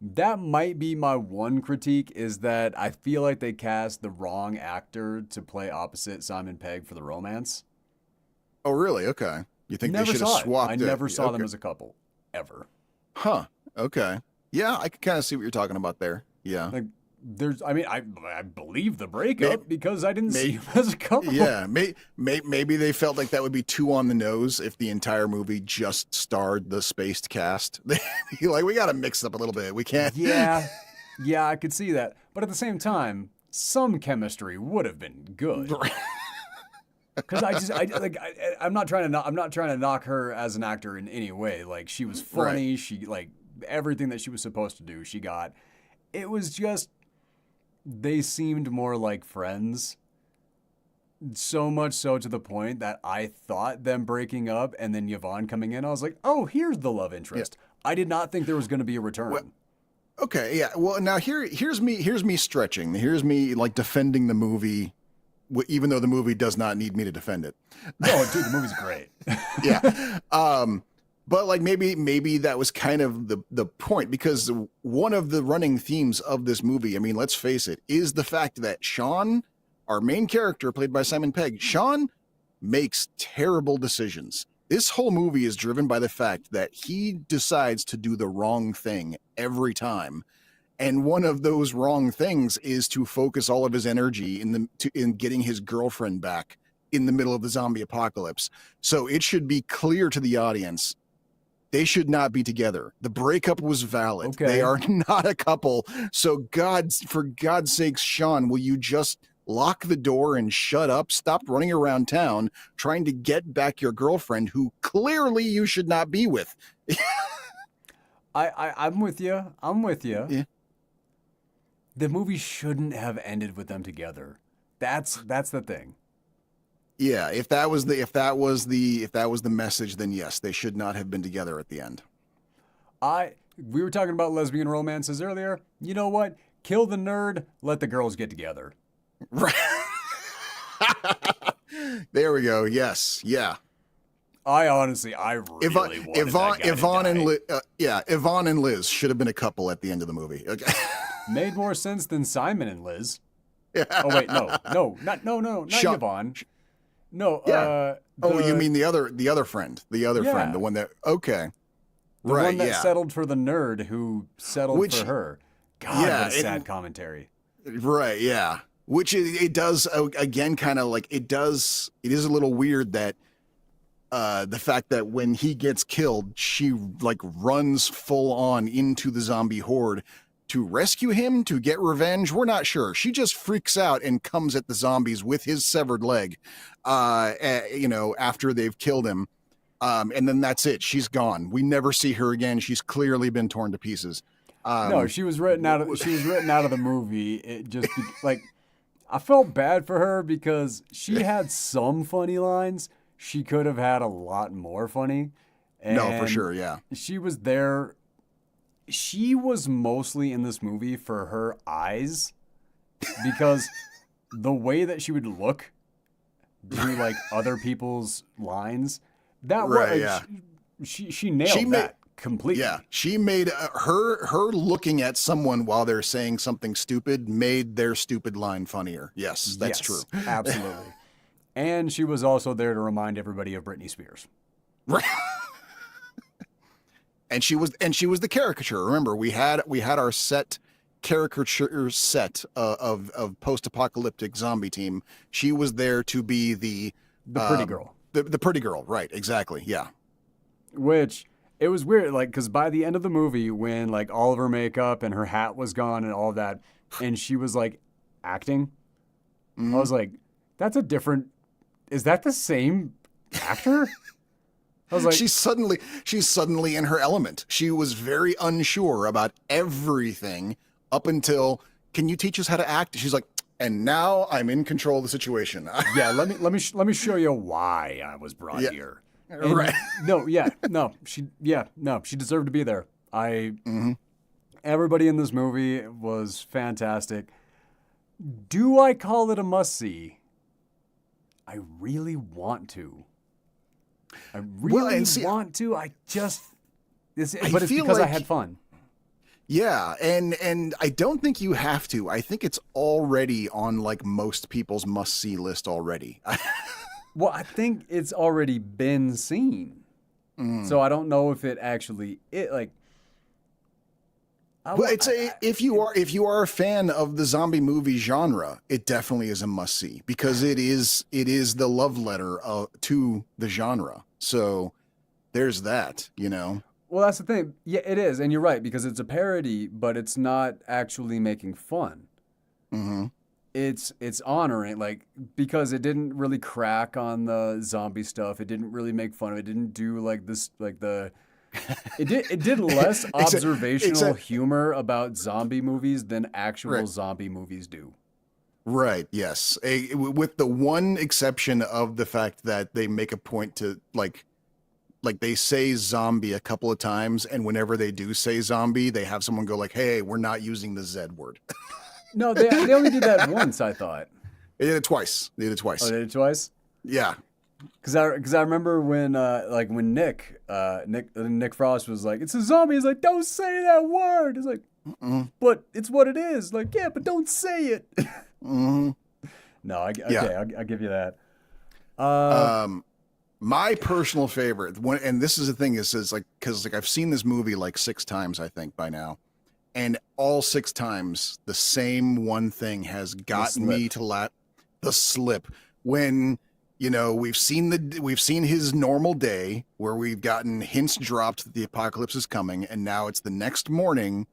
that might be my one critique, is that I feel like they cast the wrong actor to play opposite Simon Pegg for the romance. Oh, really? Okay. You think Never they should have saw it. swapped I it? never saw them Okay. as a couple, ever. Huh. Okay. Yeah, I can kind of see what you're talking about there. Yeah. Like, I mean, I believe the breakup because I didn't see May, them as a couple. yeah, maybe they felt like that would be too on the nose if the entire movie just starred the spaced cast. Like, we got to mix it up a little bit. We can't. Yeah, yeah, I could see that. But at the same time, some chemistry would have been good. Because I'm not trying to knock her as an actor in any way. Like, she was funny. Right. She, like, everything that she was supposed to do, she got. It was just, they seemed more like friends. So much so to the point that I thought them breaking up and then Yvonne coming in, I was like, oh, here's the love interest. I did not think there was going to be a return. Well, okay, yeah. Well, now here's me stretching. Here's me like defending the movie, even though the movie does not need me to defend it. No, dude, the movie's great. Yeah. But like maybe that was kind of the point, because one of the running themes of this movie, I mean, let's face it, is the fact that Shaun, our main character played by Simon Pegg, Shaun makes terrible decisions. This whole movie is driven by the fact that he decides to do the wrong thing every time. And one of those wrong things is to focus all of his energy in getting his girlfriend back in the middle of the zombie apocalypse. So it should be clear to the audience, they should not be together. The breakup was valid. Okay. They are not a couple. So for God's sakes, Shaun, will you just lock the door and shut up? Stop running around town trying to get back your girlfriend, who clearly you should not be with. I'm with you. I'm with you. Yeah. The movie shouldn't have ended with them together. That's the thing. Yeah, if that was the message, then yes, they should not have been together at the end. We were talking about lesbian romances earlier. You know what? Kill the nerd, let the girls get together. Right. There we go. Yes. Yeah. I really wanted that guy to die. Yvonne and Liz should have been a couple at the end of the movie. Okay. Made more sense than Simon and Liz. Yeah. Oh wait, not Shaun, Yvonne. No, yeah. You mean the other friend, friend, the one that, okay. The one that settled for the nerd who settled for her. God, what a sad commentary. Right, yeah. Which it does, again, kind of like, it is a little weird that the fact that when he gets killed, she like runs full on into the zombie horde to rescue him, to get revenge. We're not sure. She just freaks out and comes at the zombies with his severed leg, after they've killed him. And then that's it. She's gone. We never see her again. She's clearly been torn to pieces. No, she was written out of the movie. It just like, I felt bad for her because she had some funny lines. She could have had a lot more funny. And no, for sure, yeah. She was there. She was mostly in this movie for her eyes, because the way that she would look do like other people's lines, that right, was she nailed that completely. Yeah, she made her looking at someone while they're saying something stupid made their stupid line funnier. Yes, that's true. Absolutely. And she was also there to remind everybody of Britney Spears. Right. And she was the caricature. Remember, we had our caricature set of post-apocalyptic zombie team. She was there to be the pretty girl. The pretty girl, right? Exactly. Yeah. Which, it was weird, like, because by the end of the movie, when like all of her makeup and her hat was gone and all that, and she was like acting, I was like, is that the same actor? I was like, she's suddenly in her element. She was very unsure about everything up until, can you teach us how to act? She's like, and now I'm in control of the situation. Yeah, let me show you why I was brought here. And right. She deserved to be there. Everybody in this movie was fantastic. Do I call it a must-see? I really want to. I really want to. It's because I had fun. Yeah, and I don't think you have to. I think it's already on like most people's must-see list already. Well, I think it's already been seen. So I don't know if it actually Well, if you are a fan of the zombie movie genre, it definitely is a must see because it is the love letter to the genre. So there's that, you know. Well, that's the thing. Yeah, it is, and you're right because it's a parody, but it's not actually making fun. Hmm. It's honoring, like, because it didn't really crack on the zombie stuff. It didn't really make fun of it. It didn't do like this, like the it did less except observational except humor about zombie movies than actual right. zombie movies do. Right, yes. With the one exception of the fact that they make a point to like they say zombie a couple of times, and whenever they do say zombie, they have someone go like, "Hey, we're not using the Z word." No, they only did that once, I thought. They did it twice. They did it Oh, twice. they did it twice? Yeah. Because I remember when like when Nick Frost was like, it's a zombie. He's like, don't say that word. It's like, Mm-mm. but it's what it is. Like, yeah, but don't say it. Hmm. No, Yeah. okay, I'll give you that. My personal favorite one, and this is the thing is like because like I've seen this movie like 6 times I think by now, and all 6 times the same one thing has The gotten slip. me to laugh. The slip when we've seen his normal day where we've gotten hints dropped that the apocalypse is coming, and now it's the next morning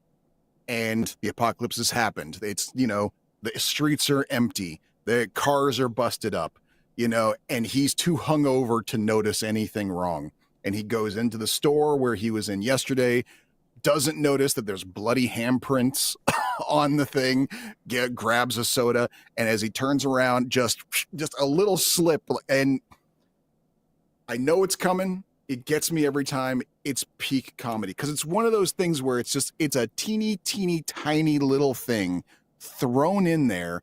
and the apocalypse has happened. It's the streets are empty, the cars are busted up, and he's too hungover to notice anything wrong. And he goes into the store where he was in yesterday, doesn't notice that there's bloody handprints on the thing, grabs a soda, and as he turns around, just a little slip, and I know it's coming. It gets me every time. It's peak comedy because it's one of those things where it's a teeny, teeny, tiny little thing thrown in there,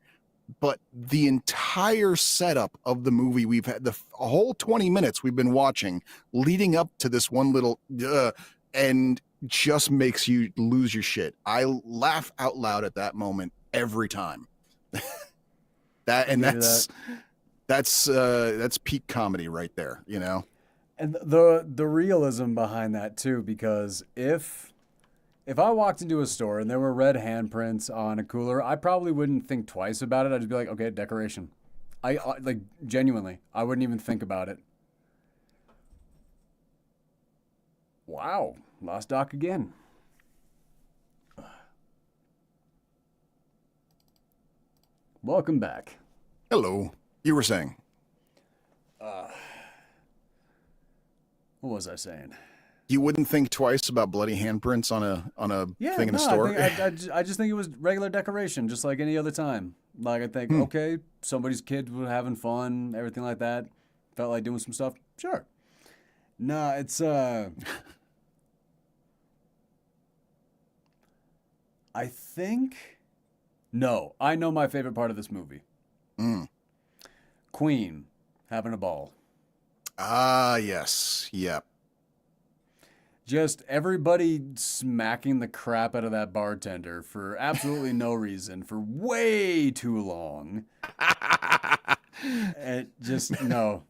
but the entire setup of the movie we've had the whole 20 minutes we've been watching leading up to this one little and just makes you lose your shit. I laugh out loud at that moment every time. that I'll and give you that. that's peak comedy right there, And the realism behind that too, because if I walked into a store and there were red handprints on a cooler, I probably wouldn't think twice about it. I'd just be like, okay, decoration. I like genuinely, I wouldn't even think about it. Wow, lost doc again. Welcome back. Hello. You were saying. What was I saying? You wouldn't think twice about bloody handprints on a Yeah, thing in a no, store. I just think it was regular decoration, just like any other time. Like I think, Hmm. okay, somebody's kids were having fun, everything like that. Felt like doing some stuff. Sure. Nah, it's I think no, I know my favorite part of this movie. Mm. Queen having a ball. Ah, yes. Yep. Just everybody smacking the crap out of that bartender for absolutely no reason for way too long. And just no,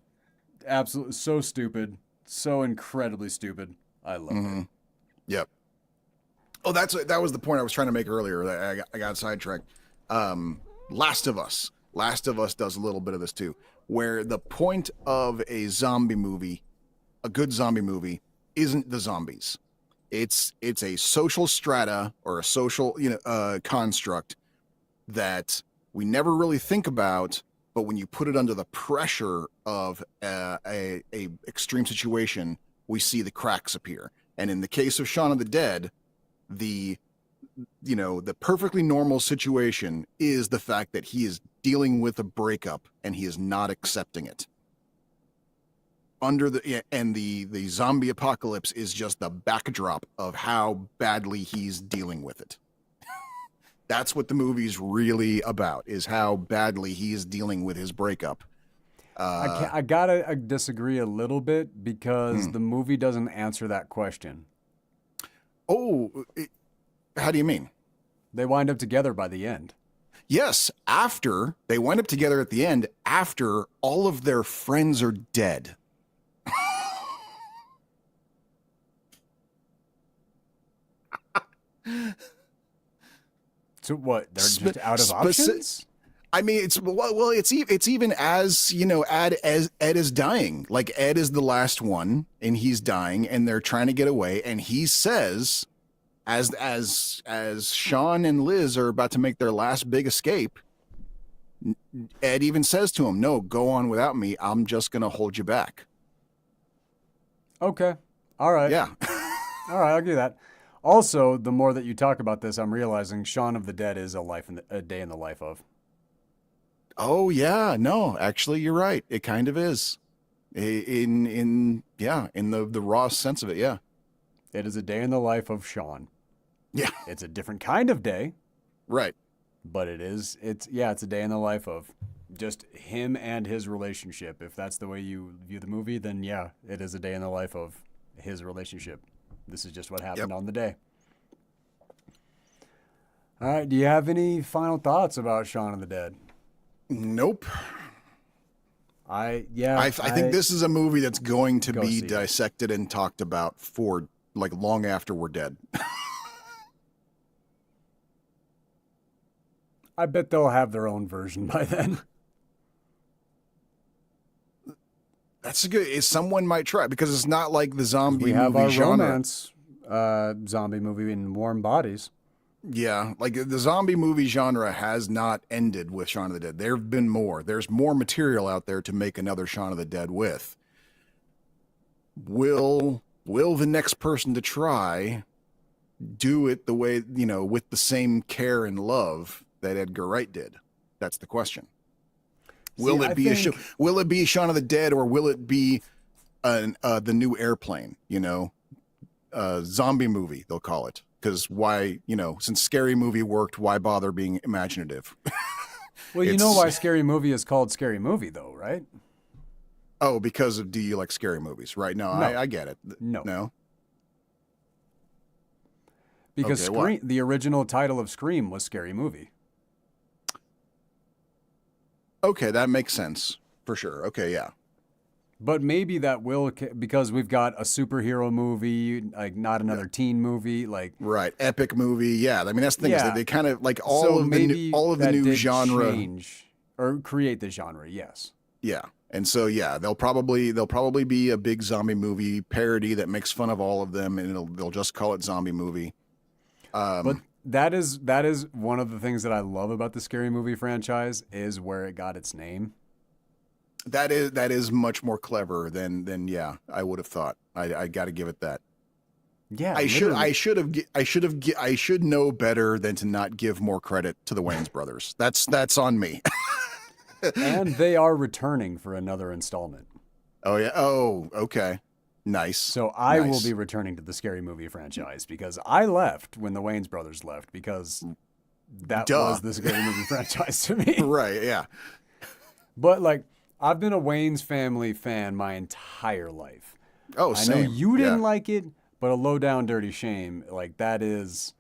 absolutely so stupid, so incredibly stupid. I love it. Yep. Oh, that was the point I was trying to make earlier. That I got sidetracked. Last of Us. Last of Us does a little bit of this too, where the point of a zombie movie, a good zombie movie, isn't the zombies. It's a social strata or a social construct that we never really think about, but when you put it under the pressure of a extreme situation, we see the cracks appear. And in the case of Shaun of the Dead, the the perfectly normal situation is the fact that he is dealing with a breakup and he is not accepting it. The zombie apocalypse is just the backdrop of how badly he's dealing with it. That's what the movie's really about, is how badly he is dealing with his breakup. I gotta disagree a little bit because Hmm. the movie doesn't answer that question. Oh, how do you mean? They wind up together by the end. Yes, after they wind up together at the end, after all of their friends are dead. So what? They're Spe- just out of speci- options? I mean, it's even as Ed is dying. Like Ed is the last one, and he's dying, and they're trying to get away, and he says, as Shaun and Liz are about to make their last big escape, Ed even says to him, "No, go on without me. I'm just gonna hold you back." Okay. All right. Yeah. All right, I'll give you that. Also, the more that you talk about this, I'm realizing Shaun of the Dead is a day in the life of. Oh yeah, no, actually, you're right. It kind of is. In the raw sense of it, yeah. It is a day in the life of Shaun. Yeah. It's a different kind of day, Right. but it's a day in the life of just him and his relationship. If that's the way you view the movie, then yeah, it is a day in the life of his relationship. This is just what happened on the day. All right, do you have any final thoughts about Shaun of the Dead? Nope. I think this is a movie that's going to be see it. dissected and talked about for like long after we're dead. I bet they'll have their own version by then. That's a good. Someone might try because it's not like the zombie We have movie our genre. romance zombie movie in Warm Bodies. Yeah, like the zombie movie genre has not ended with Shaun of the Dead. There have been more. There's more material out there to make another Shaun of the Dead with. Will the next person to try do it the way, with the same care and love that Edgar Wright did? That's the question. Will it be Shaun of the Dead, or will it be the new Airplane, zombie movie, they'll call it? Because why, since Scary Movie worked, why bother being imaginative? Well, you know why Scary Movie is called Scary Movie, though, right? Oh, because of do you like scary movies? Right. No. I get it. No? Because Okay, the original title of Scream was Scary Movie. Okay, that makes sense. For sure. Okay, yeah. But maybe that will, because we've got a superhero movie, like not another teen movie, like Right, epic movie. Yeah, I mean that's the thing is that they kind of like all so of the new genre change or create the genre. Yes. Yeah, and so yeah, they'll probably be a big zombie movie parody that makes fun of all of them, and they'll just call it zombie movie. But that is one of the things that I love about the Scary Movie franchise is where it got its name. That is much more clever than yeah, I would have thought. I got to give it that. Yeah, I should know better than to not give more credit to the Wayans brothers. That's on me. And they are returning for another installment. Oh yeah. Oh, okay. Nice. So I will be returning to the Scary Movie franchise because I left when the Wayans brothers left because that was the Scary Movie franchise to me. Right, yeah. But like I've been a Wayans family fan my entire life. Oh, same. I know you didn't like it, but A Low Down Dirty Shame, like that is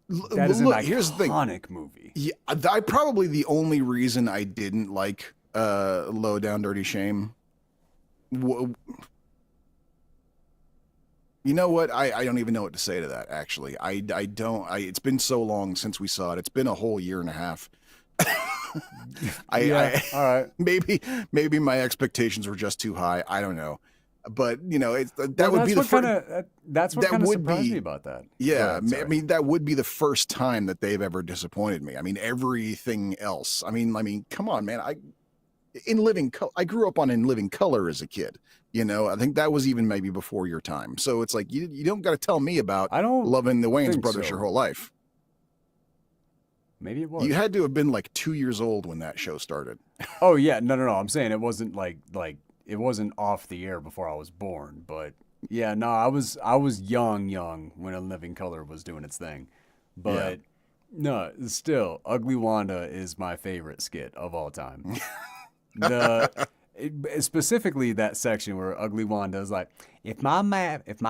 an iconic movie. Yeah, I probably the only reason I didn't like Low Down Dirty Shame. You know what? I don't even know what to say to that. Actually, I don't. It's been so long since we saw it. It's been a whole year and a half. All right. Maybe my expectations were just too high. I don't know, but that would be that's what kind of surprised me about that. Yeah, I mean that would be the first time that they've ever disappointed me. I mean everything else. I mean, come on, man. I grew up on In Living Color as a kid. I think that was even maybe before your time. So it's like you don't got to tell me about loving the Wayans brothers your whole life. Maybe it was. You had to have been like 2 years old when that show started. Oh yeah, no. I'm saying it wasn't like it wasn't off the air before I was born, but yeah, no, I was young when In Living Color was doing its thing. But no, still Ugly Wanda is my favorite skit of all time. Specifically that section where Ugly Wanda is like, if my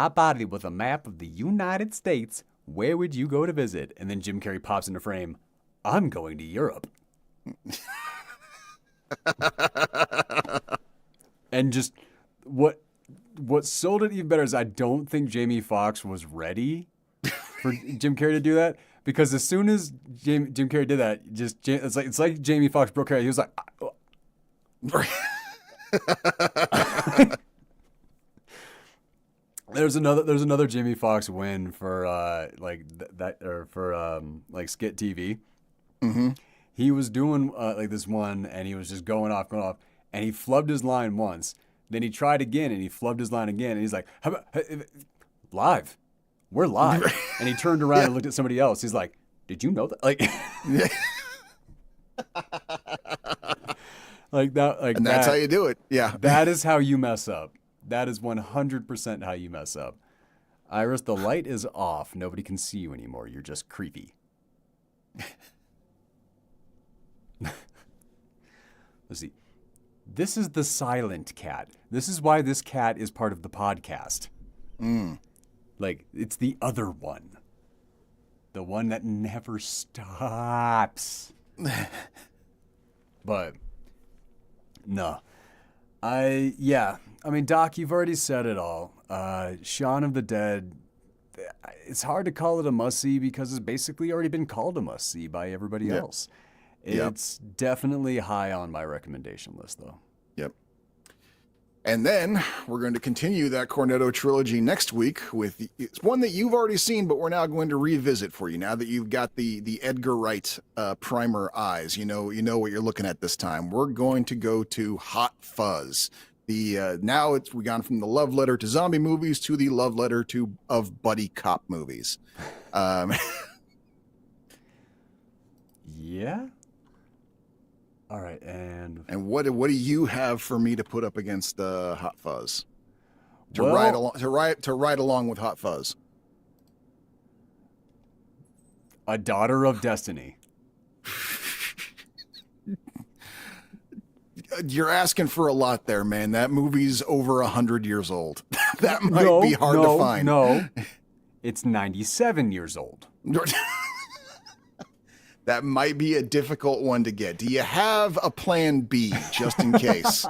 body was a map of the United States, where would you go to visit? And then Jim Carrey pops into frame, I'm going to Europe. And just what sold it even better is I don't think Jamie Foxx was ready for Jim Carrey to do that? Because as soon as Jim Carrey did that, it's like Jamie Foxx broke her. He was like, there's another Jamie Foxx win for like skit TV. Mm-hmm. He was doing like this one, and he was just going off, and he flubbed his line once. Then he tried again, and he flubbed his line again, and he's like, "How about live? We're live." And he turned around and looked at somebody else. He's like, "Did you know that?" Like, like that. Like, and that's how you do it. Yeah, that is how you mess up. That is 100% how you mess up. Iris, the light is off. Nobody can see you anymore. You're just creepy. Let's see. This is the silent cat. This is why this cat is part of the podcast. Like, it's the other one. The one that never stops. But, no. I mean, Doc, you've already said it all. Shaun of the Dead, it's hard to call it a must-see because it's basically already been called a must-see by everybody else. It's definitely high on my recommendation list, though. Yep. And then we're going to continue that Cornetto trilogy next week with it's one that you've already seen, but we're now going to revisit for you. Now that you've got the Edgar Wright primer eyes, you know what you're looking at this time. We're going to go to Hot Fuzz. Now we've gone from the love letter to zombie movies to the love letter of buddy cop movies. Yeah. All right, and what do you have for me to put up against Hot Fuzz? To ride along with Hot Fuzz. A Daughter of Destiny. You're asking for a lot there, man. That movie's over 100 years old. That might be hard to find. No, it's 97 years old. That might be a difficult one to get. Do you have a plan B just in case?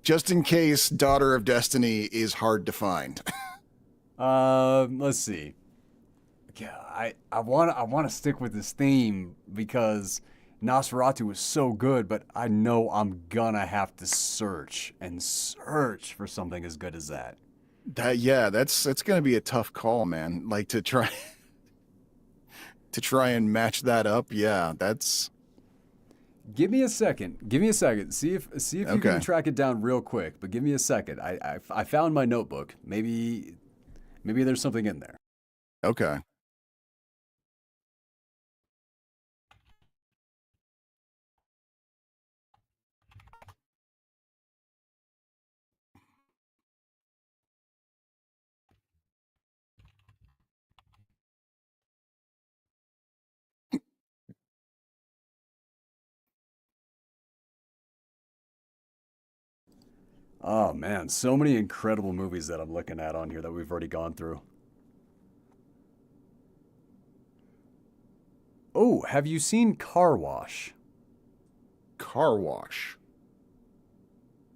Just in case Daughter of Destiny is hard to find. Let's see. Yeah, I want to stick with this theme because Nosferatu was so good, but I know I'm gonna have to search for something as good as that. That's gonna be a tough call, man. Like to try and match that up. Yeah, that's. Give me a second. See if you can track it down real quick. But give me a second. I found my notebook. Maybe there's something in there. Okay. Oh man, so many incredible movies that I'm looking at on here that we've already gone through. Oh, have you seen Car Wash? Car Wash.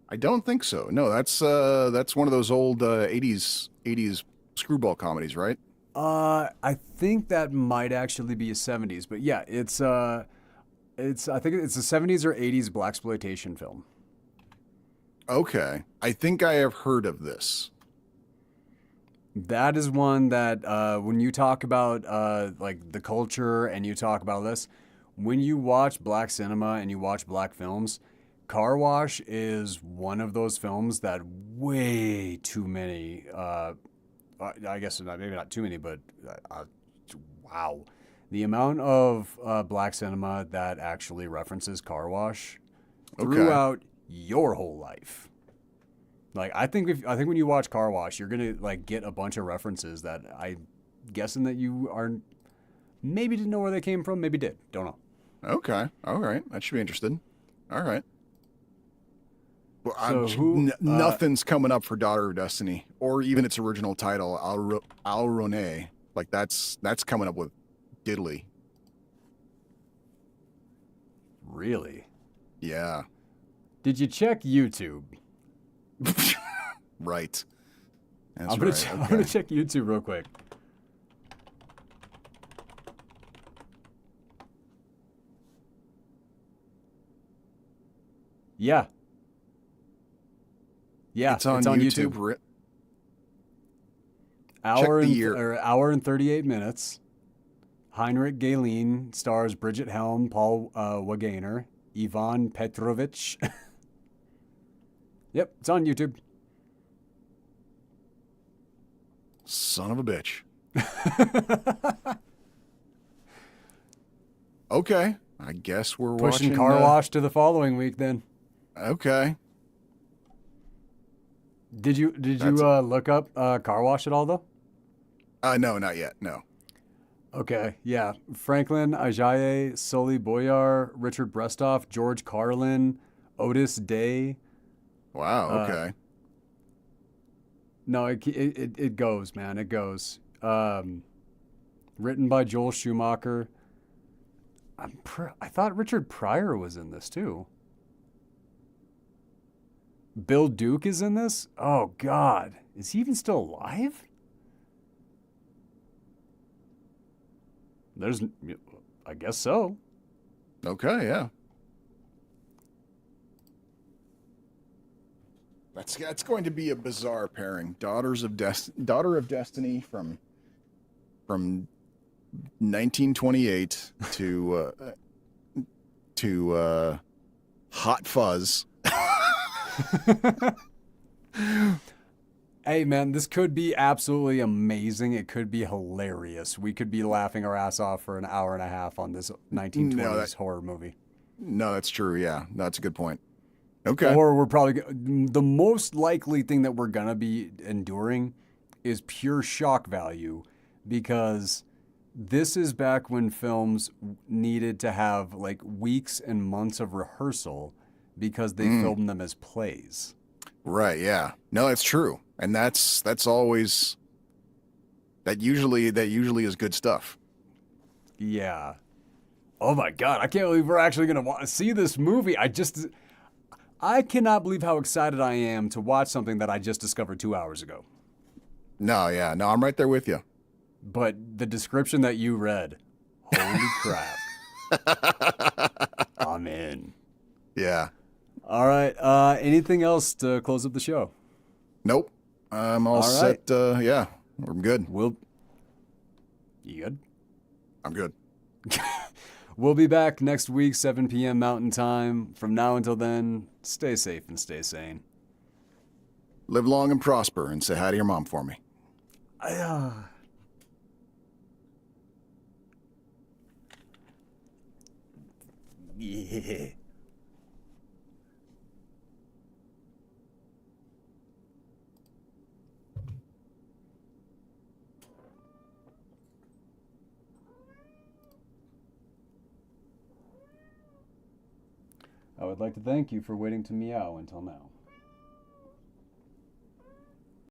I don't think so. No, that's one of those old 80s screwball comedies, right? I think that might actually be a 70s, but yeah, I think it's a 70s or 80s blaxploitation film. Okay. I think I have heard of this. That is one that when you talk about like the culture and you talk about this, when you watch black cinema and you watch black films, Car Wash is one of those films that way too many, I guess maybe not too many, but wow. The amount of black cinema that actually references Car Wash throughout your whole life. Like I think when you watch Car Wash, you're gonna like get a bunch of references that I'm guessing that you are maybe didn't know where they came from, maybe did, don't know. Okay, all right, that should be interesting. All right. Well, So nothing's coming up for Daughter of Destiny, or even its original title, Al Ronay. Like that's coming up with diddly. Really? Yeah. Did you check YouTube? Right. I'm gonna check YouTube real quick. Yeah. Yeah, It's on YouTube. Check the year. Hour and 38 minutes. Heinrich Galeen stars Bridget Helm, Paul Waganer, Ivan Petrovich. Yep, it's on YouTube. Son of a bitch. Okay, I guess we're Pushing watching Car Wash to the following week then. Okay. Did you look up Car Wash at all though? No, not yet. No. Okay, yeah. Franklin Ajaye, Sully Boyar, Richard Brestoff, George Carlin, Otis Day. Wow. Okay. No, it goes, man. It goes. Written by Joel Schumacher. I thought Richard Pryor was in this too. Bill Duke is in this? Oh, God. Is he even still alive? I guess so. Okay. Yeah. That's going to be a bizarre pairing. Daughter of Destiny from 1928 to Hot Fuzz. Hey, man, this could be absolutely amazing. It could be hilarious. We could be laughing our ass off for an hour and a half on this 1920s horror movie. No, that's true. Yeah, that's a good point. Okay. Or we're probably the most likely thing that we're gonna be enduring is pure shock value, because this is back when films needed to have like weeks and months of rehearsal because they filmed them as plays. Right. Yeah. No, that's true, and that's always that usually is good stuff. Yeah. Oh my God! I can't believe we're actually gonna want to see this movie. I cannot believe how excited I am to watch something that I just discovered 2 hours ago. No, yeah, no, I'm right there with you. But the description that you read, holy crap. I'm in. Yeah. All right. Anything else to close up the show? Nope. I'm all set. Yeah, I'm good. You good? I'm good. We'll be back next week, 7 p.m. Mountain Time. From now until then, stay safe and stay sane. Live long and prosper, and say hi to your mom for me. Yeah. I would like to thank you for waiting to meow until now.